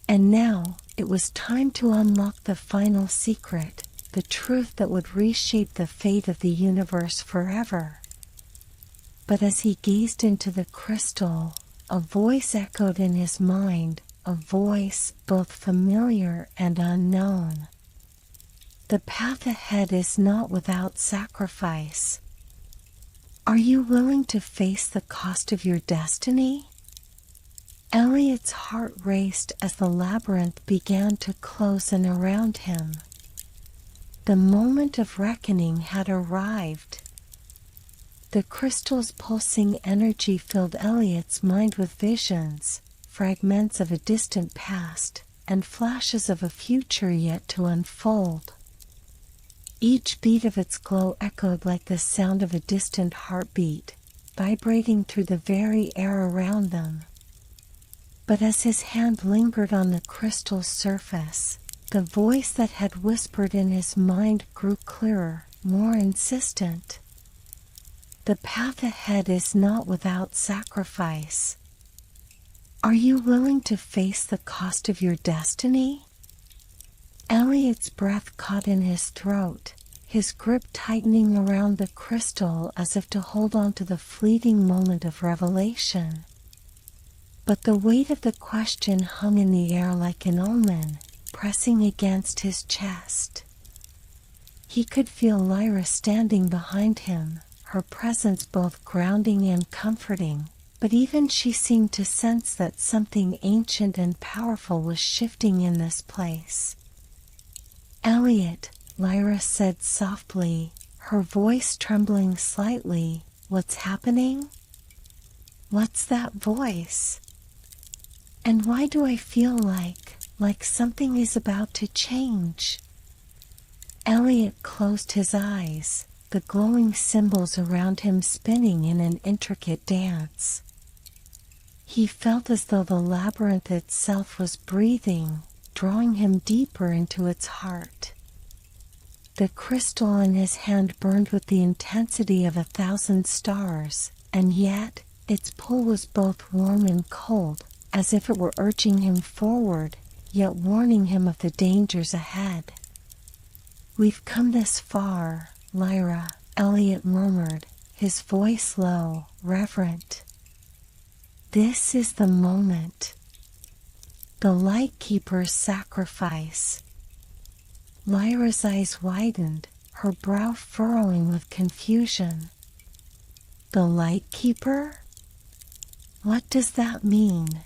And now, it was time to unlock the final secret, the truth that would reshape the fate of the universe forever. But as he gazed into the crystal, a voice echoed in his mind, a voice both familiar and unknown. The path ahead is not without sacrifice. Are you willing to face the cost of your destiny? Elliot's heart raced as the labyrinth began to close in around him. The moment of reckoning had arrived. The crystal's pulsing energy filled Elliot's mind with visions, fragments of a distant past, and flashes of a future yet to unfold. Each beat of its glow echoed like the sound of a distant heartbeat, vibrating through the very air around them. But as his hand lingered on the crystal's surface, the voice that had whispered in his mind grew clearer, more insistent. The path ahead is not without sacrifice. Are you willing to face the cost of your destiny? Elliot's breath caught in his throat, his grip tightening around the crystal as if to hold on to the fleeting moment of revelation. But the weight of the question hung in the air like an omen, pressing against his chest. He could feel Lyra standing behind him, her presence both grounding and comforting, but even she seemed to sense that something ancient and powerful was shifting in this place. "Elliot," Lyra said softly, her voice trembling slightly, "what's happening?" "What's that voice? And why do I feel like something is about to change?" Elliot closed his eyes, the glowing symbols around him spinning in an intricate dance. He felt as though the labyrinth itself was breathing, drawing him deeper into its heart. The crystal in his hand burned with the intensity of 1,000 stars, and yet its pull was both warm and cold, as if it were urging him forward, yet warning him of the dangers ahead. "We've come this far, Lyra," Elliot murmured, his voice low, reverent. "This is the moment. The Lightkeeper's sacrifice." Lyra's eyes widened, her brow furrowing with confusion. "The Lightkeeper? What does that mean?"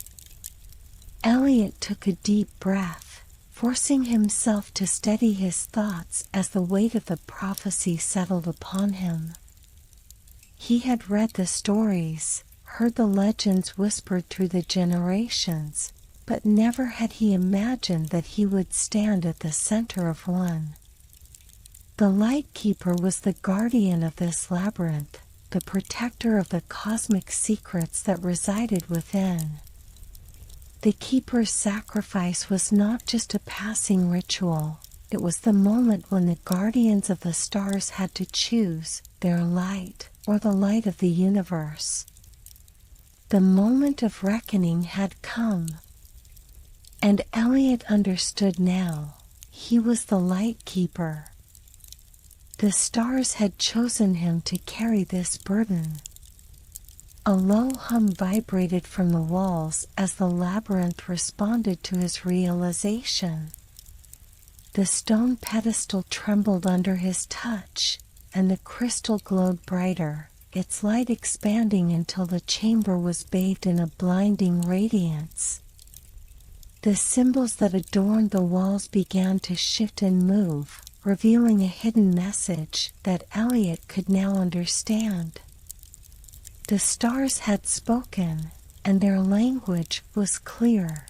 Elliot took a deep breath, forcing himself to steady his thoughts as the weight of the prophecy settled upon him. He had read the stories, heard the legends whispered through the generations, but never had he imagined that he would stand at the center of one. The Lightkeeper was the guardian of this labyrinth, the protector of the cosmic secrets that resided within. The Keeper's sacrifice was not just a passing ritual, it was the moment when the guardians of the stars had to choose their light or the light of the universe. The moment of reckoning had come. And Elliot understood now, he was the Lightkeeper. The stars had chosen him to carry this burden. A low hum vibrated from the walls as the labyrinth responded to his realization. The stone pedestal trembled under his touch, and the crystal glowed brighter, its light expanding until the chamber was bathed in a blinding radiance. The symbols that adorned the walls began to shift and move, revealing a hidden message that Elliot could now understand. The stars had spoken, and their language was clear.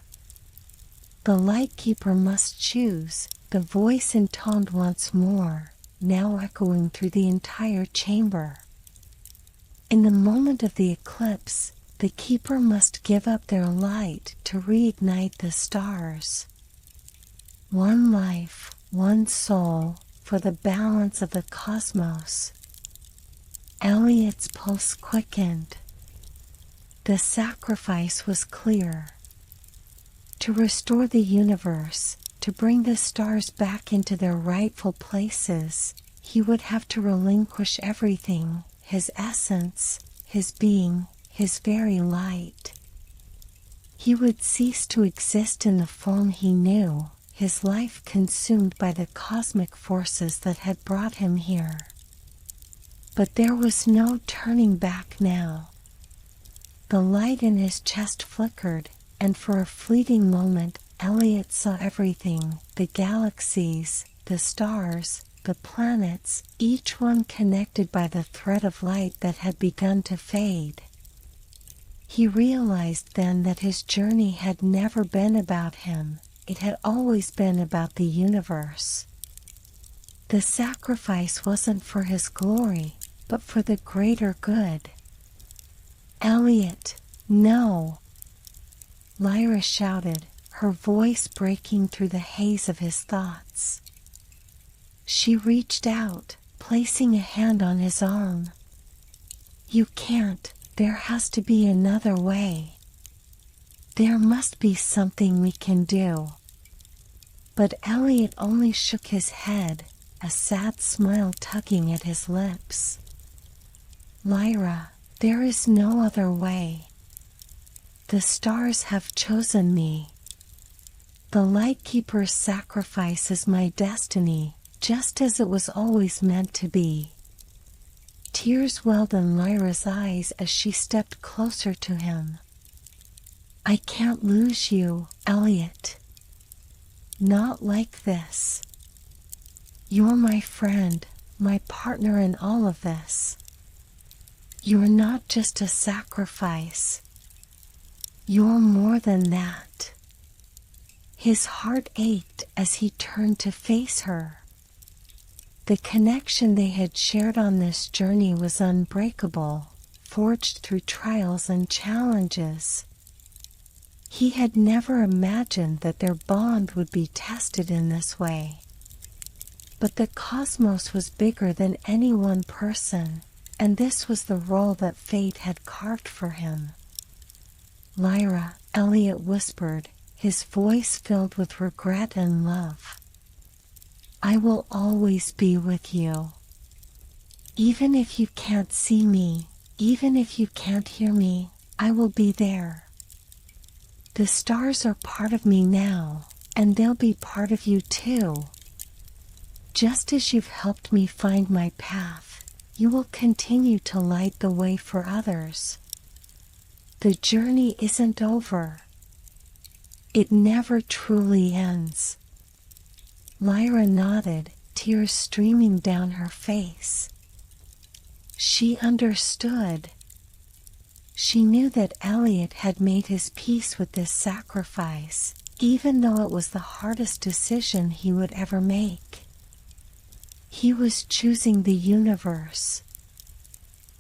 The Lightkeeper must choose, the voice intoned once more, now echoing through the entire chamber. In the moment of the eclipse, the Keeper must give up their light to reignite the stars. One life, one soul, for the balance of the cosmos. Elliot's pulse quickened. The sacrifice was clear. To restore the universe, to bring the stars back into their rightful places, he would have to relinquish everything, his essence, his being, his very light. He would cease to exist in the form he knew, his life consumed by the cosmic forces that had brought him here. But there was no turning back now. The light in his chest flickered, and for a fleeting moment, Elliot saw everything, the galaxies, the stars, the planets, each one connected by the thread of light that had begun to fade. He realized then that his journey had never been about him, it had always been about the universe. The sacrifice wasn't for his glory, but for the greater good. Elliot, no! Lyra shouted, her voice breaking through the haze of his thoughts. She reached out, placing a hand on his arm. You can't, there has to be another way. There must be something we can do. But Elliot only shook his head, a sad smile tugging at his lips. Lyra, there is no other way. The stars have chosen me. The Lightkeeper's sacrifice is my destiny, just as it was always meant to be. Tears welled in Lyra's eyes as she stepped closer to him. I can't lose you, Elliot. Not like this. You're my friend, my partner in all of this. You're not just a sacrifice. You're more than that. His heart ached as he turned to face her. The connection they had shared on this journey was unbreakable, forged through trials and challenges. He had never imagined that their bond would be tested in this way. But the cosmos was bigger than any one person, and this was the role that fate had carved for him. Lyra, Elliot whispered, his voice filled with regret and love. I will always be with you. Even if you can't see me, even if you can't hear me, I will be there. The stars are part of me now, and they'll be part of you too. Just as you've helped me find my path, you will continue to light the way for others. The journey isn't over. It never truly ends. Lyra nodded, tears streaming down her face. She understood. She knew that Elliot had made his peace with this sacrifice, even though it was the hardest decision he would ever make. He was choosing the universe,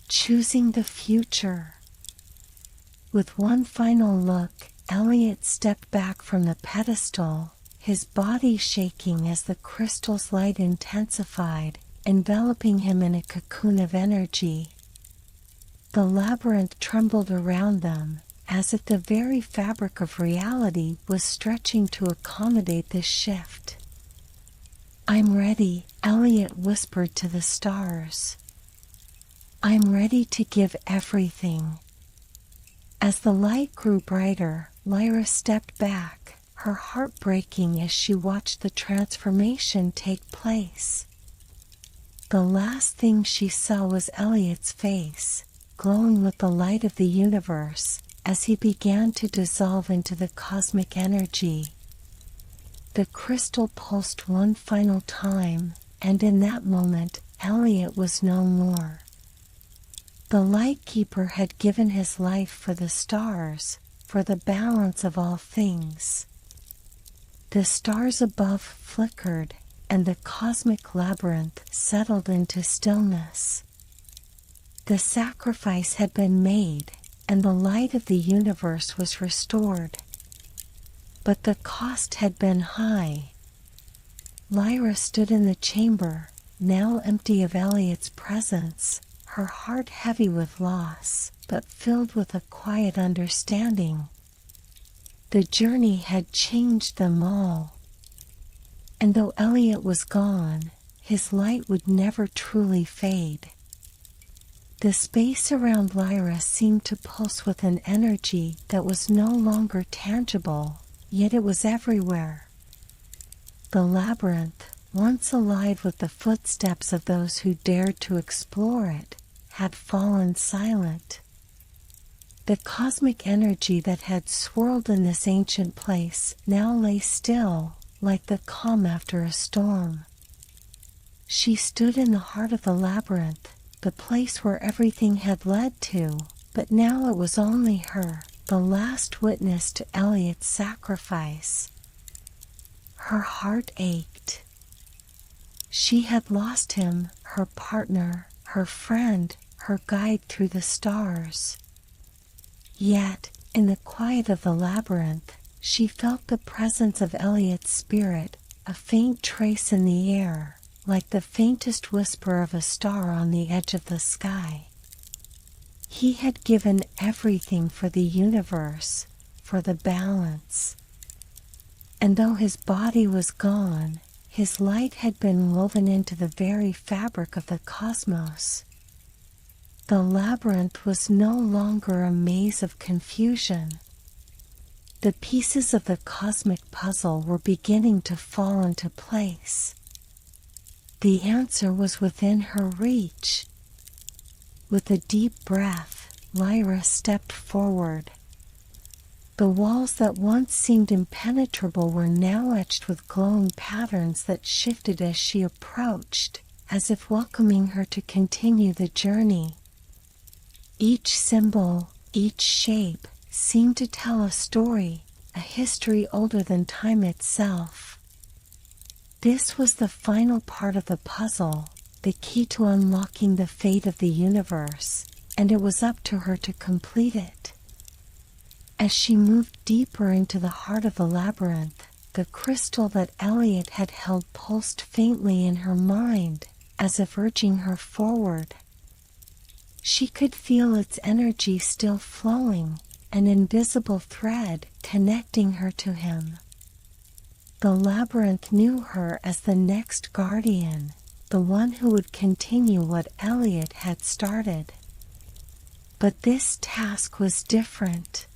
choosing the future. With one final look, Elliot stepped back from the pedestal, his body shaking as the crystal's light intensified, enveloping him in a cocoon of energy. The labyrinth trembled around them, as if the very fabric of reality was stretching to accommodate this shift. I'm ready, Elliot whispered to the stars. I'm ready to give everything. As the light grew brighter, Lyra stepped back, her heart breaking as she watched the transformation take place. The last thing she saw was Elliot's face, glowing with the light of the universe, as he began to dissolve into the cosmic energy. The crystal pulsed one final time, and in that moment, Elliot was no more. The Lightkeeper had given his life for the stars, for the balance of all things. The stars above flickered, and the cosmic labyrinth settled into stillness. The sacrifice had been made, and the light of the universe was restored. But the cost had been high. Lyra stood in the chamber, now empty of Elliot's presence, her heart heavy with loss, but filled with a quiet understanding. The journey had changed them all. And though Elliot was gone, his light would never truly fade. The space around Lyra seemed to pulse with an energy that was no longer tangible, yet it was everywhere. The labyrinth, once alive with the footsteps of those who dared to explore it, had fallen silent. The cosmic energy that had swirled in this ancient place now lay still, like the calm after a storm. She stood in the heart of the labyrinth, the place where everything had led to, but now it was only her, the last witness to Elliot's sacrifice. Her heart ached. She had lost him, her partner, her friend, her guide through the stars. Yet, in the quiet of the labyrinth, she felt the presence of Elliot's spirit, a faint trace in the air, like the faintest whisper of a star on the edge of the sky. He had given everything for the universe, for the balance. And though his body was gone, his light had been woven into the very fabric of the cosmos. The labyrinth was no longer a maze of confusion. The pieces of the cosmic puzzle were beginning to fall into place. The answer was within her reach. With a deep breath, Lyra stepped forward. The walls that once seemed impenetrable were now etched with glowing patterns that shifted as she approached, as if welcoming her to continue the journey. Each symbol, each shape, seemed to tell a story, a history older than time itself. This was the final part of the puzzle, the key to unlocking the fate of the universe, and it was up to her to complete it. As she moved deeper into the heart of the labyrinth, the crystal that Elliot had held pulsed faintly in her mind, as if urging her forward. She could feel its energy still flowing, an invisible thread connecting her to him. The labyrinth knew her as the next guardian, the one who would continue what Elliot had started. But this task was different.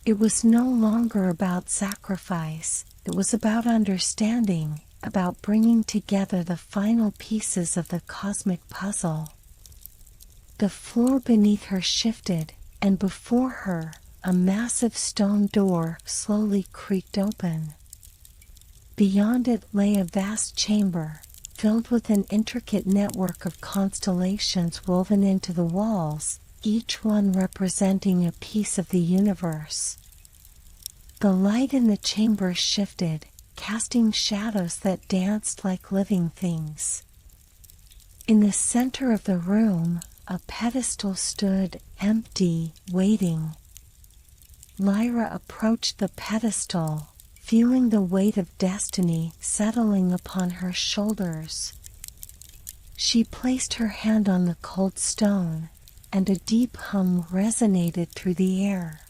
It was no longer about sacrifice, it was about understanding, about bringing together the final pieces of the cosmic puzzle. The floor beneath her shifted, and before her, a massive stone door slowly creaked open. Beyond it lay a vast chamber, filled with an intricate network of constellations woven into the walls, each one representing a piece of the universe. The light in the chamber shifted, casting shadows that danced like living things. In the center of the room, a pedestal stood, empty, waiting. Lyra approached the pedestal, feeling the weight of destiny settling upon her shoulders. She placed her hand on the cold stone, and a deep hum resonated through the air.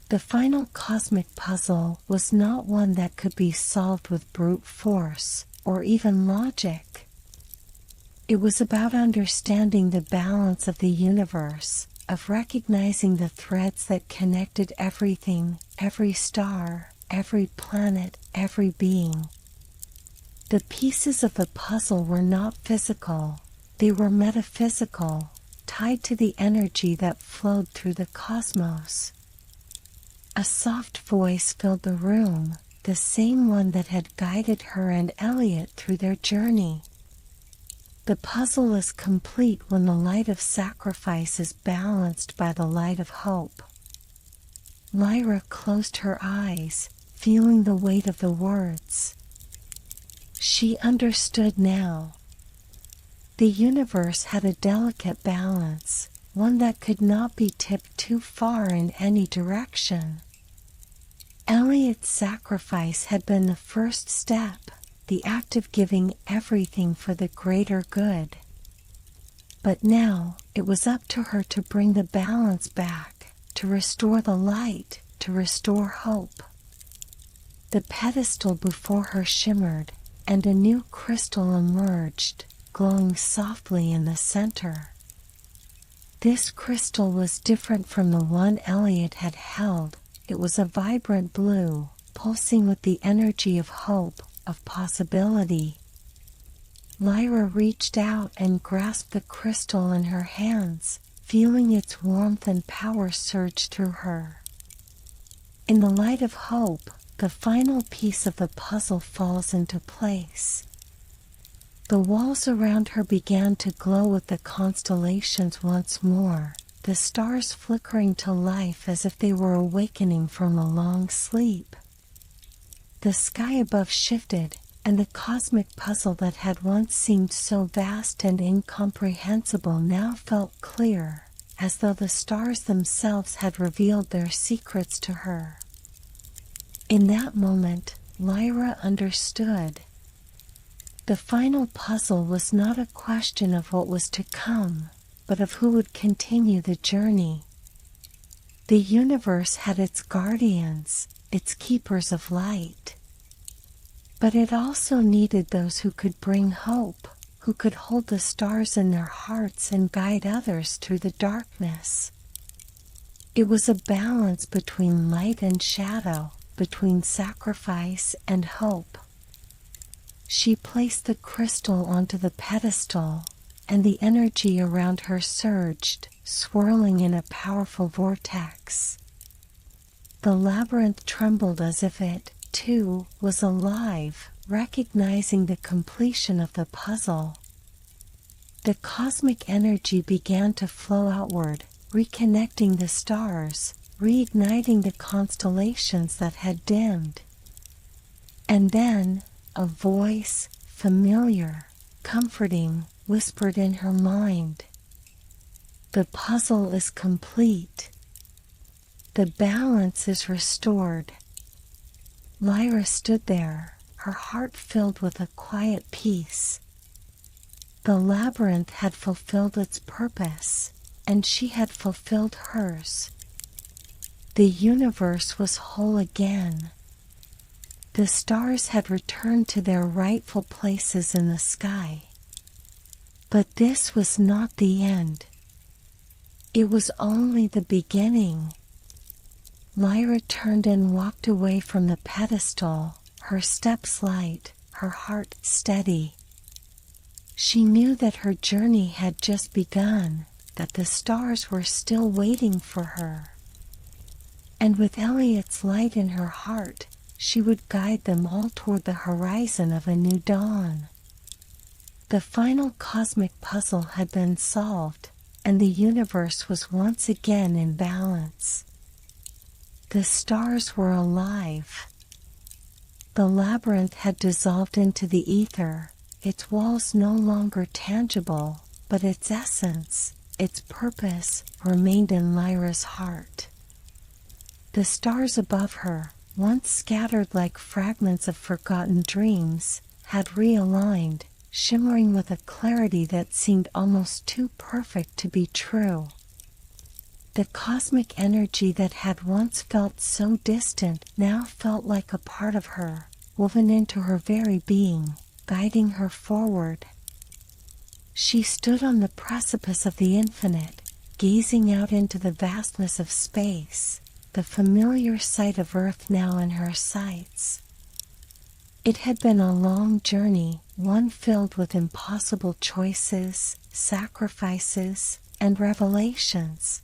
The final cosmic puzzle was not one that could be solved with brute force or even logic. It was about understanding the balance of the universe, of recognizing the threads that connected everything, every star, every planet, every being. The pieces of the puzzle were not physical, they were metaphysical, tied to the energy that flowed through the cosmos. A soft voice filled the room, the same one that had guided her and Elliot through their journey. The puzzle is complete when the light of sacrifice is balanced by the light of hope. Lyra closed her eyes, feeling the weight of the words. She understood now. The universe had a delicate balance, one that could not be tipped too far in any direction. Elliot's sacrifice had been the first step, the act of giving everything for the greater good. But now, it was up to her to bring the balance back, to restore the light, to restore hope. The pedestal before her shimmered, and a new crystal emerged, glowing softly in the center. This crystal was different from the one Elliot had held. It was a vibrant blue, pulsing with the energy of hope, of possibility. Lyra reached out and grasped the crystal in her hands, feeling its warmth and power surge through her. In the light of hope, the final piece of the puzzle falls into place. The walls around her began to glow with the constellations once more, the stars flickering to life as if they were awakening from a long sleep. The sky above shifted, and the cosmic puzzle that had once seemed so vast and incomprehensible now felt clear, as though the stars themselves had revealed their secrets to her. In that moment, Lyra understood. The final puzzle was not a question of what was to come, but of who would continue the journey. The universe had its guardians, its keepers of light. But it also needed those who could bring hope, who could hold the stars in their hearts and guide others through the darkness. It was a balance between light and shadow, between sacrifice and hope. She placed the crystal onto the pedestal, and the energy around her surged, swirling in a powerful vortex. The labyrinth trembled as if it, too, was alive, recognizing the completion of the puzzle. The cosmic energy began to flow outward, reconnecting the stars, reigniting the constellations that had dimmed. And then, a voice, familiar, comforting, whispered in her mind. The puzzle is complete. The balance is restored. Lyra stood there, her heart filled with a quiet peace. The labyrinth had fulfilled its purpose, and she had fulfilled hers. The universe was whole again. The stars had returned to their rightful places in the sky. But this was not the end. It was only the beginning. Lyra turned and walked away from the pedestal, her steps light, her heart steady. She knew that her journey had just begun, that the stars were still waiting for her. And with Elliot's light in her heart, she would guide them all toward the horizon of a new dawn. The final cosmic puzzle had been solved, and the universe was once again in balance. The stars were alive. The labyrinth had dissolved into the ether, its walls no longer tangible, but its essence, its purpose, remained in Lyra's heart. The stars above her, once scattered like fragments of forgotten dreams, had realigned, shimmering with a clarity that seemed almost too perfect to be true. The cosmic energy that had once felt so distant now felt like a part of her, woven into her very being, guiding her forward. She stood on the precipice of the infinite, gazing out into the vastness of space, the familiar sight of Earth now in her sights. It had been a long journey, one filled with impossible choices, sacrifices, and revelations.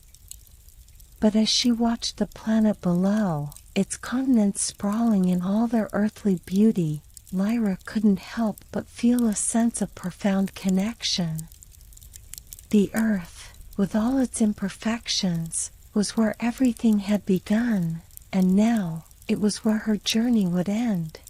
But as she watched the planet below, its continents sprawling in all their earthly beauty, Lyra couldn't help but feel a sense of profound connection. The Earth, with all its imperfections, was where everything had begun, and now it was where her journey would end.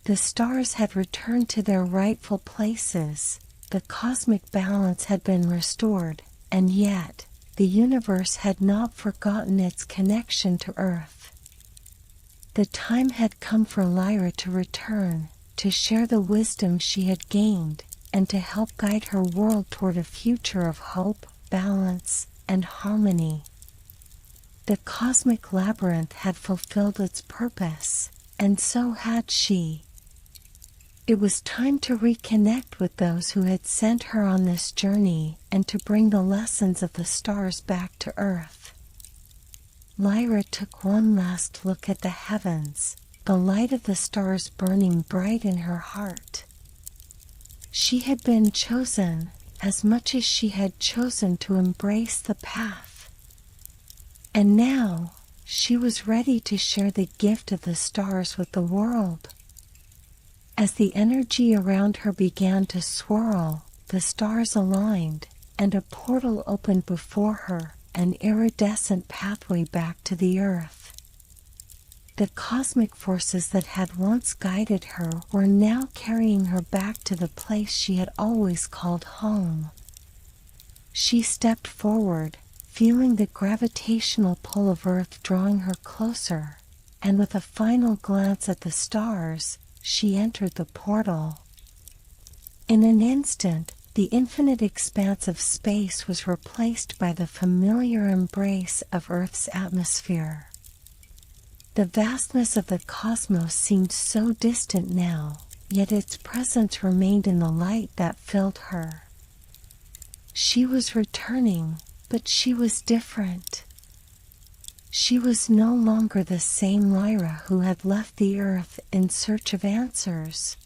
The stars had returned to their rightful places, the cosmic balance had been restored, and yet, the universe had not forgotten its connection to Earth. The time had come for Lyra to return, to share the wisdom she had gained, and to help guide her world toward a future of hope, balance, and harmony. The cosmic labyrinth had fulfilled its purpose, and so had she. It was time to reconnect with those who had sent her on this journey and to bring the lessons of the stars back to Earth. Lyra took one last look at the heavens, the light of the stars burning bright in her heart. She had been chosen as much as she had chosen to embrace the path. And now, she was ready to share the gift of the stars with the world. As the energy around her began to swirl, the stars aligned, and a portal opened before her, an iridescent pathway back to the Earth. The cosmic forces that had once guided her were now carrying her back to the place she had always called home. She stepped forward, feeling the gravitational pull of Earth drawing her closer, and with a final glance at the stars, she entered the portal. In an instant, the infinite expanse of space was replaced by the familiar embrace of Earth's atmosphere. The vastness of the cosmos seemed so distant now, yet its presence remained in the light that filled her. She was returning, but she was different. She was no longer the same Lyra who had left the Earth in search of answers.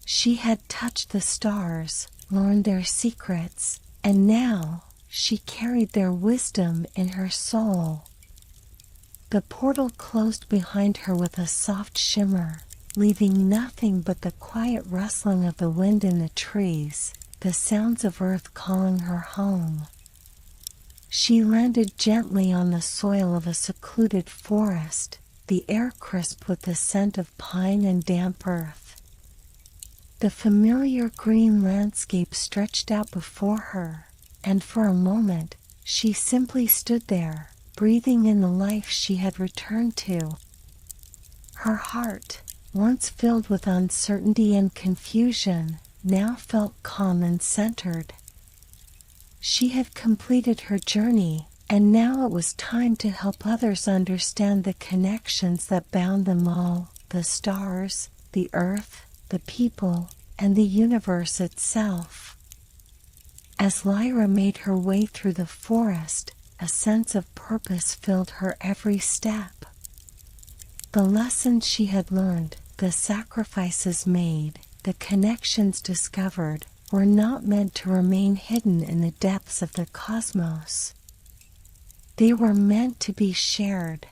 She had touched the stars, learned their secrets, and now she carried their wisdom in her soul. The portal closed behind her with a soft shimmer, leaving nothing but the quiet rustling of the wind in the trees, the sounds of Earth calling her home. She landed gently on the soil of a secluded forest, the air crisp with the scent of pine and damp earth. The familiar green landscape stretched out before her, and for a moment, she simply stood there, breathing in the life she had returned to. Her heart, once filled with uncertainty and confusion, now felt calm and centered. She had completed her journey, and now it was time to help others understand the connections that bound them all, the stars, the earth, the people, and the universe itself. As Lyra made her way through the forest, a sense of purpose filled her every step. The lessons she had learned, the sacrifices made, the connections discovered, were not meant to remain hidden in the depths of the cosmos. They were meant to be shared.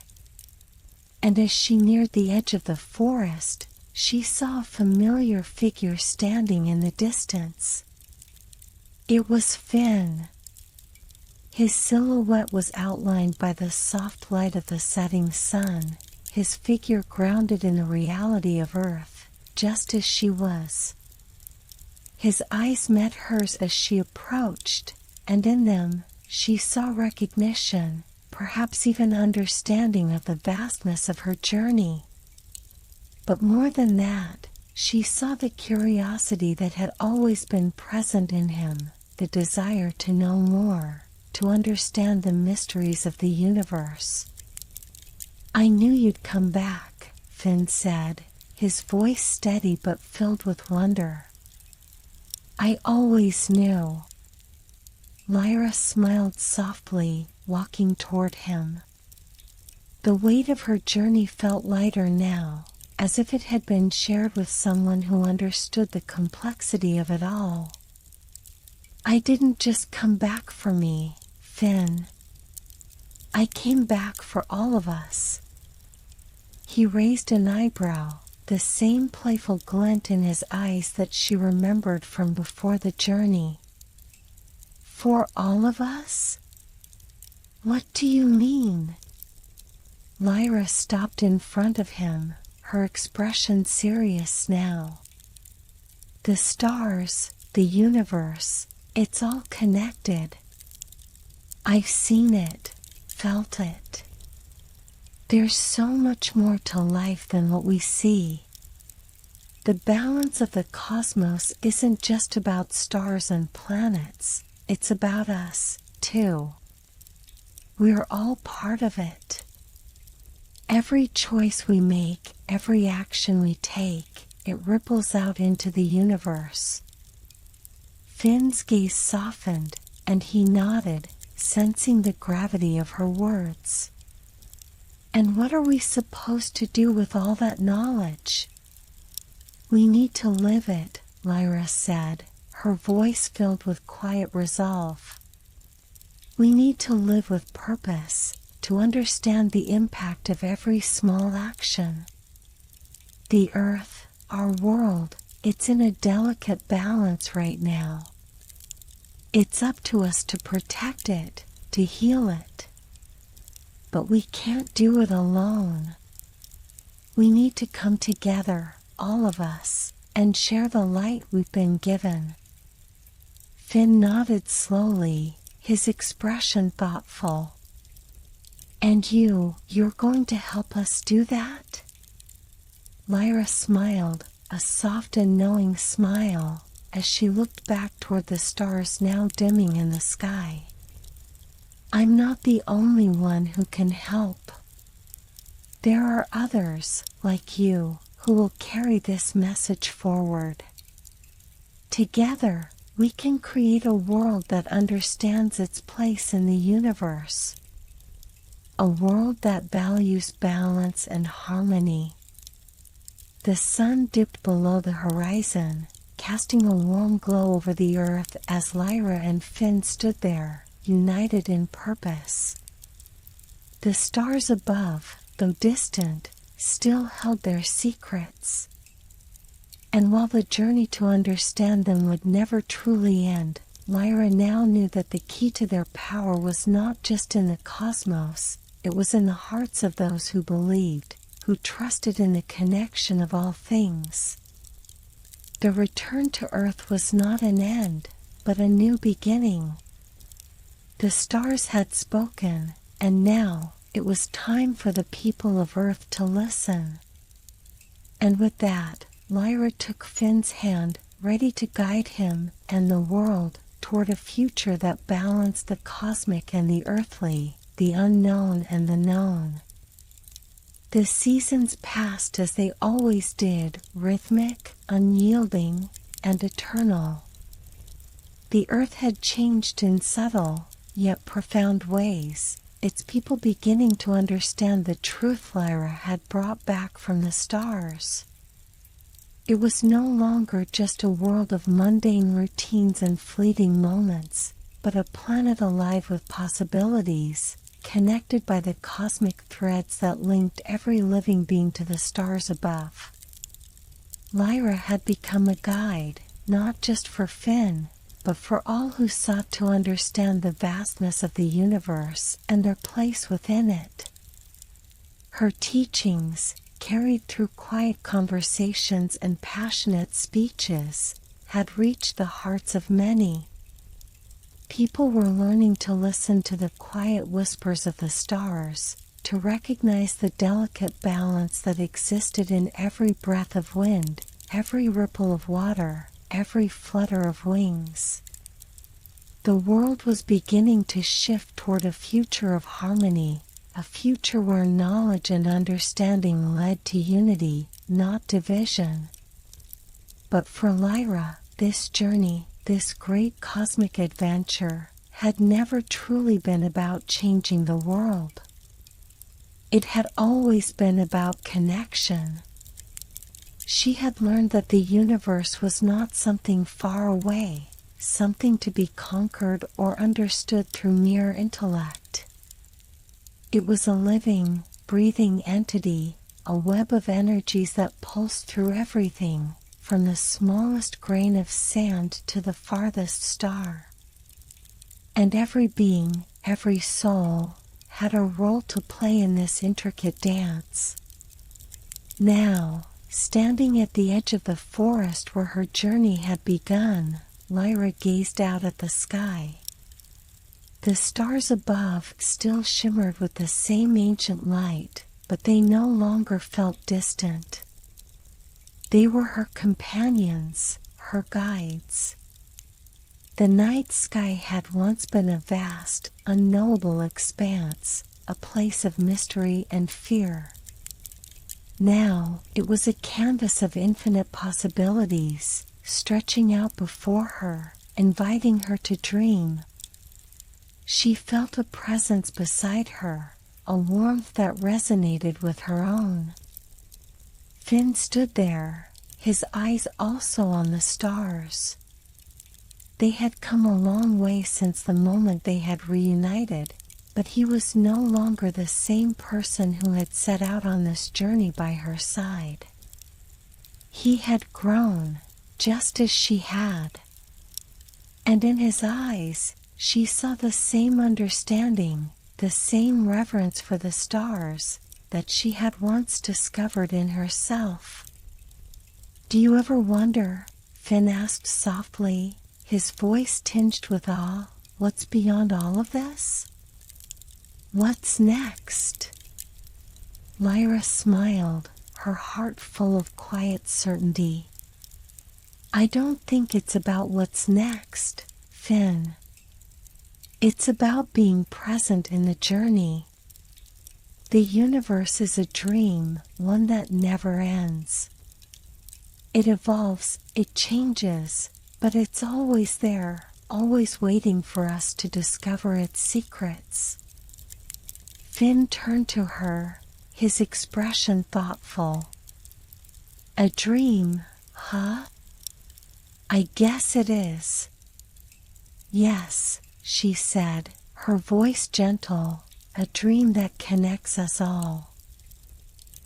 And as she neared the edge of the forest, she saw a familiar figure standing in the distance. It was Finn. His silhouette was outlined by the soft light of the setting sun, his figure grounded in the reality of Earth, just as she was. His eyes met hers as she approached, and in them, she saw recognition, perhaps even understanding of the vastness of her journey. But more than that, she saw the curiosity that had always been present in him, the desire to know more, to understand the mysteries of the universe. "I knew you'd come back," Finn said, his voice steady but filled with wonder. "I always knew." Lyra smiled softly, walking toward him. The weight of her journey felt lighter now, as if it had been shared with someone who understood the complexity of it all. "I didn't just come back for me, Finn. I came back for all of us." He raised an eyebrow, the same playful glint in his eyes that she remembered from before the journey. "For all of us? What do you mean?" Lyra stopped in front of him, her expression serious now. "The stars, the universe, it's all connected. I've seen it, felt it. There's so much more to life than what we see. The balance of the cosmos isn't just about stars and planets, it's about us, too. We're all part of it. Every choice we make, every action we take, it ripples out into the universe." Finn's gaze softened, and he nodded, sensing the gravity of her words. "And what are we supposed to do with all that knowledge?" "We need to live it," Lyra said, her voice filled with quiet resolve. "We need to live with purpose, to understand the impact of every small action. The Earth, our world, it's in a delicate balance right now. It's up to us to protect it, to heal it. But we can't do it alone. We need to come together, all of us, and share the light we've been given." Finn nodded slowly, his expression thoughtful. "And you're going to help us do that?" Lyra smiled, a soft and knowing smile, as she looked back toward the stars now dimming in the sky. "I'm not the only one who can help. There are others, like you, who will carry this message forward. Together, we can create a world that understands its place in the universe. A world that values balance and harmony." The sun dipped below the horizon, casting a warm glow over the earth as Lyra and Finn stood there, united in purpose. The stars above, though distant, still held their secrets. And while the journey to understand them would never truly end, Lyra now knew that the key to their power was not just in the cosmos, it was in the hearts of those who believed, who trusted in the connection of all things. The return to Earth was not an end, but a new beginning. The stars had spoken, and now it was time for the people of Earth to listen. And with that, Lyra took Finn's hand, ready to guide him and the world toward a future that balanced the cosmic and the earthly, the unknown and the known. The seasons passed as they always did, rhythmic, unyielding, and eternal. The earth had changed in subtle, yet profound ways, its people beginning to understand the truth Lyra had brought back from the stars. It was no longer just a world of mundane routines and fleeting moments, but a planet alive with possibilities, connected by the cosmic threads that linked every living being to the stars above. Lyra had become a guide, not just for Finn, but for all who sought to understand the vastness of the universe and their place within it. Her teachings, carried through quiet conversations and passionate speeches, had reached the hearts of many. People were learning to listen to the quiet whispers of the stars, to recognize the delicate balance that existed in every breath of wind, every ripple of water, every flutter of wings. The world was beginning to shift toward a future of harmony, a future where knowledge and understanding led to unity, not division. But for Lyra, this journey, this great cosmic adventure, had never truly been about changing the world. It had always been about connection. She had learned that the universe was not something far away, something to be conquered or understood through mere intellect. It was a living, breathing entity, a web of energies that pulsed through everything, from the smallest grain of sand to the farthest star. And every being, every soul, had a role to play in this intricate dance. Now, standing at the edge of the forest where her journey had begun, Lyra gazed out at the sky. The stars above still shimmered with the same ancient light, but they no longer felt distant. They were her companions, her guides. The night sky had once been a vast, unknowable expanse, a place of mystery and fear. Now, it was a canvas of infinite possibilities, stretching out before her, inviting her to dream. She felt a presence beside her, a warmth that resonated with her own. Finn stood there, his eyes also on the stars. They had come a long way since the moment they had reunited, but he was no longer the same person who had set out on this journey by her side. He had grown, just as she had. And in his eyes, she saw the same understanding, the same reverence for the stars, that she had once discovered in herself. "Do you ever wonder," Finn asked softly, his voice tinged with awe, "what's beyond all of this? What's next?" Lyra smiled, her heart full of quiet certainty. "I don't think it's about what's next, Finn. It's about being present in the journey. The universe is a dream, one that never ends. It evolves, it changes, but it's always there, always waiting for us to discover its secrets." Finn turned to her, his expression thoughtful. "A dream, huh? I guess it is." "Yes," she said, her voice gentle, "a dream that connects us all.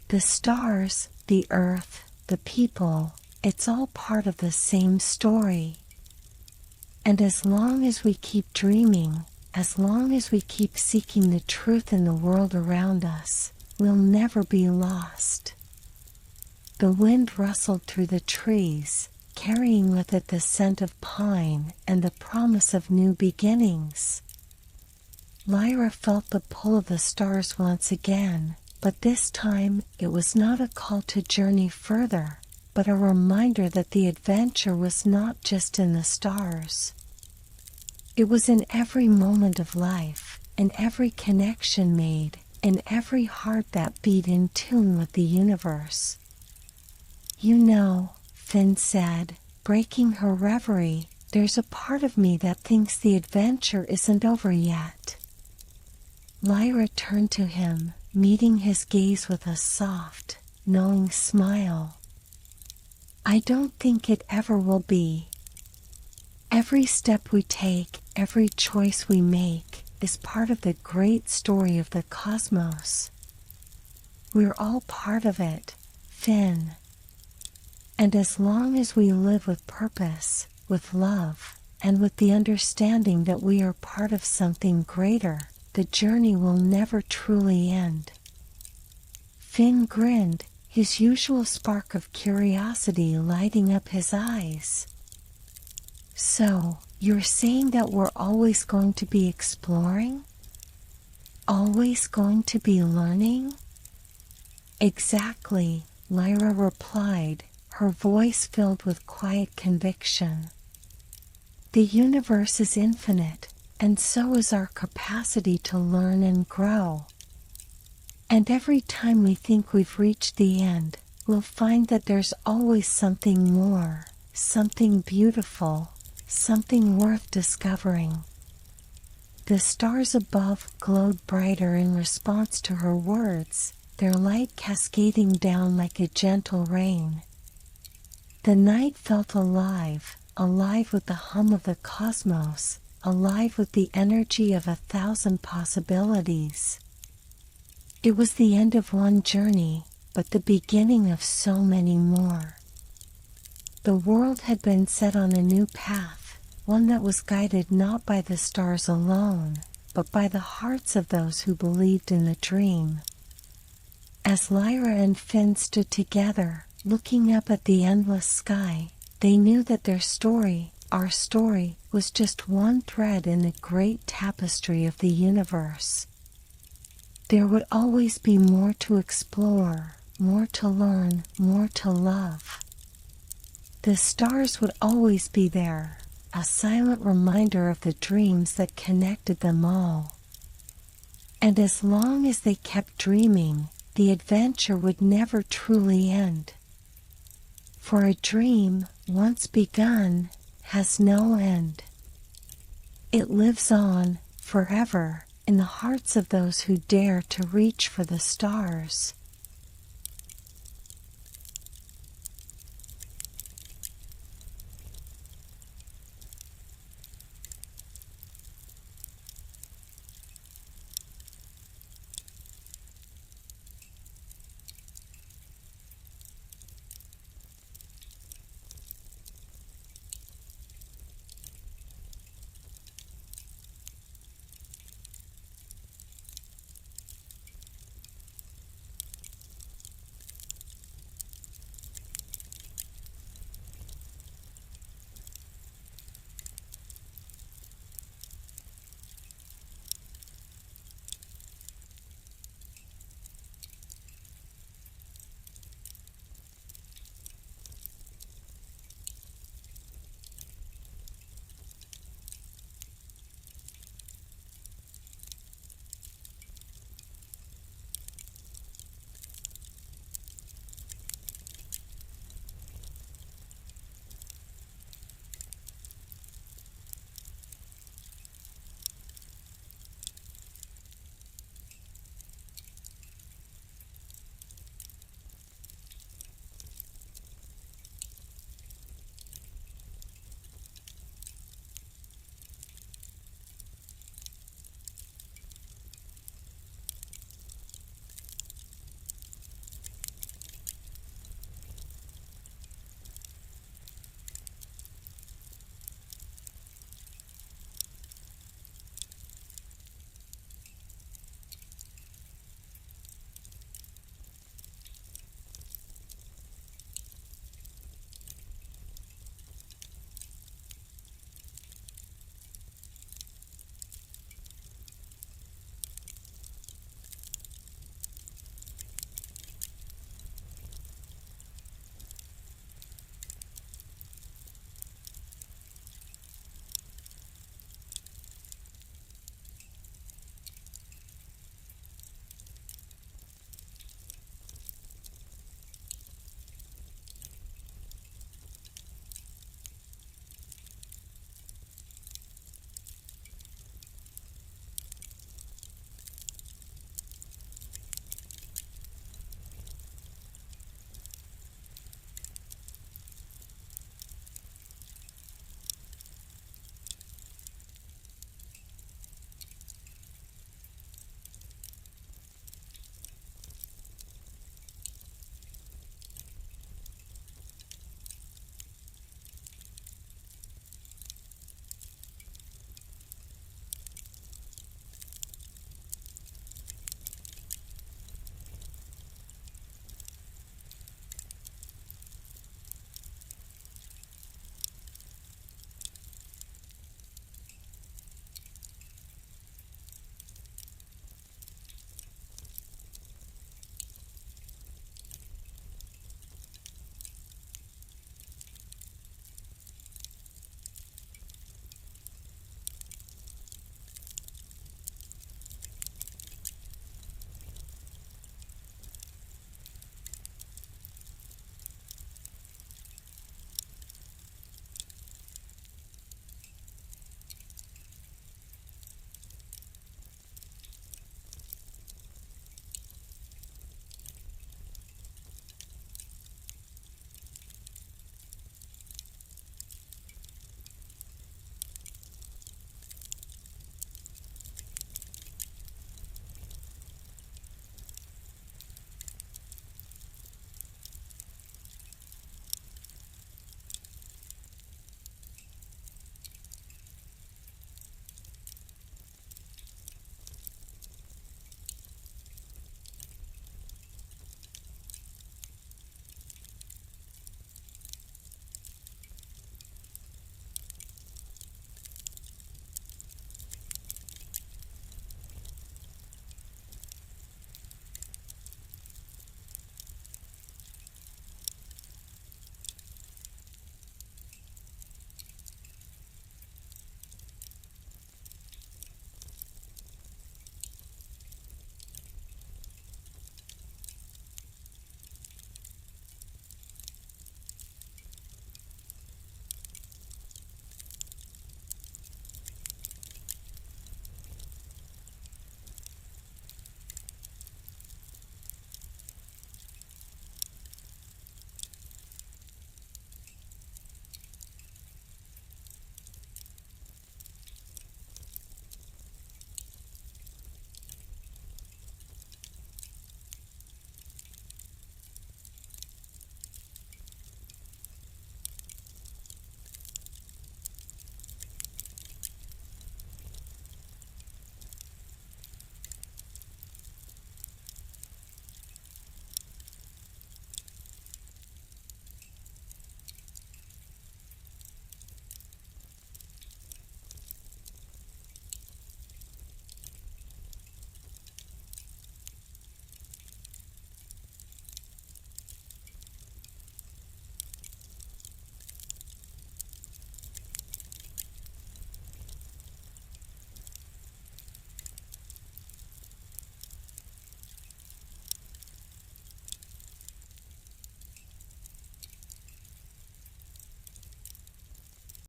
The stars, the earth, the people, it's all part of the same story. And as long as we keep dreaming, as long as we keep seeking the truth in the world around us, we'll never be lost." The wind rustled through the trees, carrying with it the scent of pine and the promise of new beginnings. Lyra felt the pull of the stars once again, but this time it was not a call to journey further, but a reminder that the adventure was not just in the stars. It was in every moment of life, in every connection made, in every heart that beat in tune with the universe. "You know," Finn said, breaking her reverie, "there's a part of me that thinks the adventure isn't over yet." Lyra turned to him, meeting his gaze with a soft, knowing smile. "I don't think it ever will be. Every step we take, every choice we make, is part of the great story of the cosmos. We're all part of it, Finn. And as long as we live with purpose, with love, and with the understanding that we are part of something greater, the journey will never truly end." Finn grinned, his usual spark of curiosity lighting up his eyes. "So, you're saying that we're always going to be exploring? Always going to be learning?" "Exactly," Lyra replied, her voice filled with quiet conviction. The universe is infinite, and so is our capacity to learn and grow. And every time we think we've reached the end, we'll find that there's always something more, something beautiful, something worth discovering. The stars above glowed brighter in response to her words, their light cascading down like a gentle rain. The night felt alive, alive with the hum of the cosmos, alive with the energy of 1,000 possibilities. It was the end of one journey, but the beginning of so many more. The world had been set on a new path, one that was guided not by the stars alone, but by the hearts of those who believed in the dream. As Lyra and Finn stood together, looking up at the endless sky, they knew that their story, our story, was just one thread in the great tapestry of the universe. There would always be more to explore, more to learn, more to love. The stars would always be there, a silent reminder of the dreams that connected them all. And as long as they kept dreaming, the adventure would never truly end. For a dream, once begun, has no end. It lives on, forever, in the hearts of those who dare to reach for the stars.